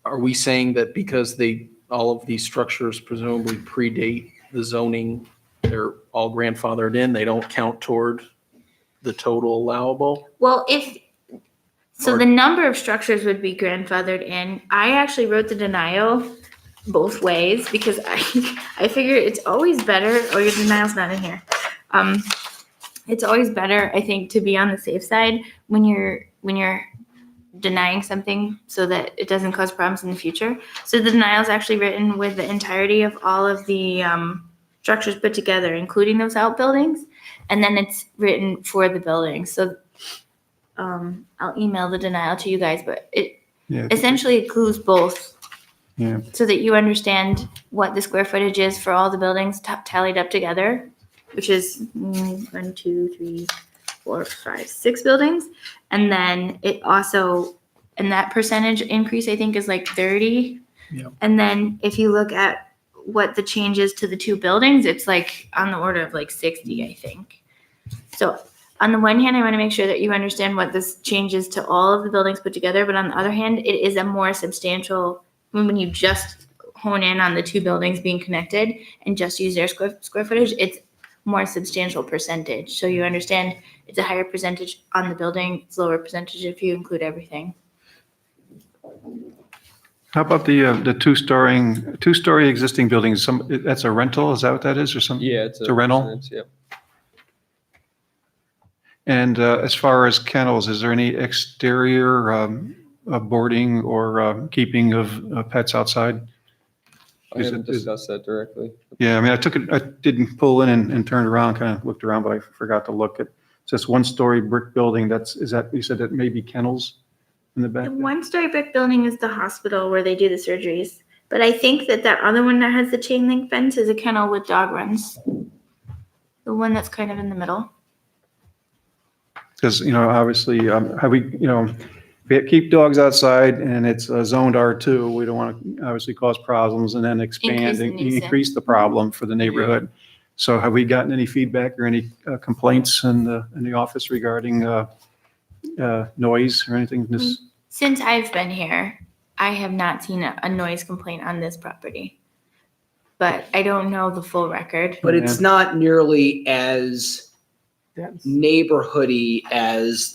are we saying that because all of these structures presumably predate the zoning, they're all grandfathered in, they don't count toward the total allowable? Well, the number of structures would be grandfathered in. I actually wrote the denial both ways because I figure it's always better. Oh, your denial's not in here. It's always better, I think, to be on the safe side when you're denying something so that it doesn't cause problems in the future. So the denial is actually written with the entirety of all of the structures put together, including those outbuildings, and then it's written for the building. So I'll email the denial to you guys, but it essentially includes both. Yeah. So that you understand what the square footage is for all the buildings tallied up together, which is 1, 2, 3, 4, 5, 6 buildings. And then it also, and that percentage increase, I think, is like 30. Yep. And then if you look at what the changes to the 2 buildings, it's like on the order of like 60, I think. So on the one hand, I want to make sure that you understand what this changes to all of the buildings put together. But on the other hand, it is a more substantial, when you just hone in on the 2 buildings being connected and just use their square footage, it's more substantial percentage. So you understand it's a higher percentage on the building, it's lower percentage if you include everything. How about the 2-story existing buildings? That's a rental, is that what that is, or something? Yeah, it's a rental? residence, Yep. And as far as kennels, is there any exterior boarding or keeping of pets outside? I haven't discussed that directly. Yeah, I mean, I didn't pull in and turned around, kind of looked around, but I forgot to look at, it's this 1-story brick building, you said that may be kennels in the back? The 1-story brick building is the hospital where they do the surgeries. But I think that other one that has the chain link fence is a kennel with dog runs. The one that's kind of in the middle. Because, obviously, if we keep dogs outside and it's zoned R2, we don't want to obviously cause problems and then expand Increase the and nuisance. increase the problem for the neighborhood. So have we gotten any feedback or any complaints in the office regarding noise or anything? Since I've been here, I have not seen a noise complaint on this property. But I don't know the full record. But it's not nearly as neighborhoody as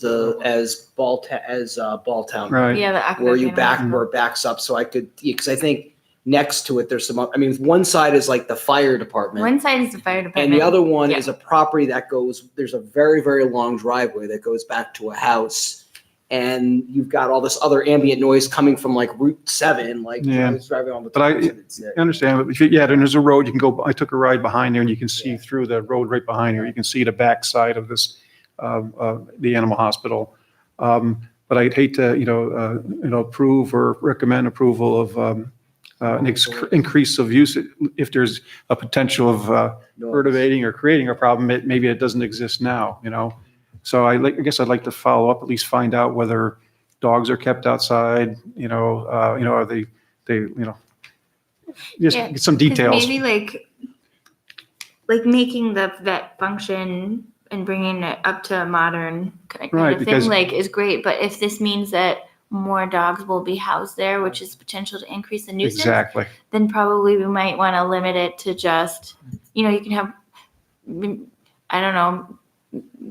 Balltown. Right. Yeah, the Aqua where you Canal. where it backs up. So I could, because I think next to it there's some. I mean, one side is like the fire department. One side is the fire department. And the other one Yeah. is a property that goes, there's a very, very long driveway that goes back to a house. And you've got all this other ambient noise coming from like Route 7, like Yeah. it's driving on the But I It's, understand, but then there's a road, you can go, I took a ride behind there and you can see through the road right behind here. You can see the backside of this, the animal hospital. But but I'd hate to, approve or recommend approval of increase of use if there's a potential of perturbating or creating a problem. Maybe it doesn't exist now, So I guess I'd like to follow up, at least find out whether dogs are kept outside, are they, just Yeah, get some 'cause details. Maybe like making the vet function and bringing it up to a modern kind Right, of thing, because- like, is great. But if this means that more dogs will be housed there, which is potential to increase the nuisance, Exactly. then probably we might want to limit it to just, you can have, I don't know,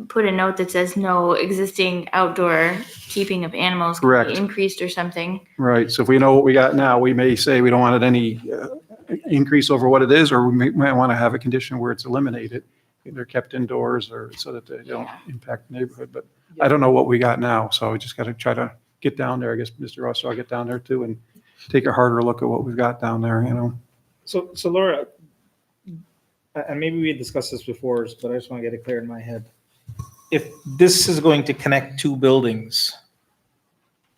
put a note that says no existing outdoor keeping of animals can Correct. be increased or something. Right, so if we know what we got now, we may say we don't want it any increase over what it is, or we might want to have a condition where it's eliminated. They're kept indoors or so that they don't impact the neighborhood, but I don't know what we got now, so we just got to try to get down there. I guess Mr. Ross, I'll get down there too and take a harder look at what we've got down there, So Laura, and maybe we discussed this before, but I just want to get it clear in my head. If this is going to connect two buildings,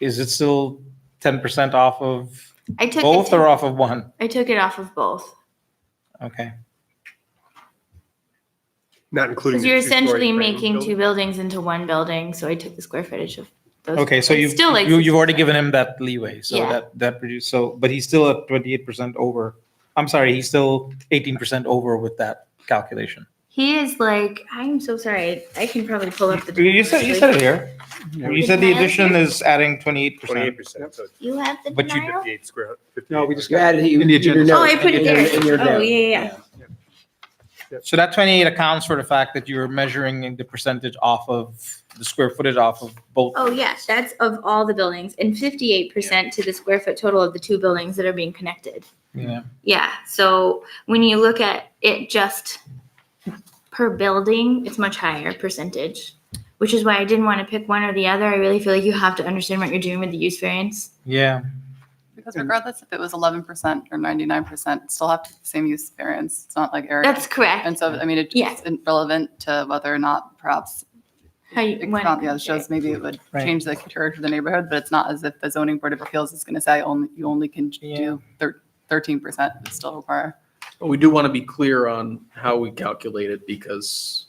is it still 10% off of I took both or off of one? I took it off of both. Okay. Not including. Because the you're two-story essentially frame making building? two buildings into one building, so I took the square footage of those. Okay, so It's you've, still like you've already given him that leeway, so Yeah. that produced, so, but he's still at 28% over. I'm sorry, he's still 18% over with that calculation. He is like, I'm so sorry. I can probably pull up the. You said it here. You said the Denial addition here? is adding 28%. 28%. So You have the But you denial? 58 square. No, we just You added it, In the agenda. Oh, I put it there. In your Oh, note. yeah. So that 28 accounts for the fact that you're measuring the percentage off of the square footage off of both. Oh, yes, that's of all the buildings and 58% to the square foot total of the two buildings that are being connected. Yeah. Yeah, so when you look at it just per building, it's much higher percentage, which is why I didn't want to pick one or the other. I really feel like you have to understand what you're doing with the use variance. Yeah. Because regardless if it was 11% or 99%, it still have to be the same use variance. It's not like area. That's correct. And so, I mean, it's Yeah. irrelevant to whether or not perhaps How you, when, it shows maybe it would Right. change the character of the neighborhood, but it's not as if the zoning board of appeals is going to say you only can do 13%. It's still require. But we do want to be clear on how we calculate it because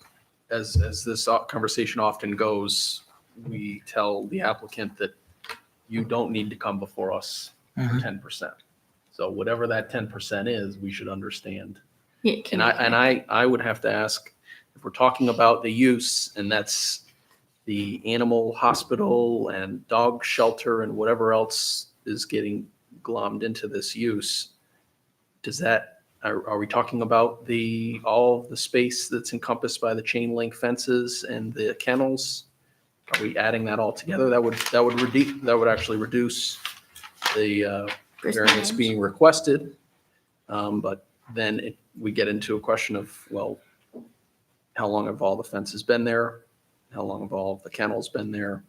as this conversation often goes, we tell the applicant that you don't need to come before us for 10%. So whatever that 10% is, we should understand. Yeah, And I would have to ask, if we're talking about the use and that's the animal hospital and dog shelter and whatever else is getting glommed into this use, does that, are we talking about all the space that's encompassed by the chain link fences and the kennels? Are we adding that all together? That would actually reduce the variance Percentage. being requested. But then we get into a question of, well, how long have all the fences been there? How long have all the kennels been there?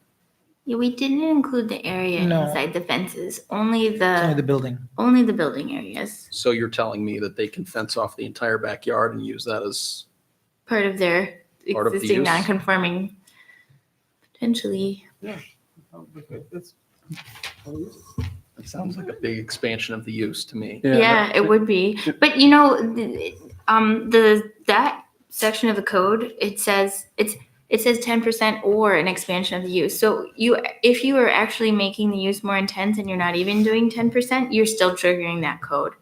Yeah, we didn't include the area No. inside the fences, only Only the the building. areas, So you're telling me that they can fence off the entire backyard and use that as, part of their Part of the existing use. non-conforming, potentially. it sounds like a big expansion of the use to me. Yeah, it would be. But that section of the code, it says 10% or an expansion of the use. So if you are actually making the use more intense and you're not even doing 10%, you're still triggering that code.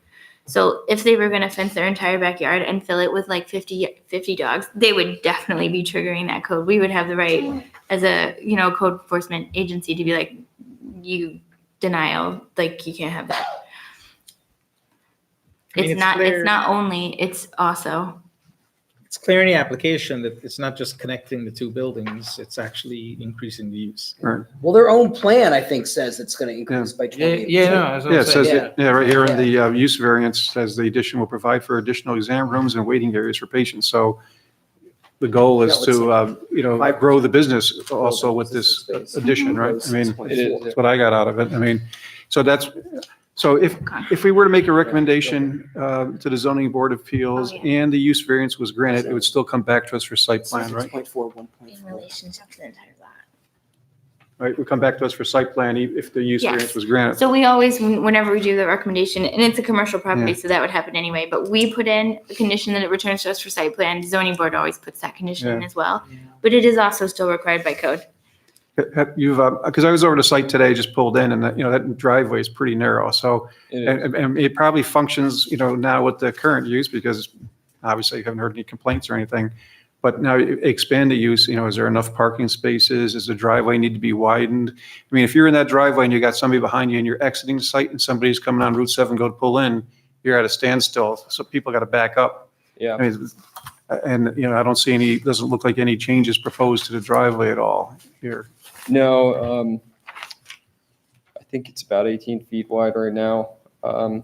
So if they were going to fence their entire backyard and fill it with like 50 dogs, they would definitely be triggering that code. We would have the right as a, code enforcement agency to be like, you denial, like you can't have that. I mean, It's not clear- only, it's also. It's clear in the application that it's not just connecting the two buildings, it's actually increasing the use. Right. Well, their own plan, I think, says it's going to increase by 28%. Yeah, it says, right here in the use variance, says the addition will provide for additional exam rooms and waiting areas for patients. So the goal is to, grow the business also with this addition, right? I mean, that's what I got out of it. I mean, so if we were to make a recommendation to the zoning board of appeals and the use variance was granted, it would still come back to us for site plan, right? 6.4, 1.4. In relationship to the entire lot. right? Would come back to us for site plan if the use Yes. variance was granted. So we always, whenever we do the recommendation, and it's a commercial property, Yeah. so that would happen anyway, but we put in a condition that it returns to us for site plan. Zoning board always puts that condition in Yeah. as well, but it is also still required by code. You've, because I was over the site today, just pulled in, and that driveway is pretty narrow, so, It is. and it probably functions, now with the current use, because obviously you haven't heard any complaints or anything. But now expand the use, is there enough parking spaces? Does the driveway need to be widened? I mean, if you're in that driveway and you got somebody behind you and you're exiting the site and somebody's coming on Route 7, go to pull in, you're at a standstill, so people got to back up. Yeah. I mean, and, I don't see any, doesn't look like any changes proposed to the driveway at all here. No, I think it's about 18 feet wide right now. And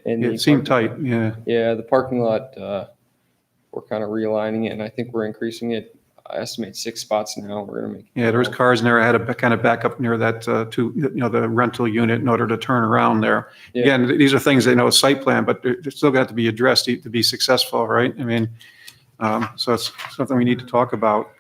the It seemed parking- tight, yeah. Yeah, the parking lot, we're kind of realigning it, and I think we're increasing it. I estimate 6 spots now. We're gonna make. Yeah, there was cars in there. I had to kind of back up near that, the rental unit in order to turn around there. Yeah. Again, these are things a site plan, but they're still got to be addressed to be successful, right? I mean, so it's something we need to talk about.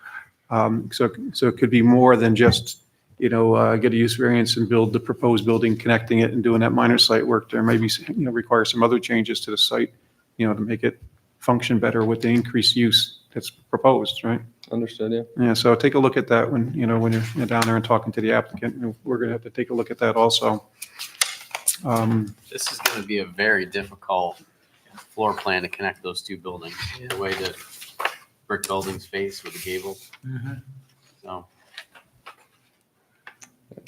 So it could be more than just, get a use variance and build the proposed building, connecting it and doing that minor site work. There may be, require some other changes to the site, to make it function better with the increased use that's proposed, right? Understood, yeah. Yeah, so take a look at that when you're down there and talking to the applicant. We're going to have to take a look at that also. This is going to be a very difficult floor plan to connect those two buildings, the way the brick buildings face with the gables. So. I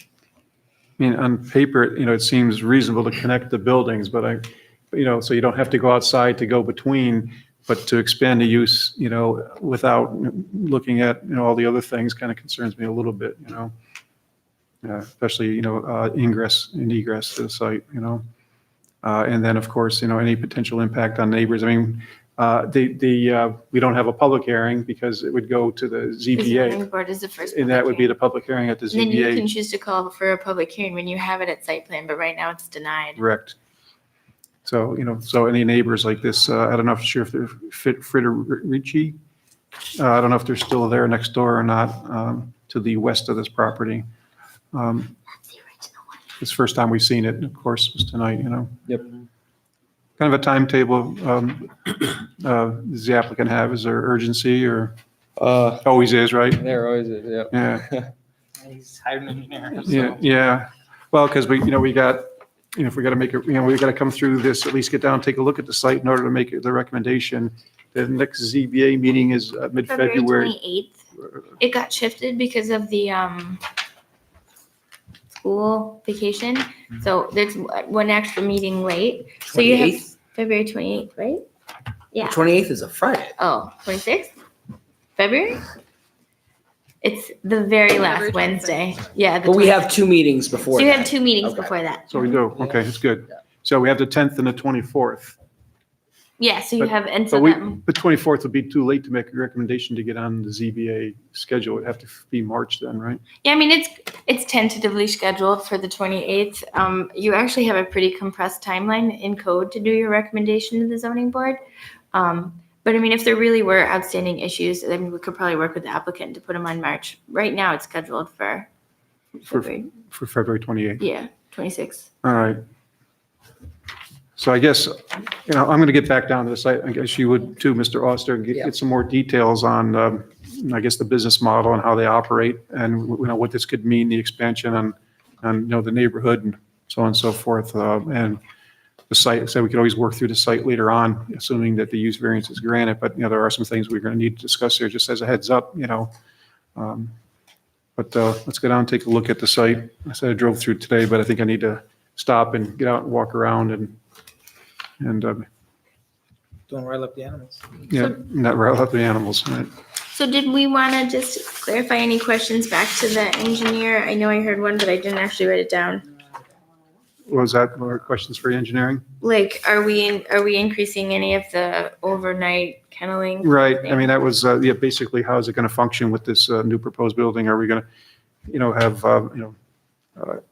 mean, on paper, it seems reasonable to connect the buildings, but so you don't have to go outside to go between, but to expand the use, without looking at, all the other things kind of concerns me a little bit, especially, ingress and egress to the site, and then, of course, any potential impact on neighbors. I mean, we don't have a public hearing because it would go to the The zoning ZBA, board is the first. and that public would be hearing. the public hearing at the Then you can ZBA. choose to call for a public hearing when you have it at site plan, but right now it's denied. Correct. So, so any neighbors like this, I don't know if they're Friterici. I don't know if they're still there next door or not, to the west of this property. It's the first time we've seen it, of course, was tonight, Yep. Kind of a timetable, does the applicant have? Is there urgency or always is, right? There always is, yeah. Yeah. He's hired an engineer. so- Yeah, yeah. Well, because we got, if we got to make it, we got to come through this, at least get down, take a look at the site in order to make the recommendation. The next ZBA meeting is February mid-February. 28th. It got shifted because of the school vacation. So there's one extra meeting late. So you have 28th? February 28th, right? Yeah. 28th is a Friday. Oh, 26th? February? It's the very last February 26th. Wednesday. Yeah. the But we 26th. have 2 meetings before So you that. have 2 meetings Okay. before that. So we do, okay, that's good. So we have the 10th and the 24th. Yeah, so you have, and so But the 24th would be too late to make a recommendation to get on the ZBA schedule. It'd have to be March then, right? yeah, I mean, it's tentatively scheduled for the 28th. You actually have a pretty compressed timeline in code to do your recommendation to the zoning board. But I mean, if there really were outstanding issues, then we could probably work with the applicant to put them on March. Right now, it's scheduled for February, For February 28th. yeah, 26th. All right. So I guess, I'm going to get back down to the site. I guess you would too, Mr. Oster, and get some more details on, I guess, the business model and how they operate and, what this could mean, the expansion on, the neighborhood and so on and so forth. And the site, so we could always work through the site later on, assuming that the use variance is granted. But, there are some things we're going to need to discuss here, just as a heads up, But let's go down and take a look at the site. I said I drove through today, but I think I need to stop and get out and walk around and Don't rile up the animals. not rile up the animals. Right? So did we want to just clarify any questions back to the engineer? I know I heard one, but I didn't actually write it down. What was that? More questions for engineering? Like, are we increasing any of the overnight kenneling? Right. I mean, that was, basically how is it going to function with this new proposed building? Are we going to, have,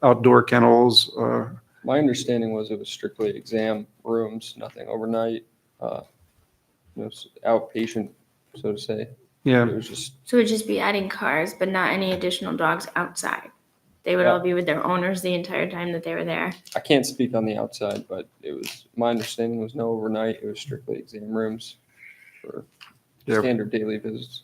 outdoor kennels? My understanding was it was strictly exam rooms, nothing overnight, outpatient, so to say. Yeah. It was just, So it would just be adding cars, but not any additional dogs outside. They would all be with their owners the entire time that they were there. I can't speak on the outside, but it was, my understanding was no overnight. It was strictly exam rooms for Yeah. standard daily visits.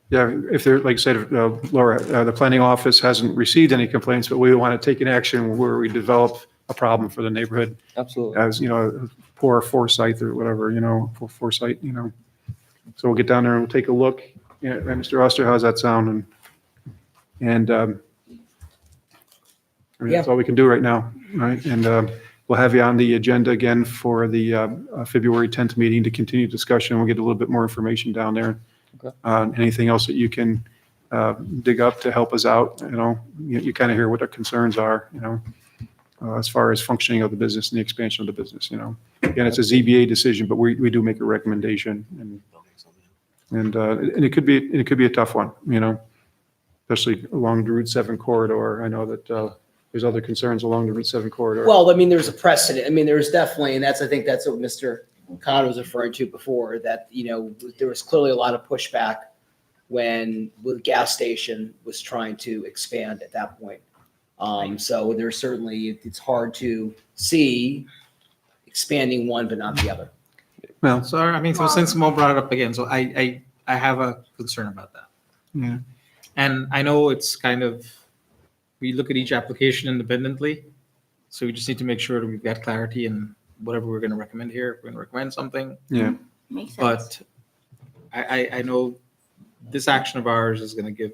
Yeah, if they're, like I said, Laura, the planning office hasn't received any complaints, but we want to take an action where we develop a problem for the neighborhood Absolutely. as, poor foresight or whatever, poor foresight, So we'll get down there and we'll take a look. Yeah, Mr. Oster, how's that sound? And I mean, that's all we can do right now, right? And we'll have you on the agenda again for the February 10th meeting to continue discussion. We'll get a little bit more information down there. Okay. Anything else that you can dig up to help us out, you kind of hear what our concerns are, as far as functioning of the business and the expansion of the business, Again, it's a ZBA decision, but we do make a recommendation and it could be a tough one, especially along the Route 7 corridor. I know that there's other concerns along the Route 7 corridor. Well, I mean, there's a precedent. I mean, there's definitely, and I think that's what Mr. Khan was referring to before, that, there was clearly a lot of pushback when the gas station was trying to expand at that point. So there's certainly, it's hard to see expanding one but not the other. Well, So, I mean, so since Mo brought it up again, so I have a concern about that. yeah. And I know it's kind of, we look at each application independently. So we just need to make sure that we've got clarity in whatever we're going to recommend here. If we're going to recommend something. Yeah. Makes sense. But I know this action of ours is going to give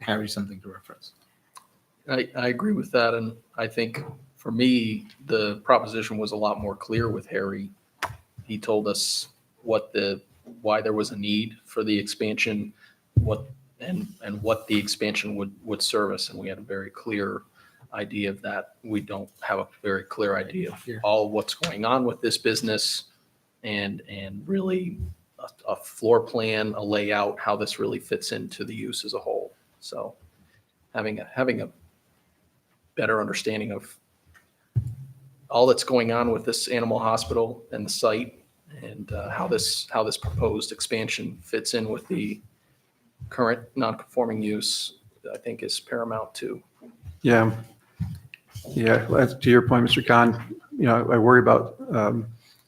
Harry something to reference. I agree with that, and I think for me, the proposition was a lot more clear with Harry. He told us why there was a need for the expansion, what the expansion would service, and we had a very clear idea of that. We don't have a very clear idea of all what's going on with this business and really a floor plan, a layout, how this really fits into the use as a whole. So having a better understanding of all that's going on with this animal hospital and the site and how this proposed expansion fits in with the current non-conforming use, I think is paramount too. Yeah. Yeah. To your point, Mr. Khan, I worry about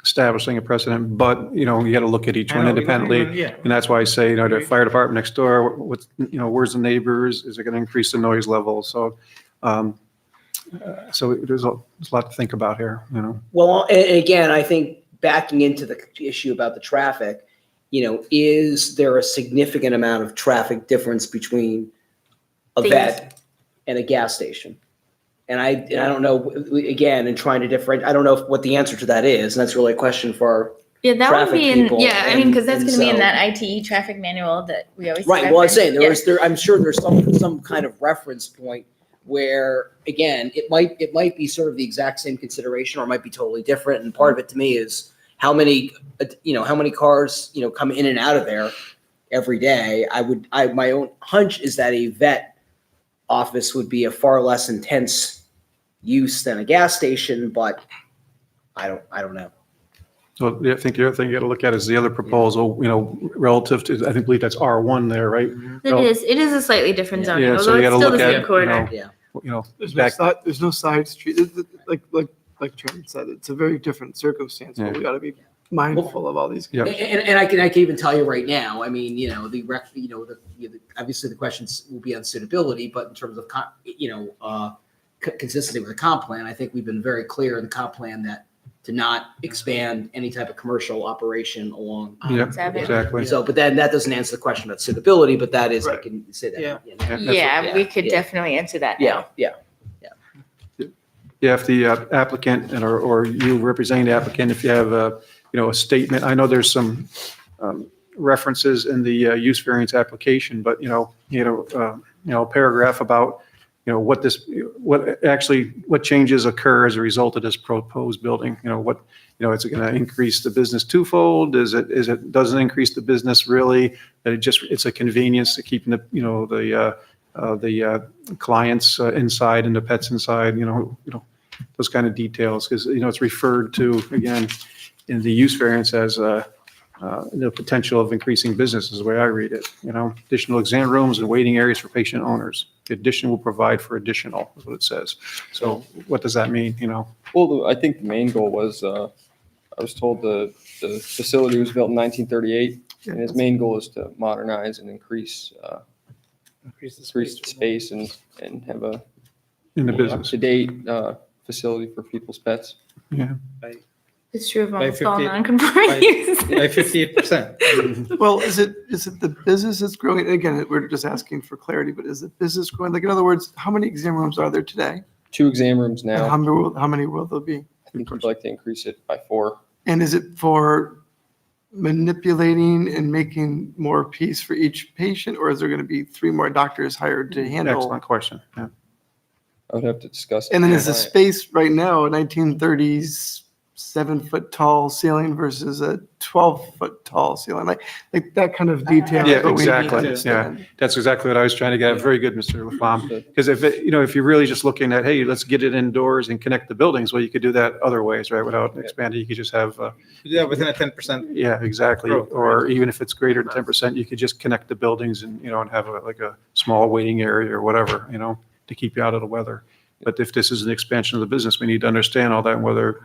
establishing a precedent, but, you got to look at each one independently. Yeah. And that's why I say, the fire department next door, what's, where's the neighbors? Is it going to increase the noise level? So, there's a lot to think about here, Well, and again, I think backing into the issue about the traffic, is there a significant amount of traffic difference between a vet and a gas station? And I don't know, again, and trying to differentiate, I don't know what the answer to that is. And that's really a question for Yeah, that would traffic be in, people, yeah, I mean, because that's and going to be in so- that ITE traffic manual that we always. Right. Well, I'm saying reference. I'm sure there's some kind of reference point where, again, it might be sort of the exact same consideration or it might be totally different. And part of it to me is how many cars, come in and out of there every day. My own hunch is that a vet office would be a far less intense use than a gas station, but I don't know. So I think the other thing you got to look at is the other proposal, relative to, I believe that's R1 there, right? It is a slightly different zoning, Yeah, so although you it's got to still look the same at, corridor. There's no side street. Like Chairman said, it's a very different circumstance, but we got to be mindful of all these. Yeah. And I can even tell you right now, I mean, obviously the questions will be on suitability, but in terms of, consistency with the comp plan, I think we've been very clear in the comp plan that to not expand any type of commercial operation along. Yeah, exactly. So, but then that doesn't answer the question about suitability, but that is, I can say that. Yeah. Yeah, we could definitely answer that now. Yeah. Yeah, if the applicant or you representing the applicant, if you have a statement, I know there's some references in the use variance application, but a paragraph about what changes occur as a result of this proposed building. Is it going to increase the business twofold? Doesn't increase the business really? It's a convenience to keeping the clients inside and the pets inside. Those kind of details, because it's referred to again in the use variance as the potential of increasing business is the way I read it. You know, additional exam rooms and waiting areas for patient owners. The addition will provide for additional, is what it says. So what does that mean, you know? Well, I think the main goal was, I was told the facility was built in 1938, and its main goal is to modernize and increase the space and have a In the business. up-to-date facility for people's pets. Yeah. It's true of By almost all 50 non-conforming uses. By 58%. Well, is it the business that's growing? Again, we're just asking for clarity, but is the business growing? Like, in other words, how many exam rooms are there today? 2 exam rooms And now. how many will there be? I think we'd like to increase it by 4. And is it for manipulating and making more peace for each patient, or is there going to be 3 more doctors hired to handle? Excellent question. Yeah. I would have to discuss it. And then with is the my client. space right now a 1930s 7-foot tall ceiling versus a 12-foot tall ceiling? Like that kind of detail. Yeah, is what we need to exactly. understand. Yeah, that's exactly what I was trying to get at. Very good, Mr. Laflamme. Because if you're really just looking at, hey, let's get it indoors and connect the buildings, well, you could do that other ways, right? Without expanding, you could just have, Yeah, within a 10%. yeah, exactly. Growth, Or even if it's greater than 10%, you could just connect the buildings and, and have like a small waiting area or whatever, to keep you out of the weather. But if this is an expansion of the business, we need to understand all that and whether,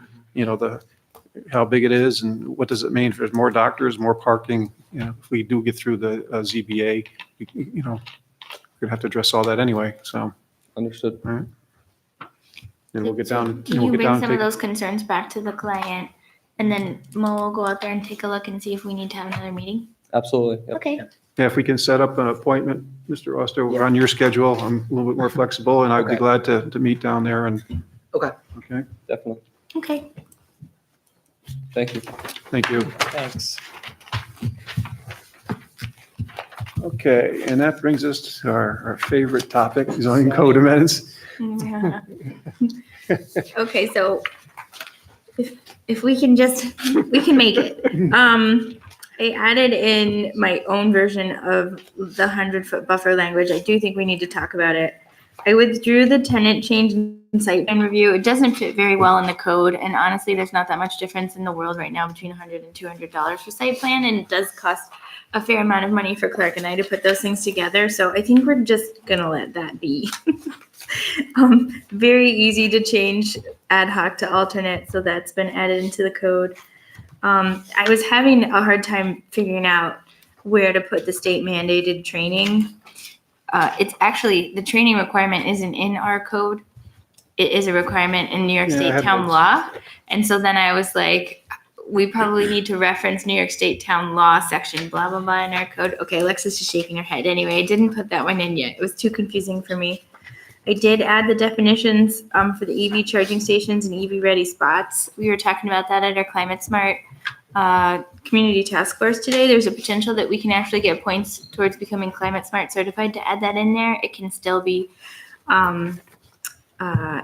how big it is and what does it mean if there's more doctors, more parking, if we do get through the ZBA, we're gonna have to address all that anyway, so. Understood. All right. And we'll get down. Can you bring some of those concerns back to the client? And then Mo will go out there and take a look and see if we need to have another meeting? Absolutely. Yep. Okay. Yeah, if we can set up an appointment, Mr. Oster, we're on your schedule. I'm a little bit more flexible and I'd be Okay. glad to meet down there and. Okay. Okay, Definitely. Okay. Thank you. thank you. Thanks. Okay, and that brings us to our favorite topic, zoning code amendments. Okay, so if we can we can make it. I added in my own version of the 100-foot buffer language. I do think we need to talk about it. I withdrew the tenant change and site plan review. It doesn't fit very well in the code, and honestly, there's not that much difference in the world right now between $100 and $200 for site plan, and it does cost a fair amount of money for Clark and I to put those things together. So I think we're just gonna let that be. Very easy to change ad hoc to alternate, so that's been added into the code. I was having a hard time figuring out where to put the state mandated training. It's actually, the training requirement isn't in our code. It is a requirement in New York Yeah, I State have town those. law. And so then I was like, we probably need to reference New York State town law section, blah, blah, blah in our code. Okay, Alexis is shaking her head. Anyway, I didn't put that one in yet. It was too confusing for me. I did add the definitions for the EV charging stations and EV ready spots. We were talking about that at our Climate Smart community task force today. There's a potential that we can actually get points towards becoming Climate Smart certified. To add that in there, it can still be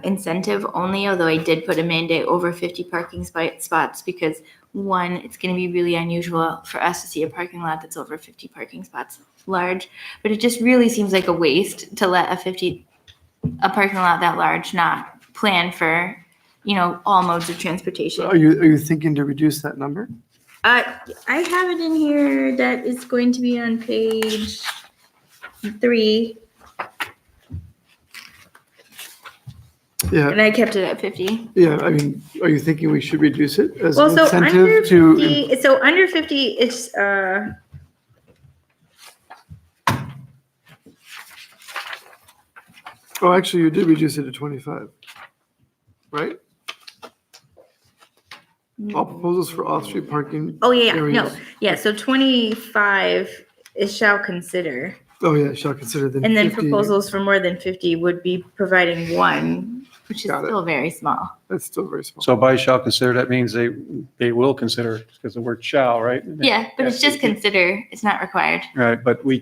incentive only, although I did put a mandate over 50 parking spots because one, it's going to be really unusual for us to see a parking lot that's over 50 parking spots large, but it just really seems like a waste to let a parking lot that large not plan for, all modes of transportation. Are you thinking to reduce that number? I have it in here that is going to be on page 3, Yeah. and I kept it at 50. Yeah, I mean, are you thinking we should reduce it as Well, an so under incentive to? 50, so under 50, it's Oh, actually, you did reduce it to 25, right? All proposals for off-street parking. oh yeah, no, areas. yeah. So 25 is shall consider, Oh, yeah, shall consider then. and then 50. proposals for more than 50 would be providing one, which is Got it. still very small. That's still very small. So by shall consider, that means they will consider, because the word shall, right? Yeah, but it's just consider. It's not required. Right, but we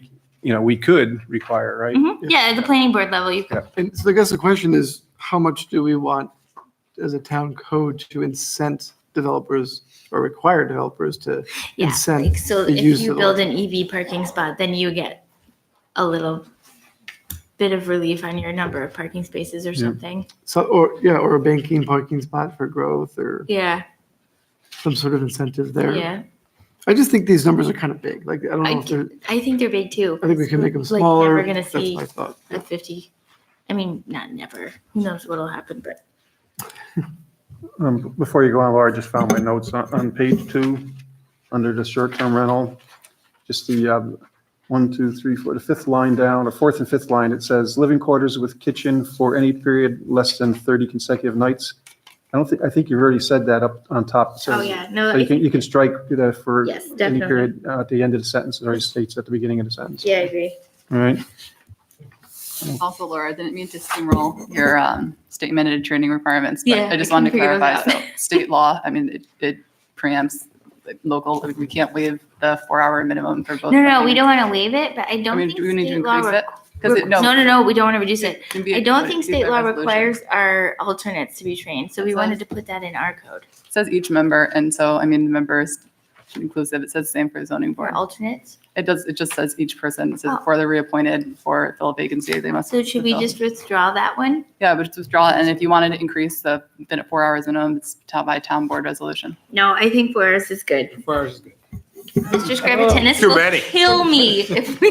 could require, right? Yeah, at the planning board level, you could. And so I guess the question is, how much do we want as a town code to incent developers or require developers to Yeah, incent so the if use you of build an EV parking spot, then you get a little bit of relief on your number of parking spaces or Yeah. something. So, or a banking parking spot for growth or Yeah, some sort of incentive there. yeah. I just think these numbers are kind of big. Like, I don't know if they're, I think they're big too. I think we can make them Like, smaller. never gonna That's see my thought. a 50. I mean, not never. Who knows what'll happen, but Before you go on, Laura, I just found my notes on page 2, under the short-term rental. Just the 1, 2, 3, 4, the fifth line down, or fourth and fifth line, it says living quarters with kitchen for any period less than 30 consecutive nights. I think you've already said that up on top. It says- oh yeah, no, So you can strike that for Yes, any definitely. period at the end of the sentence. It already states at the beginning of the sentence. yeah, I agree. All right. Also, Laura, I didn't mean to steamroll your state mandated training requirements, but Yeah, I just I wanted to couldn't figure clarify. those So state law, I mean, it preempts like, local, we can't waive the 4-hour minimum for both. No, we don't want to waive it, but I I don't mean, think do we need to state law. increase it? Because it, no. No, we don't want to reduce it. can be I don't like, think be state by law resolution. requires our alternates to be trained, so we It wanted says- to put that in our code. It says each member, and so, I mean, the members inclusive, it says same for the zoning For board. alternates. It just says each person, it says Oh. before they're reappointed for fill a vacancy, they must. So should we fulfill. just withdraw that one? Yeah, but just withdraw it, and if you wanted to increase the 4 hours minimum, it's by town board resolution. No, I think 4 hours is good. 4 hours is good. Mr. Scriveton Too will many. kill me if we.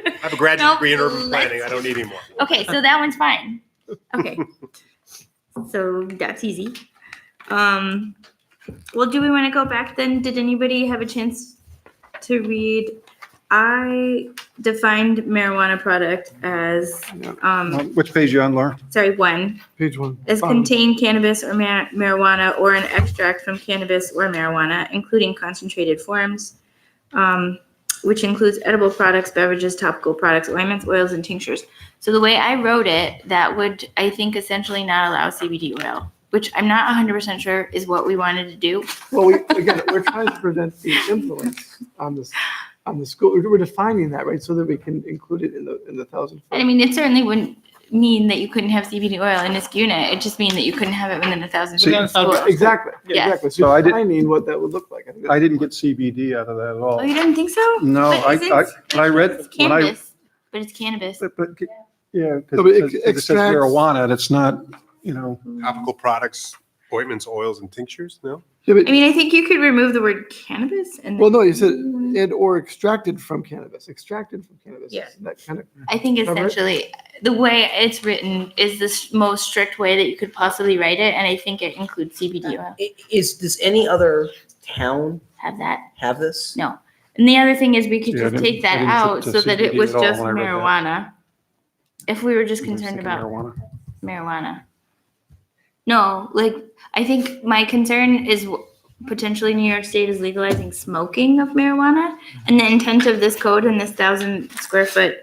I have a graduate No, degree in urban let's- planning. I don't need any more. Okay, so that one's fine. Okay. So that's easy. Well, do we want to go back then? Did anybody have a chance to read? I defined marijuana product as, Which page you on, Laura? sorry, 1, Page 1. as contain cannabis or marijuana or an extract from cannabis or marijuana, including concentrated forms, which includes edible products, beverages, topical products, ointments, oils, and tinctures. So the way I wrote it, that would, I think, essentially not allow CBD oil, which I'm not 100% sure is what we wanted to do. Well, we're trying to prevent the influence on the school. We're defining that, right, so that we can include it in the 1,000. I mean, it certainly wouldn't mean that you couldn't have CBD oil in this unit. It just means that you couldn't have it within 1,000 See, feet of school. Exactly, Yeah. exactly. So So I did- defining what that would look like. think I didn't get CBD out of that at all. Oh, you didn't think so? No, But I isn't- when I read, It's when I, cannabis, but it's cannabis. but, yeah, No, because but it says extracts- marijuana, that's not, Topical products, ointments, oils, and tinctures, no? Yeah, but, I mean, I think you could remove the word cannabis and. well, no, you said and or extracted from cannabis. Extracted from cannabis. Yeah. That kind of. I think Cover it? essentially the way it's written is the most strict way that you could possibly write it, and I think it includes CBD oil. Does any other town Have that? have this? No. And the other thing is we could Yeah, I just didn't- take that I didn't out put so the that it CBD was at all just when I read that. marijuana. If we were just I was concerned thinking about marijuana. No, like, I think my concern is potentially New York State is legalizing smoking of marijuana. And the intent of this code and this 1,000 square foot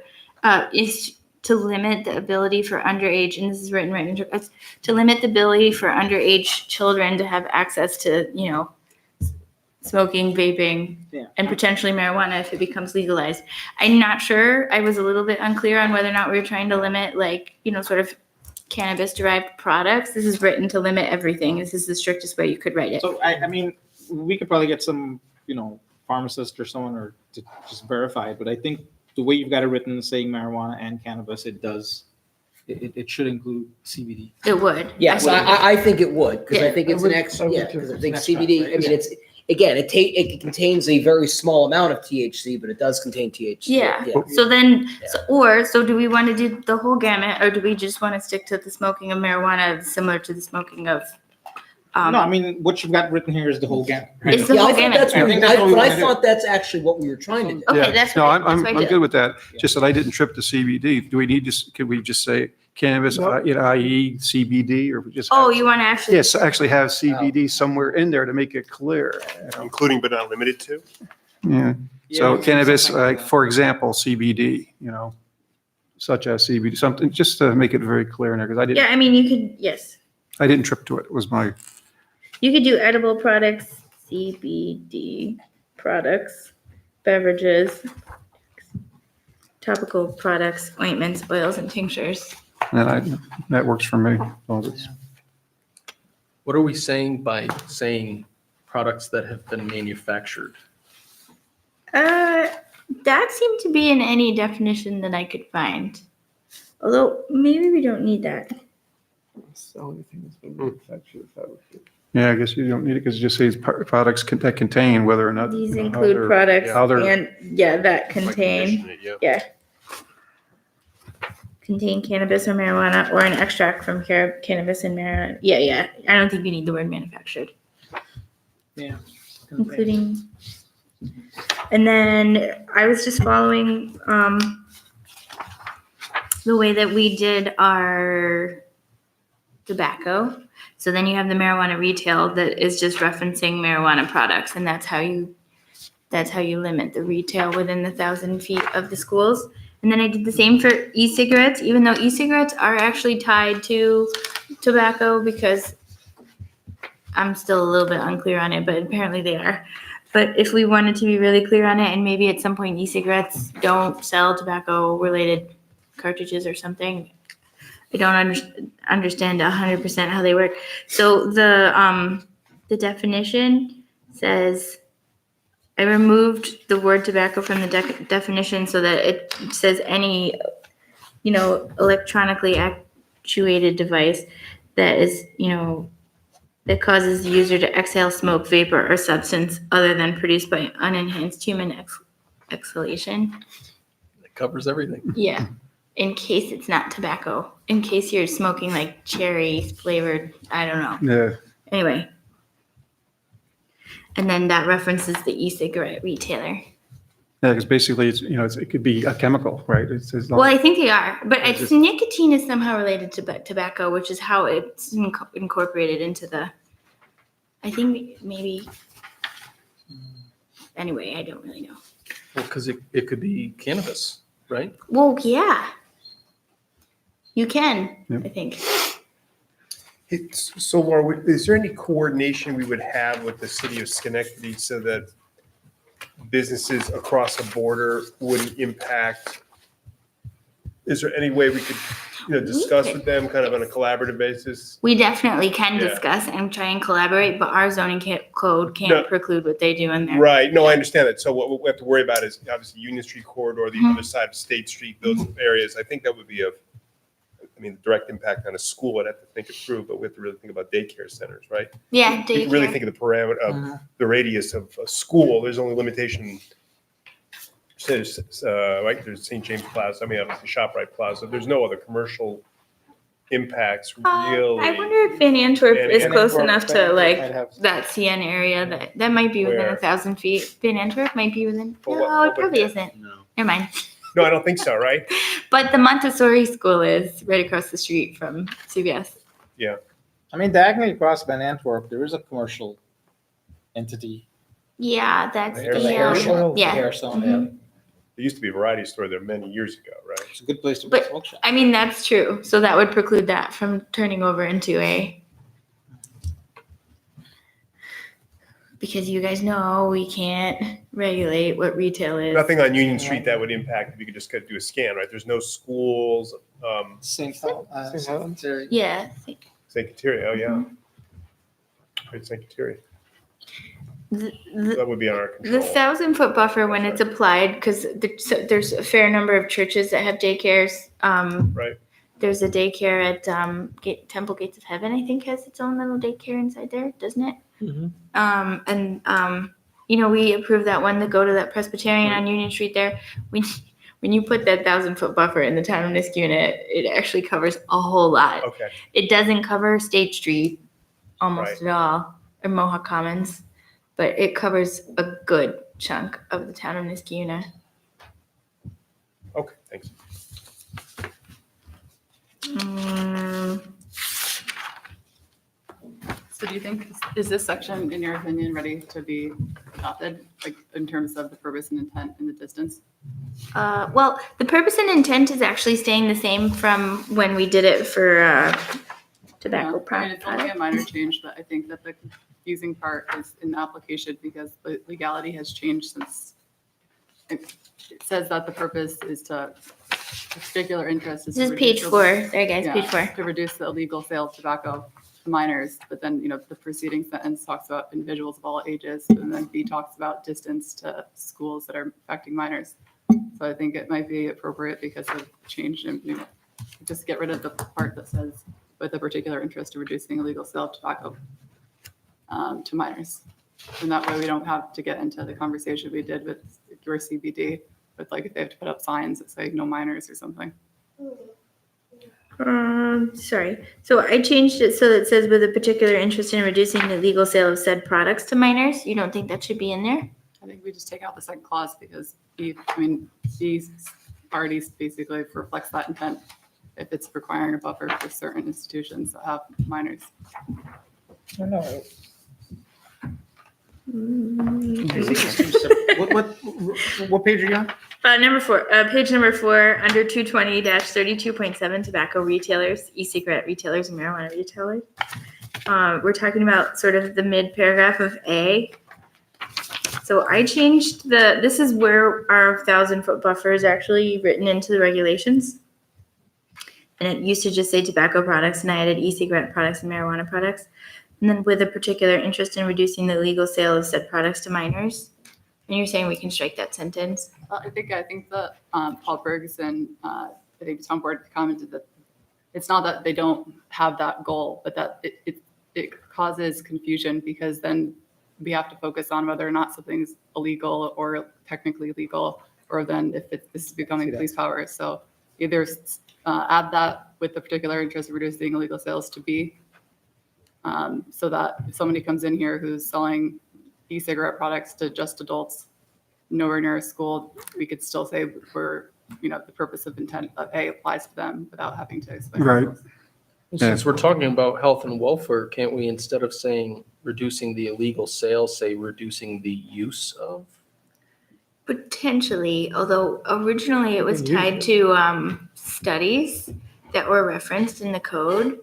is to limit the ability for underage, and this is written right into it, to limit the ability for underage children to have access to, smoking, vaping, Yeah. and potentially marijuana if it becomes legalized. I'm not sure. I was a little bit unclear on whether or not we were trying to limit, sort of cannabis derived products. This is written to limit everything. This is the strictest way you could write it. So I mean, we could probably get some, pharmacist or someone or to just verify it, but I think the way you've got it written saying marijuana and cannabis, it should include CBD. It would. Yes, I think it would, because I Yeah, think it's I an would- ex, I would yeah, too. because I think It's CBD, right? I mean, it's, again, it contains a very small amount of THC, but it does contain THC. Yeah. So then, so do we want to do the whole gamut, or do we just want to stick to the smoking of marijuana similar to the smoking of? No, I mean, what you've got written here is the whole gamut. right? It's the Yeah, whole I think gamut. that's, I what think we- that's what we but I wanna do. thought that's actually what we were trying to do. Okay, Yeah. that's No, right. I'm That's what I I'm did. good with that. Just that I didn't trip the CBD. Do we need to, could we just say cannabis, No. i.e. CBD, or just? Oh, have- you want to actually? Yes, actually have CBD somewhere in there to make it clear. Including but not limited to? Yeah. So Yeah, cannabis, something like that. for example, CBD, such as CBD, something, just to make it very clear in there, because Yeah, I mean, you could, yes. I didn't trip to it, was my, You could do edible products, CBD products, beverages, topical products, ointments, oils, and tinctures. that works for me. As long as it's- What are we saying by saying products that have been manufactured? That seemed to be in any definition that I could find. Although maybe we don't need that. It's the only thing that's been manufactured. Yeah, I guess you don't need it because it just says products that contain, whether or not. These how include they're- products how they're- and, yeah, that contain, Condition it, yeah. yeah. Contain cannabis or marijuana or an extract from cannabis and marijuana. Yeah. I don't think you need the word manufactured. Yeah. Including. And then I was just following, the way that we did our tobacco. So then you have the marijuana retail that is just referencing marijuana products, and that's how you limit the retail within the 1,000 feet of the schools. And then I did the same for e-cigarettes, even though e-cigarettes are actually tied to tobacco, because I'm still a little bit unclear on it, but apparently they are. But if we wanted to be really clear on it, and maybe at some point e-cigarettes don't sell tobacco-related cartridges or something, I don't understand 100% how they work. So the definition says, I removed the word tobacco from the definition so that it says any, electronically actuated device that is, that causes the user to exhale smoke, vapor, or substance other than produced by unenhanced human exhalation. It covers everything. Yeah. In case it's not tobacco, in case you're smoking like cherry flavored, I don't know. Yeah. Anyway. And then that references the e-cigarette retailer. Yeah, because basically it could be a chemical, right? It's as long- Well, I think they are, but It's just- nicotine is somehow related to tobacco, which is how it's incorporated into I think maybe, anyway, I don't really know. Well, because it could be cannabis, right? Well, yeah. You can, Yep. I think. So Laura, is there any coordination we would have with the city of Schenectady so that businesses across the border wouldn't impact? Is there any way we could, discuss with them kind of on a collaborative basis? We definitely can Yeah. discuss and try and collaborate, but our zoning code can't No. preclude what they do in there. Right, no, I understand that. So what we have to worry about is obviously Union Street corridor, the other side of State Street, those areas. I think that would be direct impact on a school. I'd have to think it through, but we have to really think about daycare centers, right? Yeah, You can really daycare. think of the parameter of the radius of a school. There's only limitation. There's, right, there's St. James Plaza, obviously ShopRite Plaza. There's no other commercial impacts really. I wonder if Van Antwerp Van is close Antwerp- enough to Van Antwerp like might have- that CN area that might be within Where? 1,000 feet. Van Antwerp might be within. But No, what- it probably isn't. Never mind. No, I don't think so, right? But the Montessori school is right across the street from CVS. Yeah. I mean, diagonally across Van Antwerp, there is a commercial entity. Yeah, that's The hair The salon. hair salon, the Yeah. hair salon, Mhm. yeah. There used to be a variety store there many years ago, right? It's a good place to put a smoke shop. I mean, that's true. So that would preclude that from turning over into because you guys know we can't regulate what retail is. Nothing on Union Street that would impact if you could just do a scan, right? There's no schools, St. Helens. Yeah. St. Kateri, oh yeah. Right, St. Kateri. The, That would be on our The control. 1,000-foot buffer, when it's applied, because there's a fair number of churches that have daycares. Right. There's a daycare at Temple Gates of Heaven, I think, has its own little daycare inside there, doesn't it? We approved that one to go to that Presbyterian on Union Street there. When you put that 1,000-foot buffer in the town of Niskuna, it actually covers a whole lot. Okay. It doesn't cover State Street almost Right. at all, or Mohawk Commons, but it covers a good chunk of the town of Niskuna. Okay, thanks. So do you think, is this section, in your opinion, ready to be adopted, like in terms of the purpose and intent and the distance? Well, the purpose and intent is actually staying the same from when we did it for tobacco I mean, it's only a product. minor change, but I think that the confusing part is in the application because the legality has changed since it says that the purpose is to, the particular interest is. This to is page reduce 4. There, guys, yeah, page 4. To reduce the illegal sale of tobacco to minors, but then, the preceding sentence talks about individuals of all ages, and then B talks about distance to schools that are affecting minors. So I think it might be appropriate because of change in, just get rid of the part that says with a particular interest in reducing illegal sale of tobacco. to minors. And that way we don't have to get into the conversation we did with your CBD, with like if they have to put up signs that say no minors or something. Sorry. So I changed it so that it says with a particular interest in reducing the legal sale of said products to minors. You don't think that should be in there? I think we just take out the second clause because B already basically reflects that intent if it's requiring a buffer for certain institutions that have minors. What page are you on? Page number 4, under 220-32.7, tobacco retailers, e-cigarette retailers, and marijuana retailers. We're talking about sort of the mid paragraph of A. So I changed this is where our 1,000-foot buffer is actually written into the regulations. And it used to just say tobacco products, and I added e-cigarette products and marijuana products. And then with a particular interest in reducing the legal sale of said products to minors. And you're saying we can strike that sentence? I think that Paul Bergs and I think the town board commented that it's not that they don't have that goal, but that it causes confusion because then we have to focus on whether or not something's illegal or technically legal, or then if this is becoming police power. So either add that with the particular interest of reducing illegal sales to B, so that if somebody comes in here who's selling e-cigarette products to just adults nowhere near a school, we could still say the purpose of intent of A applies to them without having to explain. Right. Since we're talking about health and welfare, can't we, instead of saying reducing the illegal sales, say reducing the use of? Potentially, although originally it was tied to studies that were referenced in the code.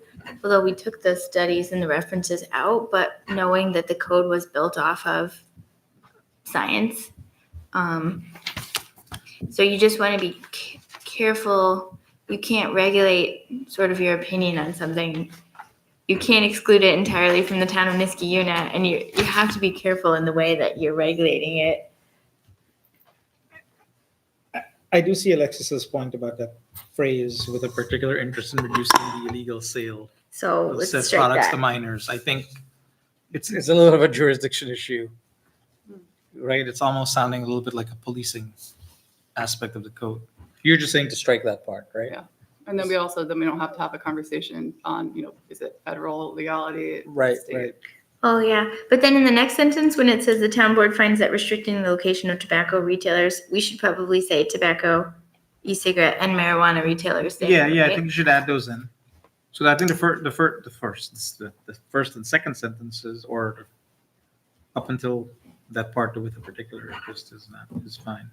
Although we took the studies and the references out, but knowing that the code was built off of science. So you just want to be careful. You can't regulate sort of your opinion on something. You can't exclude it entirely from the town of Niskayuna, and you have to be careful in the way that you're regulating it. I do see Alexis's point about that phrase with a particular interest in reducing the illegal sale So of let's said strike products that. to minors. I think it's a little of a jurisdiction issue, right? It's almost sounding a little bit like a policing aspect of the code. You're just saying to strike that part, right? Yeah. And then we don't have to have a conversation on, is it federal legality? Right, state? right. Oh, yeah. But then in the next sentence, when it says the town board finds that restricting the location of tobacco retailers, we should probably say tobacco, e-cigarette, and marijuana retailers. there, Yeah, I right? think you should add those in. So I think the first and second sentences, or up until that part with a particular interest is fine.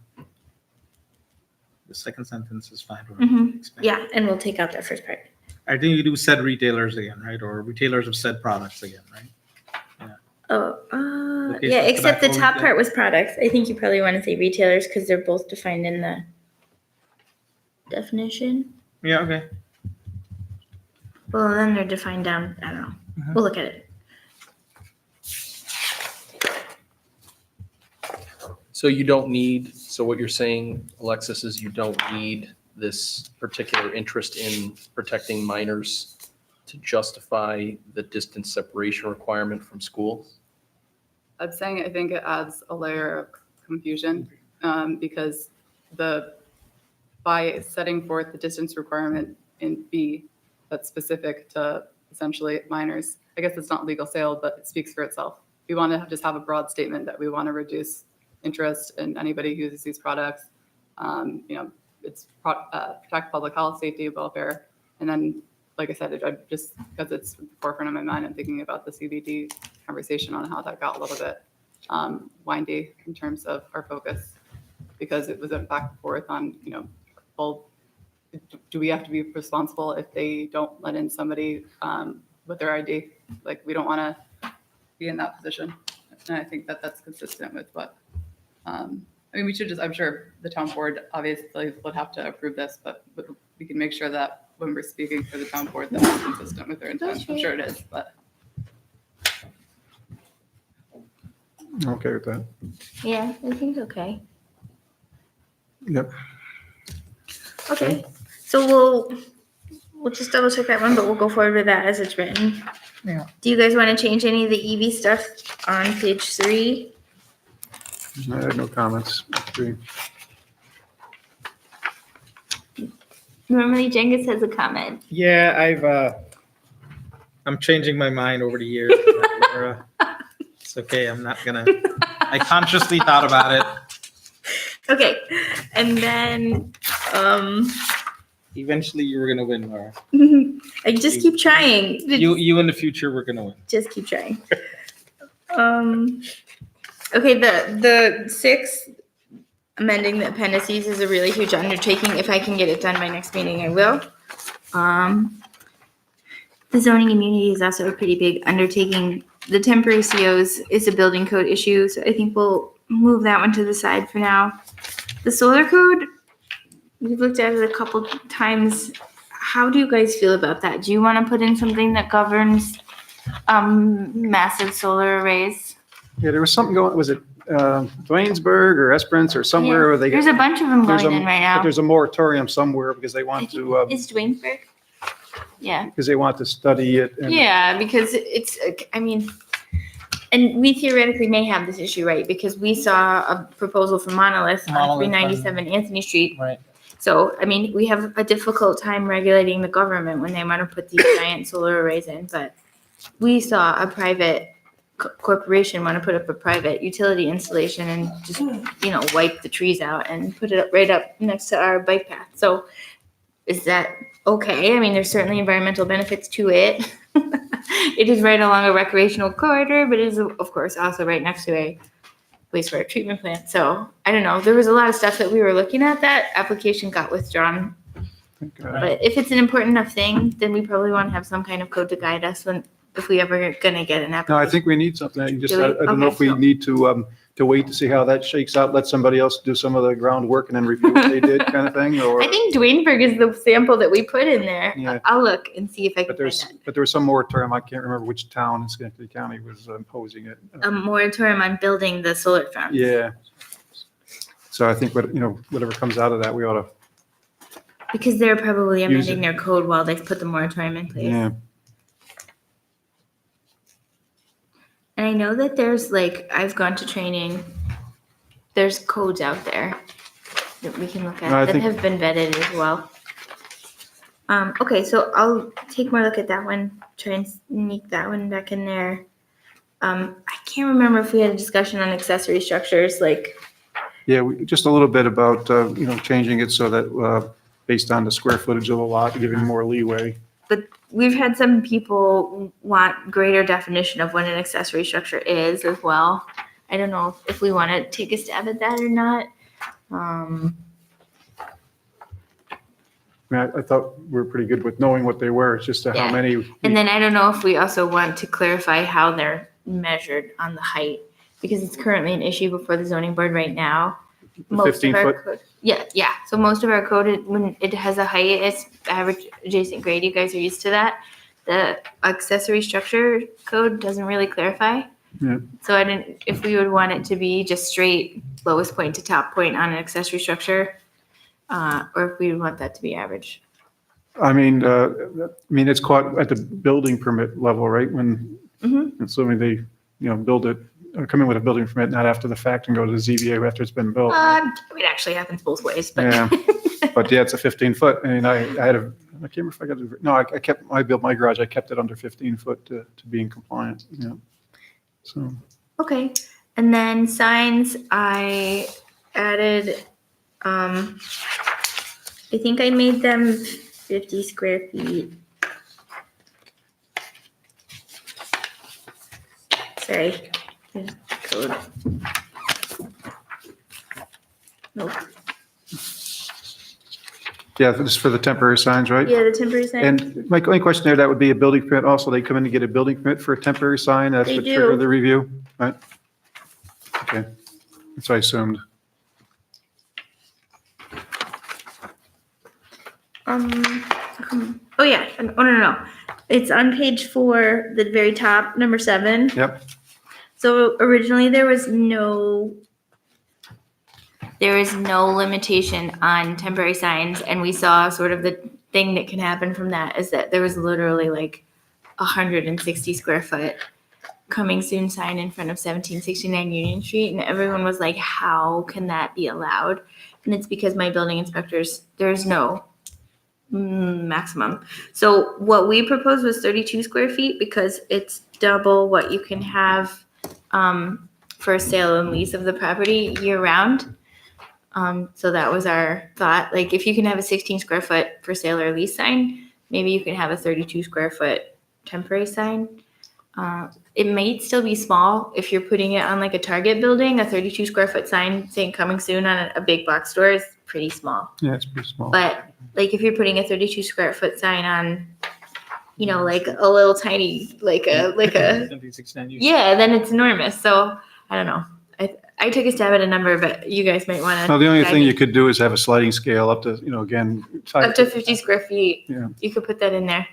The second sentence is fine. Yeah, and we'll take out that first part. I think you do said retailers again, right? Or retailers of said products again, right? Oh, Location yeah, of except the tobacco top retail. part was products. I think you probably want to say retailers because they're both defined in the definition. Yeah, okay. Well, then they're defined down, I don't know. We'll look at it. So what you're saying, Alexis, is you don't need this particular interest in protecting minors to justify the distance separation requirement from schools? I'm saying I think it adds a layer of confusion because by setting forth the distance requirement in B that's specific to essentially minors, I guess it's not legal sale, but it speaks for itself. We want to just have a broad statement that we want to reduce interest in anybody who uses these products. It's protect public health, safety, welfare, and then, like I said, just because it's at the forefront of my mind, I'm thinking about the CBD conversation on how that got a little bit windy in terms of our focus, because it was a back and forth on, well, do we have to be responsible if they don't let in somebody with their ID? Like, we don't want to be in that position. And I think that that's consistent with what, we should I'm sure the town board obviously would have to approve this, but we can make sure that when we're speaking for the town board, that it's consistent with their intent. I'm sure it is, but. Okay with that. Yeah, I think okay. Yep. Okay, so we'll just double check that one, but we'll go forward with that as it's written. Do you guys want to change any of the EV stuff on page 3? I have no comments. Agree. Normally Jengus has a comment. Yeah, I'm changing my mind over the years. Laura. It's okay, I'm not gonna, I consciously thought about it. Okay, and then, Eventually you were gonna win, Laura. I just keep trying. You in the future, we're gonna win. Just keep trying. Okay, the 6 amending the appendices is a really huge undertaking. If I can get it done by next meeting, I will. The zoning immunity is also a pretty big undertaking. The temporary COs is a building code issue, so I think we'll move that one to the side for now. The solar code, we've looked at it a couple times. How do you guys feel about that? Do you want to put in something that governs massive solar arrays? Yeah, there was something going, was it Dwaynesburg or Esperance or somewhere where they get. There's a bunch of them there's going a- in right now. But there's a moratorium somewhere because they want to, Is Dwaynesburg? Yeah. because they want to study it. and- Yeah, because it's, I mean, and we theoretically may have this issue, right? Because we saw a proposal from Monolith on Monolith, 397 Anthony Street. Right. So, I mean, we have a difficult time regulating the government when they want to put these giant solar arrays in, but we saw a private corporation want to put up a private utility installation and just, wipe the trees out and put it up right up next to our bike path. So is that okay? I mean, there's certainly environmental benefits to it. It is right along a recreational corridor, but it is, of course, also right next to a wastewater treatment plant. So I don't know. There was a lot of stuff that we were looking at. That application got withdrawn. But if it's an important enough thing, then we probably want to have some kind of code to guide us if we ever gonna get an No, application. I think we need something. I just, Do we? I don't know if we Okay. need to wait to see how that shakes out, let somebody else do some of the groundwork and then review what they did kind of thing, or. I think Dwayneburg is the sample that we put in there. Yeah. I'll look and see if I But can find there's, but there was some moratorium. I can't remember which town in Schenectady County was imposing it. a moratorium on building the solar farm. Yeah. So I think whatever comes out of that, we ought to, Because they're probably Use amending their code while they put the moratorium in place. yeah. And I know that there's I've gone to training, there's codes out there that we can look at No, I that think- have been vetted as well. Okay, so I'll take more look at that one, try and sneak that one back in there. I can't remember if we had a discussion on accessory structures, Yeah, just a little bit about, changing it so that, based on the square footage of the lot, giving more leeway. but we've had some people want greater definition of what an accessory structure is as well. I don't know if we want to take a stab at that or not. I mean, I thought we were pretty good with knowing what they were. It's just how Yeah. many. And then I don't know if we also want to clarify how they're measured on the height, because it's currently an issue before the zoning board right now. The Most of 15 our foot? code- Yeah. So most of our code, when it has a height, it's average adjacent grade. You guys are used to that. The accessory structure code doesn't really clarify. Yeah. So I didn't, if we would want it to be just straight lowest point to top point on an accessory structure, or if we would want that to be average. I mean, it's caught at the building permit level, right? When, Mhm. assuming they, build it, or come in with a building permit, not after the fact and go to the ZBA after it's been built. It actually happens both ways, but. Yeah. But yeah, it's a 15 foot. I mean, I can't remember if I got, no, I kept, I built my garage, I kept it under 15 foot to be in compliant, So, Okay, and then signs, I added, I think I made them 50 square feet. Sorry. There's code. Nope. yeah, this is for the temporary signs, right? Yeah, the temporary sign. And my only question there, that would be a building permit. Also, they come in to get a building permit for a temporary sign. That's They what trigger do. the review, right? Okay, that's what I assumed. Oh yeah, no. It's on page 4, the very top, number 7. Yep. So originally there was no limitation on temporary signs, and we saw sort of the thing that can happen from that is that there was literally 160 square foot coming soon sign in front of 1769 Union Street. And everyone was like, how can that be allowed? And it's because my building inspectors, there's no maximum. So what we proposed was 32 square feet because it's double what you can have for a sale and lease of the property year round. So that was our thought. Like if you can have a 16 square foot for sale or lease sign, maybe you can have a 32 square foot temporary sign. It might still be small if you're putting it on like a Target building. A 32 square foot sign saying coming soon on a big box store is pretty small. Yeah, it's pretty small. But like if you're putting a 32 square foot sign on, you know, like a little tiny, like a yeah, then it's enormous. So I don't know. I took a stab at a number, but you guys might want to. Well, the only thing you could do is have a sliding scale up to, again. Up to 50 square feet. Yeah. You could put that in there.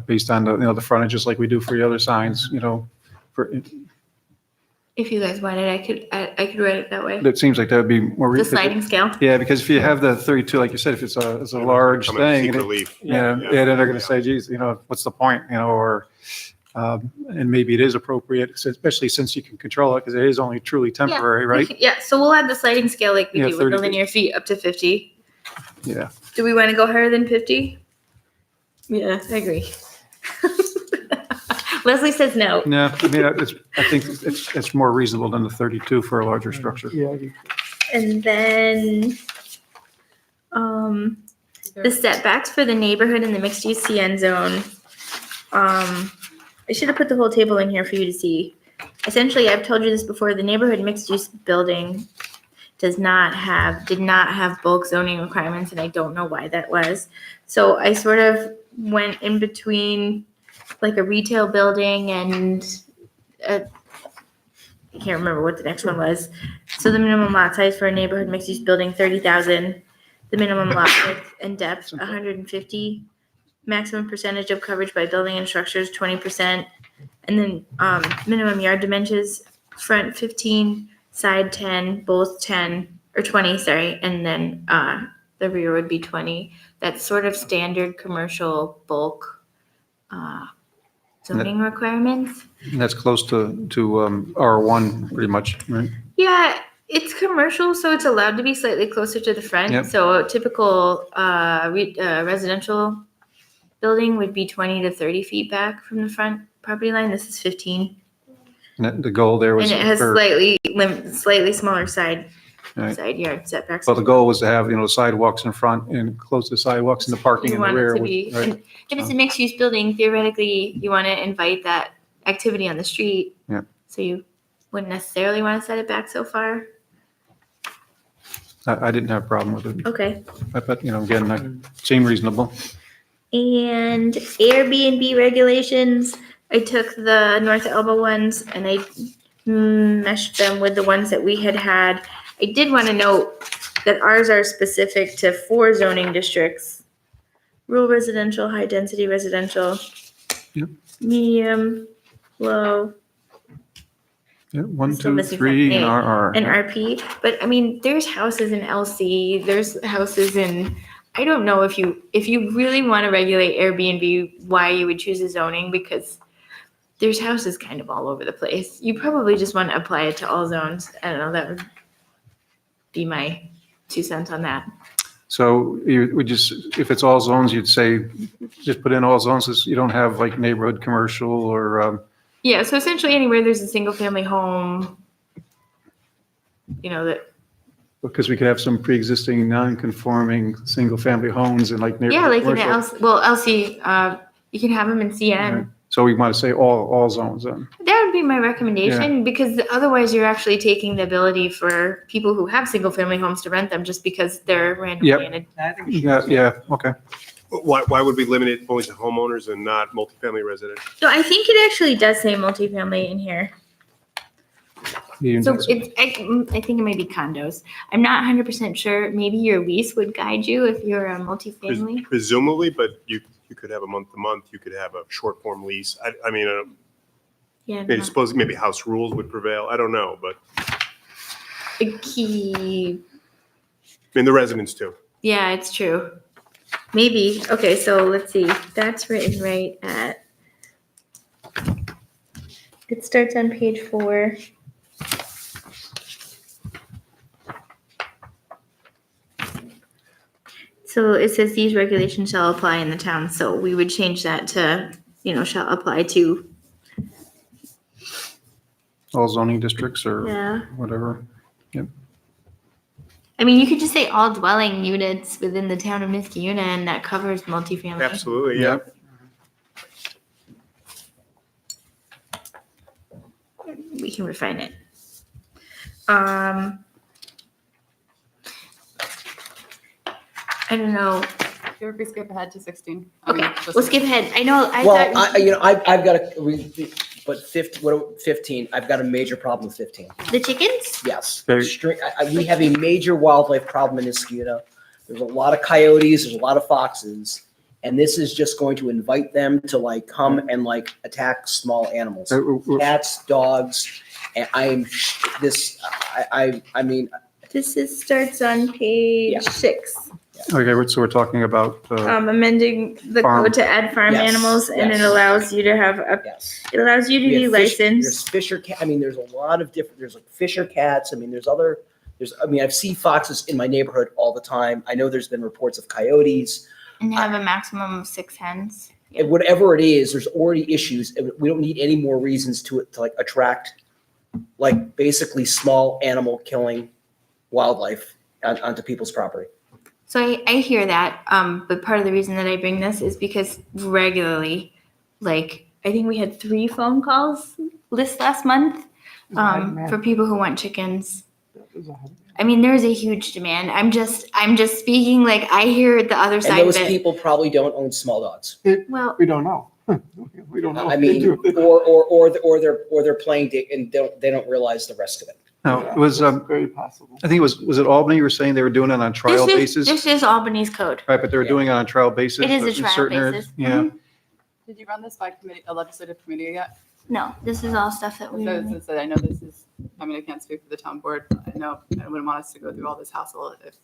Based on the frontages like we do for the other signs, for, If you guys wanted, I could write it that way. it seems like that would be more. The sliding scale. Yeah, because if you have the 32, like you said, if it's a large Come in thing. secret relief. Yeah, then they're going to say, geez, what's the point, or, and maybe it is appropriate, especially since you can control it, because it is only truly temporary, right? Yeah, so we'll add the sliding scale like we Yeah, do with the 30 linear feet up to 50. Yeah. Do we want to go higher than 50? Yeah, I agree. Leslie says no. No, I mean, I think it's more reasonable than the 32 for a larger structure. Yeah. And then the setbacks for the neighborhood and the mixed use CN zone. I should have put the whole table in here for you to see. Essentially, I've told you this before, the neighborhood mixed use building did not have bulk zoning requirements, and I don't know why that was. So I sort of went in between like a retail building and I can't remember what the next one was. So the minimum lot size for a neighborhood mixed use building, 30,000. The minimum lot width and depth, 150. Maximum percentage of coverage by building and structures, 20%. And then minimum yard dimensions, front 15, side 10, both 10 or 20, sorry. And then the rear would be 20. That's sort of standard commercial bulk zoning requirements. And that's close to R1 pretty much, right? Yeah, it's commercial, so it's allowed to be slightly closer to the front. Yep. So a typical residential building would be 20 to 30 feet back from the front property line. This is 15. And the goal there was. And it has for- slightly smaller side Right. yard setbacks. Well, the goal was to have, sidewalks in front and close the sidewalks and the parking You in the want it rear. to be, right? and if it's a mixed use building, theoretically, you want to invite that activity on the street. Yeah. So you wouldn't necessarily want to set it back so far. I didn't have a problem with it. Okay. But, again, that seemed reasonable. And Airbnb regulations, I took the North Elba ones and I meshed them with the ones that we had. I did want to note that ours are specific to 4 zoning districts: rural residential, high density residential, Yep. medium, low, Yeah, 1, Still 2, missing 3, and something. RR. and RP. But I mean, there's houses in LC, there's houses in, I don't know if you really want to regulate Airbnb, why you would choose a zoning, because there's houses kind of all over the place. You probably just want to apply it to all zones. I don't know, that would be my 2 cents on that. So you would just, if it's all zones, you'd say, just put in all zones, so you don't have like neighborhood commercial or, Yeah, so essentially anywhere there's a single family home, that, because we could have some pre-existing non-conforming single-family homes and like yeah, neighborhood like in commercial. LC, you can have them in CN. Right. So we want to say all zones then. That would be my recommendation, because otherwise you're actually taking the ability for people who have single family homes to rent them just because they're randomly Yep. in a. Yeah, okay. Why would we limit it only to homeowners and not multifamily residential? No, I think it actually does say multifamily in here. So I think it might be condos. I'm not 100% sure. Maybe your lease would guide you if you're a multifamily. Presumably, but you could have a month-to-month, you could have a short-form lease. I mean, Yeah. maybe suppose maybe house rules would prevail. I don't know, but A key. I mean, the residents too. Yeah, it's true. Maybe. Okay, so let's see. That's written right at. It starts on page 4. So it says these regulations shall apply in the town. So we would change that to, shall apply to. All zoning districts or Yeah. whatever. Yep. I mean, you could just say all dwelling units within the town of Niskayuna, and that covers multifamily. Absolutely, yeah. We can refine it. I don't know. If we skip ahead to 16. Okay, we'll skip ahead. I know, Well, I've got but 15, I've got a major problem with 15. the chickens? Yes. Very- We have a major wildlife problem in Niskayuna. There's a lot of coyotes, there's a lot of foxes, and this is just going to invite them to like come and like attack small animals. Cats, dogs, and I mean. This starts on page 6. Okay, so we're talking about, Amending the Farm. code to add farm Yes, animals, and it yes. allows you to have it allows you to We be have licensed. There's fisher cat. I mean, there's a lot of different. There's like fisher cats. I mean, I've seen foxes in my neighborhood all the time. I know there's been reports of coyotes. And have a maximum of 6 hens. And whatever it is, there's already issues. And we don't need any more reasons to like attract, like basically small animal killing wildlife onto people's property. So I hear that, but part of the reason that I bring this is because regularly, like, I think we had 3 phone calls this last month for people who want chickens. I mean, there's a huge demand. I'm just speaking like I hear the other side And those of it. people probably don't own small dogs. Well, We don't know. We don't know. I if they mean, do. or they're playing and they don't realize the rest of it. no, it was, Very possible. I think was it Albany you were saying they were doing it on trial basis? This is Albany's code. Right, but they were doing it on trial basis. It is a in trial certain areas. basis. Yeah. Did you run this by a legislative committee yet? No, this is all stuff that we. I know this is, I can't speak for the town board. I know I wouldn't want us to go through all this hassle if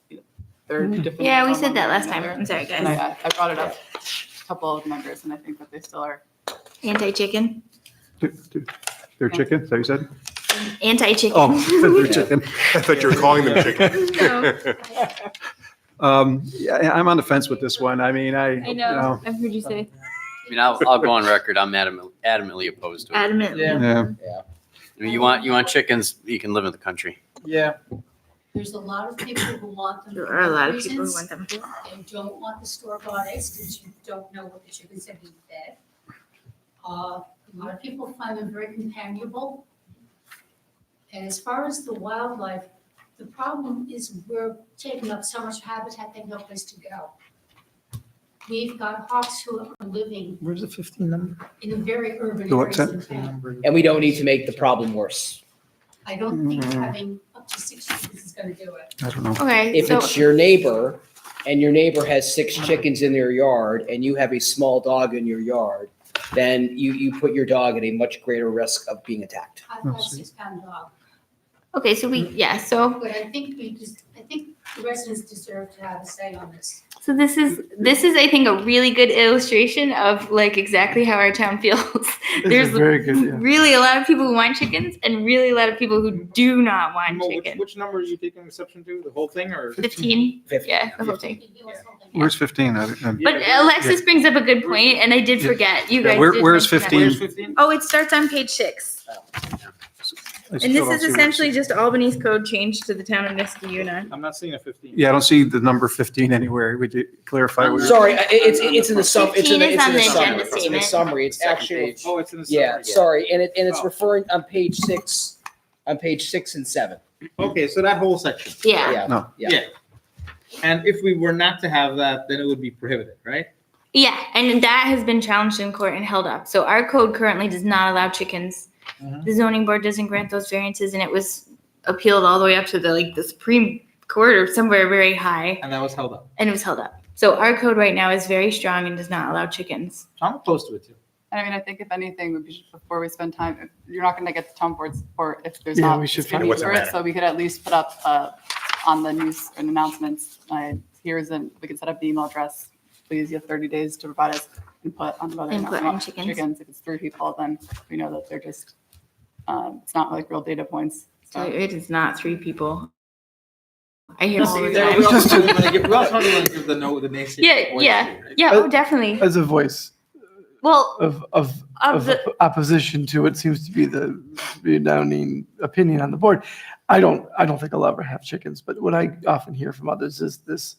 there are different. Yeah, we said that last time. I'm sorry, guys. And I brought it up a couple of members, and I think that they still are. Anti-chicken. They're chicken, is that what you said? Anti-chicken. Oh, they're chicken. I thought you were calling them chicken. Yeah, I'm on the fence with this one. I mean, I know. I've heard you say I mean, I'll go on record. I'm adamantly opposed to it. adamantly. Yeah. I mean, you want chickens, you can live in the country. Yeah. There's a lot of people who want them. There for are a lot of reasons. people who want them. They don't want the store-bought eggs because you don't know what the chickens have been fed. A lot of people find them very companionable. And as far as the wildlife, the problem is we're taking up so much habitat, they have no place to go. We've got hawks who are living Where's the 15 number? in the very urban The what, areas of town. And we don't need to make the problem worse. I don't think having up to 6 chickens is gonna do it. I don't know. Okay, If so it's your neighbor and your neighbor has 6 chickens in their yard and you have a small dog in your yard, then you put your dog at a much greater risk of being attacked. I've got a 6-pound dog. okay, so so But I think the residents deserve to have a say on this. So this is I think a really good illustration of like exactly how our town feels. There's very good, yeah. really a lot of people who want chickens and really a lot of people who do not want Mo, chicken. which number are you taking exception to? The whole thing or? 15? Yeah, the whole thing. Where's 15? But Alexis brings up a good point, and I did forget. You Yeah, guys. where- did where's mention that. 15? Where's 15? Oh, it starts on page 6. I And still this don't is see what- essentially just Albany's code changed to the town of Niskayuna. I'm not seeing a 15. Yeah, I don't see the number 15 anywhere. Would you clarify? what you're- Sorry, it's in the sum, it's in 15 is on the the summary. agenda It's in the statement. summary. It's Second actually, page. Oh, it's in the yeah, summary. sorry, and it's Oh. referring on page 6 and 7. Okay, so that whole section. Yeah. Yeah. No. Yeah. And if we were not to have that, then it would be prohibited, right? Yeah, and that has been challenged in court and held up. So our code currently does not allow chickens. Mhm. The zoning board doesn't grant those variances, and it was appealed all the way up to the Supreme Court or somewhere very high, And that was held up. and it was held up. So our code right now is very strong and does not allow chickens. I'm opposed to it too. I think if anything, before we spend time, you're not gonna get the town board support if there's Yeah, not. we should a find need what's for the it. matter. So we could at least put up on the news and announcements, we can set up the email address please, you have 30 days to provide us input on whether or not Input we on want chickens. chickens. If it's 3 people, then we know that they're just, it's not like real data points. So it is not 3 people. I hear Just- all the we time. also want to give the naysayers Yeah, voice yeah, too, right? yeah, oh, definitely. As a voice Well, of the, opposition to what seems to be the redounding opinion on the board. I don't think I'll ever have chickens, but what I often hear from others is this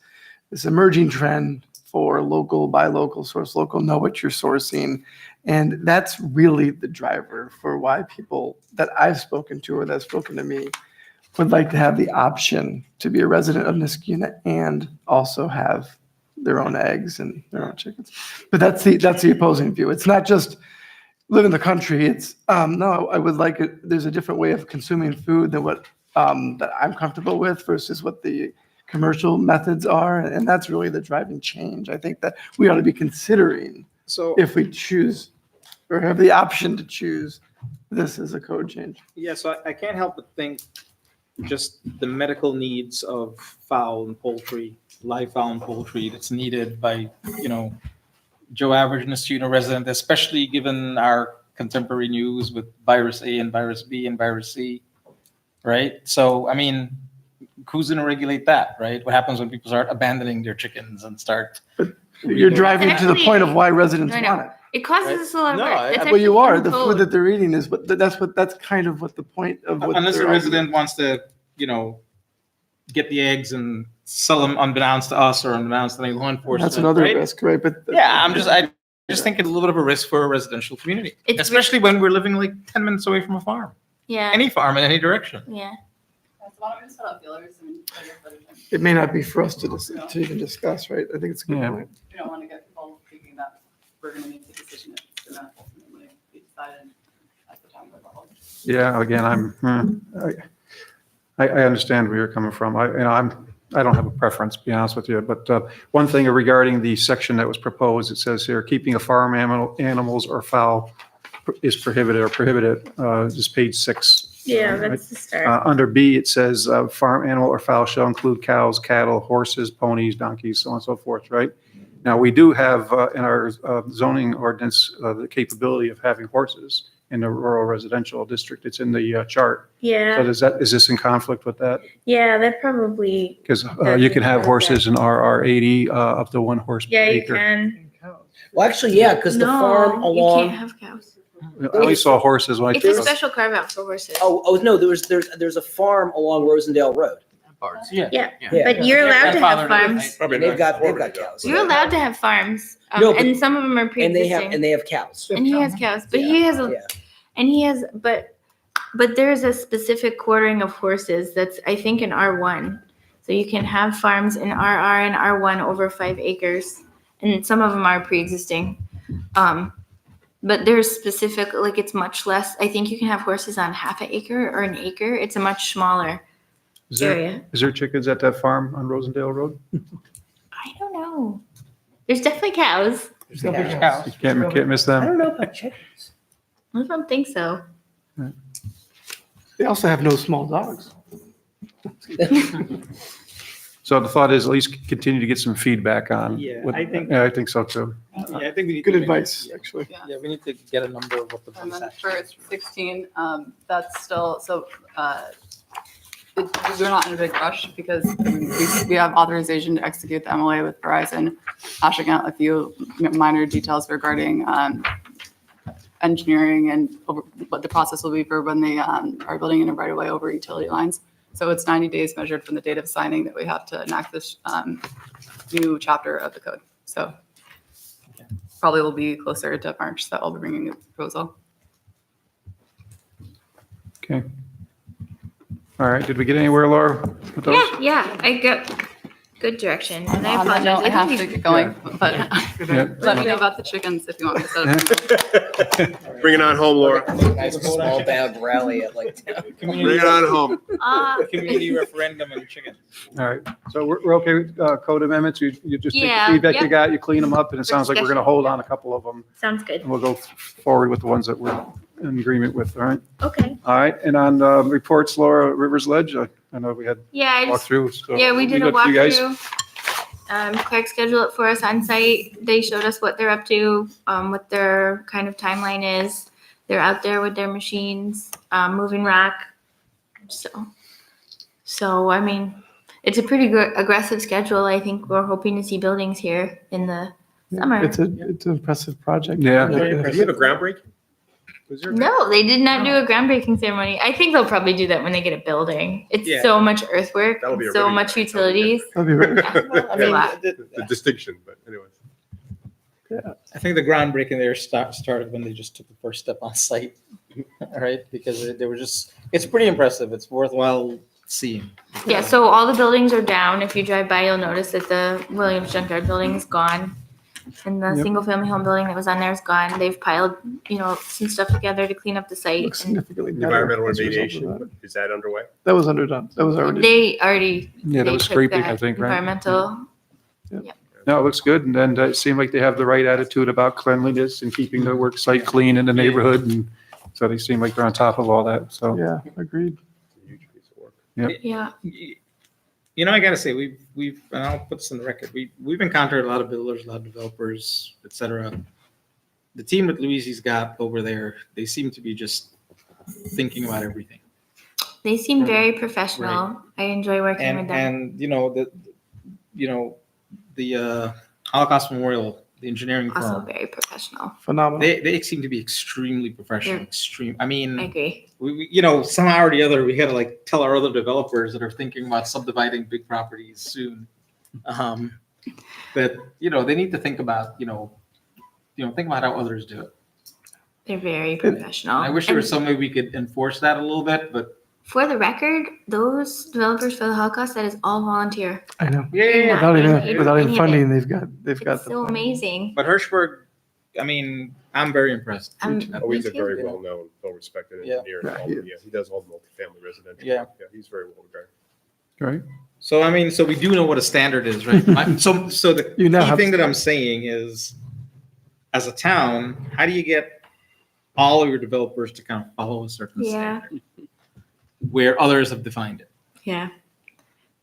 emerging trend for local, buy local, source local, know what you're sourcing. And that's really the driver for why people that I've spoken to or that have spoken to me would like to have the option to be a resident of Niskayuna and also have their own eggs and their own chickens. But that's the opposing view. It's not just live in the country. It's no, I would like it. There's a different way of consuming food than what that I'm comfortable with versus what the commercial methods are. And that's really the driving change. I think that we ought to be considering So, if we choose or have the option to choose this as a code change. yeah, so I can't help but think just the medical needs of fowl and poultry, live fowl and poultry that's needed by, Joe Average Niskayuna resident, especially given our contemporary news with virus A and virus B and virus C, right? So, I mean, who's going to regulate that, right? What happens when people start abandoning their chickens and start? You're driving to the point of why residents I know. want it. It causes us a lot of No, work. I- That's Well, you actually are. in The code. food that they're eating is, but that's kind of what the point of what. Unless a they're resident wants to, get the eggs and sell them unbeknownst to us or unbeknownst to any law enforcement. That's another right? risk, right? But Yeah, I just think it's a little bit of a risk for a residential community, It's especially when we're living like 10 minutes away from a farm. Yeah. Any farm in any direction. Yeah. So why don't we just set up feelers and it may not be for us to even discuss, right? I think it's a good Yeah. point. we don't want to get people thinking that we're going to make the decision that's going to ultimately be decided at the time of the whole. Yeah, again, I understand where you're coming from. I don't have a preference, to be honest with you, but one thing regarding the section that was proposed, it says here, keeping of farm animals or fowl is prohibited, this is page 6. Yeah, right? that's the start. Under B, it says farm animal or fowl shall include cows, cattle, horses, ponies, donkeys, so on and so forth, right? Now, we do have in our zoning ordinance the capability of having horses in the rural residential district. It's in the chart. Yeah. So is this in conflict with that? Yeah, that probably. Because you can have horses in RR 80 up to 1 horse per Yeah, you acre. can. Well, actually, yeah, because the farm No, you along. can't have cows. I only saw horses when I It's a took. special carve out for horses. Oh no, there's a farm along Rosendale Road. Yeah. Yeah, Yeah. but you're allowed to have farms. And they've got cows. You're allowed to have farms, No, but- and some of them are And pre-existing. they have cows. And he has cows, but he has, but there's a specific quartering of horses that's, I think, in R1. So you can have farms in RR and R1 over 5 acres, and some of them are pre-existing. But there's specific, like it's much less. I think you can have horses on half an acre or an acre. It's a much smaller area. Is there chickens at that farm on Rosendale Road? I don't know. There's definitely cows. You can't miss them. know about chickens. I don't think so. They also have no small dogs. So the thought is at least continue to get some feedback on. Yeah, what- I think- Yeah, I think so too. Yeah, I think we need Good to advice, actually. Yeah, we need to get a number of what the And police then action. for 16, that's still, so we're not in a big rush because we have authorization to execute the MLA with Verizon, hashing out a few minor details regarding engineering and what the process will be for when they are building in a right of way over utility lines. So it's 90 days measured from the date of signing that we have to enact this new chapter of the code. So probably will be closer to March that I'll be bringing a proposal. Okay. All right, did we get anywhere, Laura, with those? Yeah, I got good direction, and I On that apologize. note, I have think to we- get going, but Yeah. let me know about the chickens if you want me to set up. Bring it on home, Laura. Guys, a small bag rally at like. Bring it on home. Community referendum and chicken. All right, so we're okay with code amendments? You just take the Yeah, feedback you yep. got, you clean them up, and it sounds like we're going to discussion. hold on a couple of them. Sounds good. And we'll go forward with the ones that we're in agreement with, all right? Okay. All right, and on reports, Laura, Rivers Ledge, I know we had Yeah, I walk just, through. So yeah, we did a good for you guys? walkthrough. Clark scheduled it for us on site. They showed us what they're up to, what their kind of timeline is. They're out there with their machines, moving rock. So I mean, it's a pretty good aggressive schedule. I think we're hoping to see buildings here in the summer. It's an impressive project. Yeah. Do you have a groundbreaking? Was there? No, they did not do a groundbreaking ceremony. I think they'll probably do that when they get a building. It's so much earthwork, That'll be a so really- much utilities. That'd be very- It's a lot. The distinction, but anyways. I think the groundbreaking there started when they just took the first step on site, right? Because they were just, it's pretty impressive. It's worthwhile seeing. Yeah, so all the buildings are down. If you drive by, you'll notice that the Williams Junkyard building is gone. And the Yep. single-family home building that was on there is gone. They've piled, some stuff together to clean up the site. Looks and significantly better Environmental as a result of remediation, that. is that underway? That was underdone. That was already. They already, Yeah, that they was took scraping, that I think, right? environmental. No, it looks good, and then it seemed like they have the right attitude about cleanliness and keeping the work site clean in the neighborhood, and so they seem like they're on top of all that, so. Yeah, agreed. Yeah. I gotta say, we've, and I'll put this in the record, we've encountered a lot of builders, a lot of developers, et cetera. The team that Luigi's got over there, they seem to be just thinking about everything. They seem very professional. I enjoy working with them. And the Holocaust Memorial, the engineering Also firm, very professional. Phenomenal. they seem to be extremely professional, They're- I mean, I agree. we somehow or the other, we had to tell our other developers that are thinking about subdividing big properties soon, that, they need to think about, think about how others do it. They're very professional. I wish there was And some way we could enforce that a little bit, but for the record, those developers for the Holocaust, that is all volunteer. I know. yeah. Without Any even of it. funding, they've got It's the. so amazing. But Hirschberg, I mean, I'm very impressed. Oh, he's a Me too. very well-known, well-respected Yeah. engineer. Yeah, he is. He does all the multifamily residential. Yeah. Yeah, he's very well regarded. Right? So I mean, so we do know what a standard is, right? So the You now key have- thing that I'm saying is, as a town, how do you get all of your developers to kind of follow a certain Yeah. standard where others have defined it? Yeah.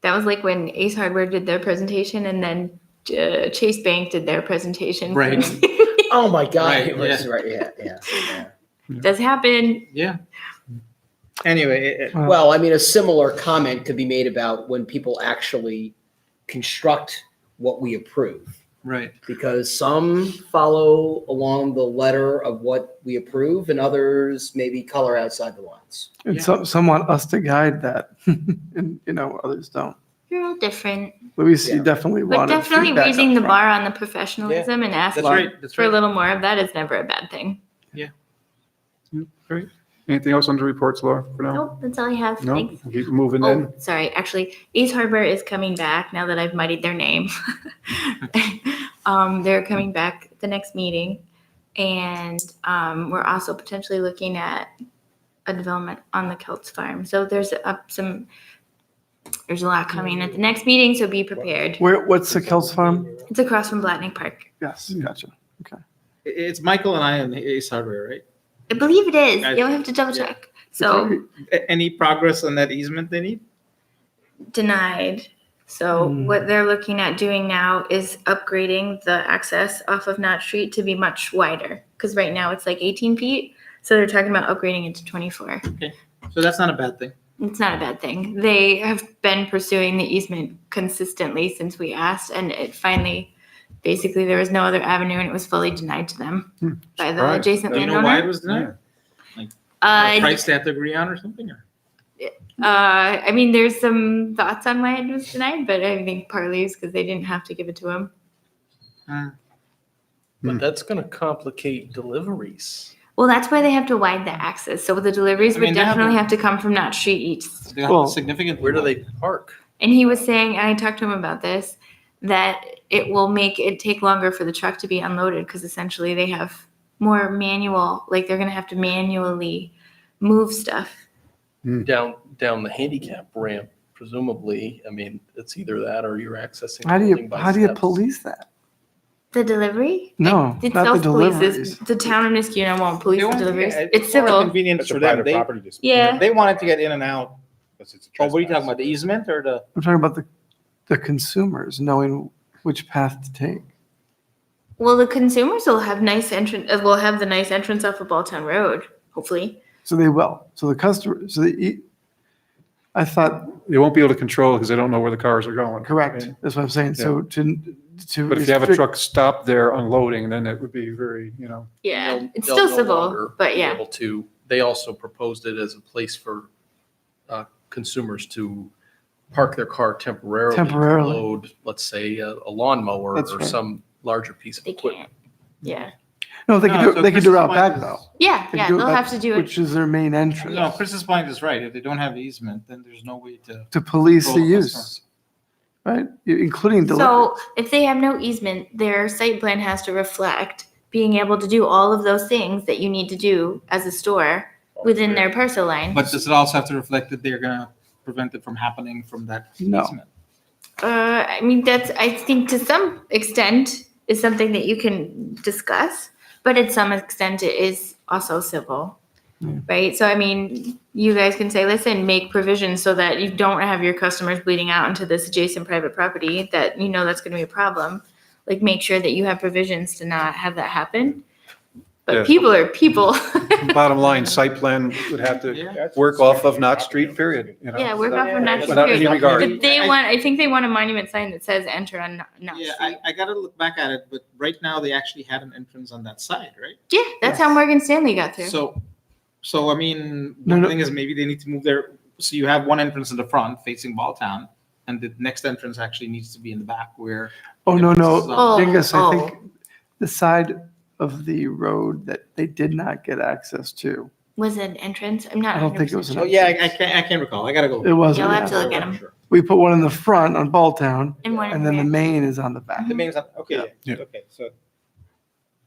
That was like when Ace Hardware did their presentation and then Chase Bank did their presentation. Right. Oh, my God. Right, It was, yeah. right, yeah. Does happen. Yeah. Anyway, Well, I mean, a similar comment could be made about when people actually construct what we approve. right. Because some follow along the letter of what we approve and others maybe color outside the lines. And Yeah. some want us to guide that, and others don't. You're all different. Luis, you Yeah. definitely But wanted definitely feedback raising up the front. bar on the professionalism and asking That's right. That's for a right. little more of that is never a bad thing. Great. Anything else on the reports, Laura, for now? Nope, that's all I have. No? Thanks. Keep moving then. Oh, sorry. Actually, Ace Hardware is coming back now that I've muddied their name. They're coming back at the next meeting. And we're also potentially looking at a development on the Kelts farm. So there's a lot coming at the next meeting, so be prepared. What's the Kells Farm? It's across from Blatnick Park. Yes, gotcha. Okay. It's Michael and I and Ace Hardware, right? I believe it is. I- You'll have to double yeah. check. So Any progress on that easement they need? denied. So what they're looking at doing now is upgrading the access off of Knott Street to be much wider. Because right now it's like 18 feet. So they're talking about upgrading it to 24. So that's not a bad thing. It's not a bad thing. They have been pursuing the easement consistently since we asked, and it finally, basically, there was no other avenue, and it was fully denied to them by the Surprise. adjacent Do you know why it landowner. was denied? Uh, Price they have to agree on or something? Or? I mean, there's some thoughts on why it was denied, but I think partly is because they didn't have to give it to him. But that's going to complicate deliveries. Well, that's why they have to widen the access. So the deliveries I mean, would they have definitely to- have to come from Knott Street East. They got Well, significant. Where do they park? And he was saying, and I talked to him about this, that it will make it take longer for the truck to be unloaded because essentially they have more manual, like they're going to have to manually move stuff. Down the handicap ramp, presumably. I mean, it's either that or you're accessing. the How do building by you steps. police that? The delivery? No, It not the self-polices. deliveries. The town of Niskuna won't police They the want- deliveries. yeah, It's more civil. Convenience That's a for them. private They, property dispute. Yeah. they wanted to get in and out. Unless it's a Oh, what are you talking trespass. about? The easement or the? I'm talking about the consumers knowing which path to take. Well, the consumers will have nice entrance, will have the nice entrance off of Balltown Road, hopefully. So they will. So the customer, I thought, They won't be able to control it because they don't know where the cars are going. correct. That's what I'm saying. So to But if you have a restrict- truck stop there unloading, then it would be very, Yeah, it's They'll still no civil, longer but be yeah. able to, they also proposed it as a place for consumers to park their car temporarily. to Temporarily. Load, let's say, a lawnmower That's or right. some larger piece of They equipment. Yeah. No, they No, could so do, they could do it out Chris's back point though. Yeah, They yeah, could do it they'll back, have to do it. Which is their main entrance. No, Chris's point is right. If they don't have easement, then there's no way to. To police the Control the use, right? Including delivery. So if they have no easement, their site plan has to reflect being able to do all of those things that you need to do as a store within their parcel line. But does it also have to reflect that they're gonna prevent it from happening from that No. easement? I mean, that's, I think to some extent is something that you can discuss, but at some extent it is also civil. Right? So I mean, you guys can say, listen, make provisions so that you don't have your customers bleeding out into this adjacent private property that you know that's gonna be a problem. Like make sure that you have provisions to not have that happen. Yeah. But people are people. bottom line, site plan would have to work off of Knott Street, period. Yeah, work off of Knox Without any Street. regard. If they want, I think they want a monument sign that says enter on Knox Yeah, Street. I gotta look back at it, but right now they actually had an entrance on that side, right? Yeah, that's how Morgan Stanley got through. So I mean, No, the no. thing is maybe they need to move their, so you have one entrance in the front facing Balltown, and the next entrance actually needs to be in the back where. Oh, no, no. Oh, Dingus, I oh. think the side of the road that they did not get access to. Was it an entrance? I'm not. I don't think it 100% was an Oh, yeah, I can't recall. I gotta go. It wasn't. You'll have yeah. to look at them. We put one in the front on Balltown, And one in and then the rear. main is on the back. The main's up, okay, Yeah. okay, so.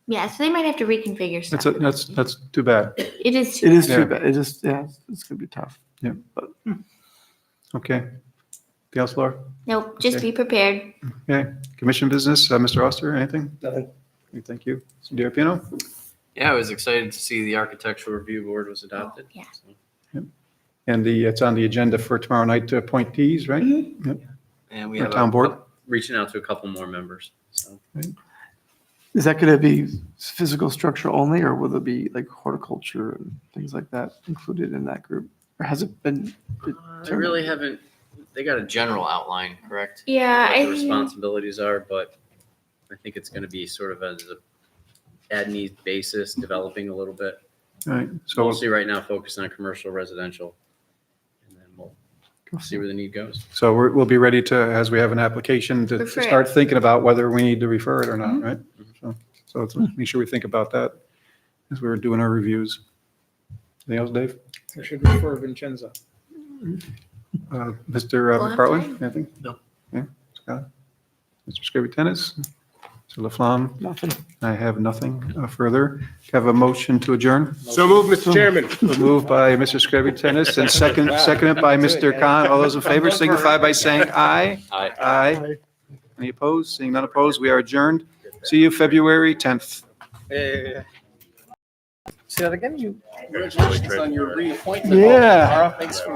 Yeah, so they might have to reconfigure stuff. That's too bad. It is. It is Yeah. too bad. It just, yeah, it's gonna be tough. Okay. Anything else, Laura? Nope, just Okay. be prepared. Okay. Commission business, Mr. Oster, anything? Nothing. Thank you. Mr. DiRapino? Yeah, I was excited to see the architectural review board was adopted. Yeah. And it's on the agenda for tomorrow night to appointees, right? Yep. And we For have town board? reaching out to a couple more members, so. Is that gonna be physical structure only, or will there be like horticulture and things like that included in that group? Or has it been? They really haven't, they got a general outline, correct? Yeah, What I the think- responsibilities are, but I think it's gonna be sort of as a ad-need basis, developing a little bit. All right. So Mostly right now focused on commercial, residential. And then we'll see where the need goes. So we'll be ready to, as we have an application, to Refer it. start thinking about whether we need to refer it or not, right? So let's make sure we think about that as we're doing our reviews. Anything else, Dave? We should refer Vincenza. Mr. Well, I'm Bartley, fine. anything? No. Yeah, Scott? Mr. Scrivby Tennis? Mr. Laflamme? Nothing. I have nothing further. Have a motion to adjourn? So moved, Mr. Chairman. Moved by Mr. Scrivby Tennis and seconded by Mr. Khan. All those in favor signify by saying aye. Aye. Aye. Any opposed? Seeing none opposed, we are adjourned. See you February 10th. Say that again, you. Congratulations on your reappointment. Yeah. Laura. Thanks for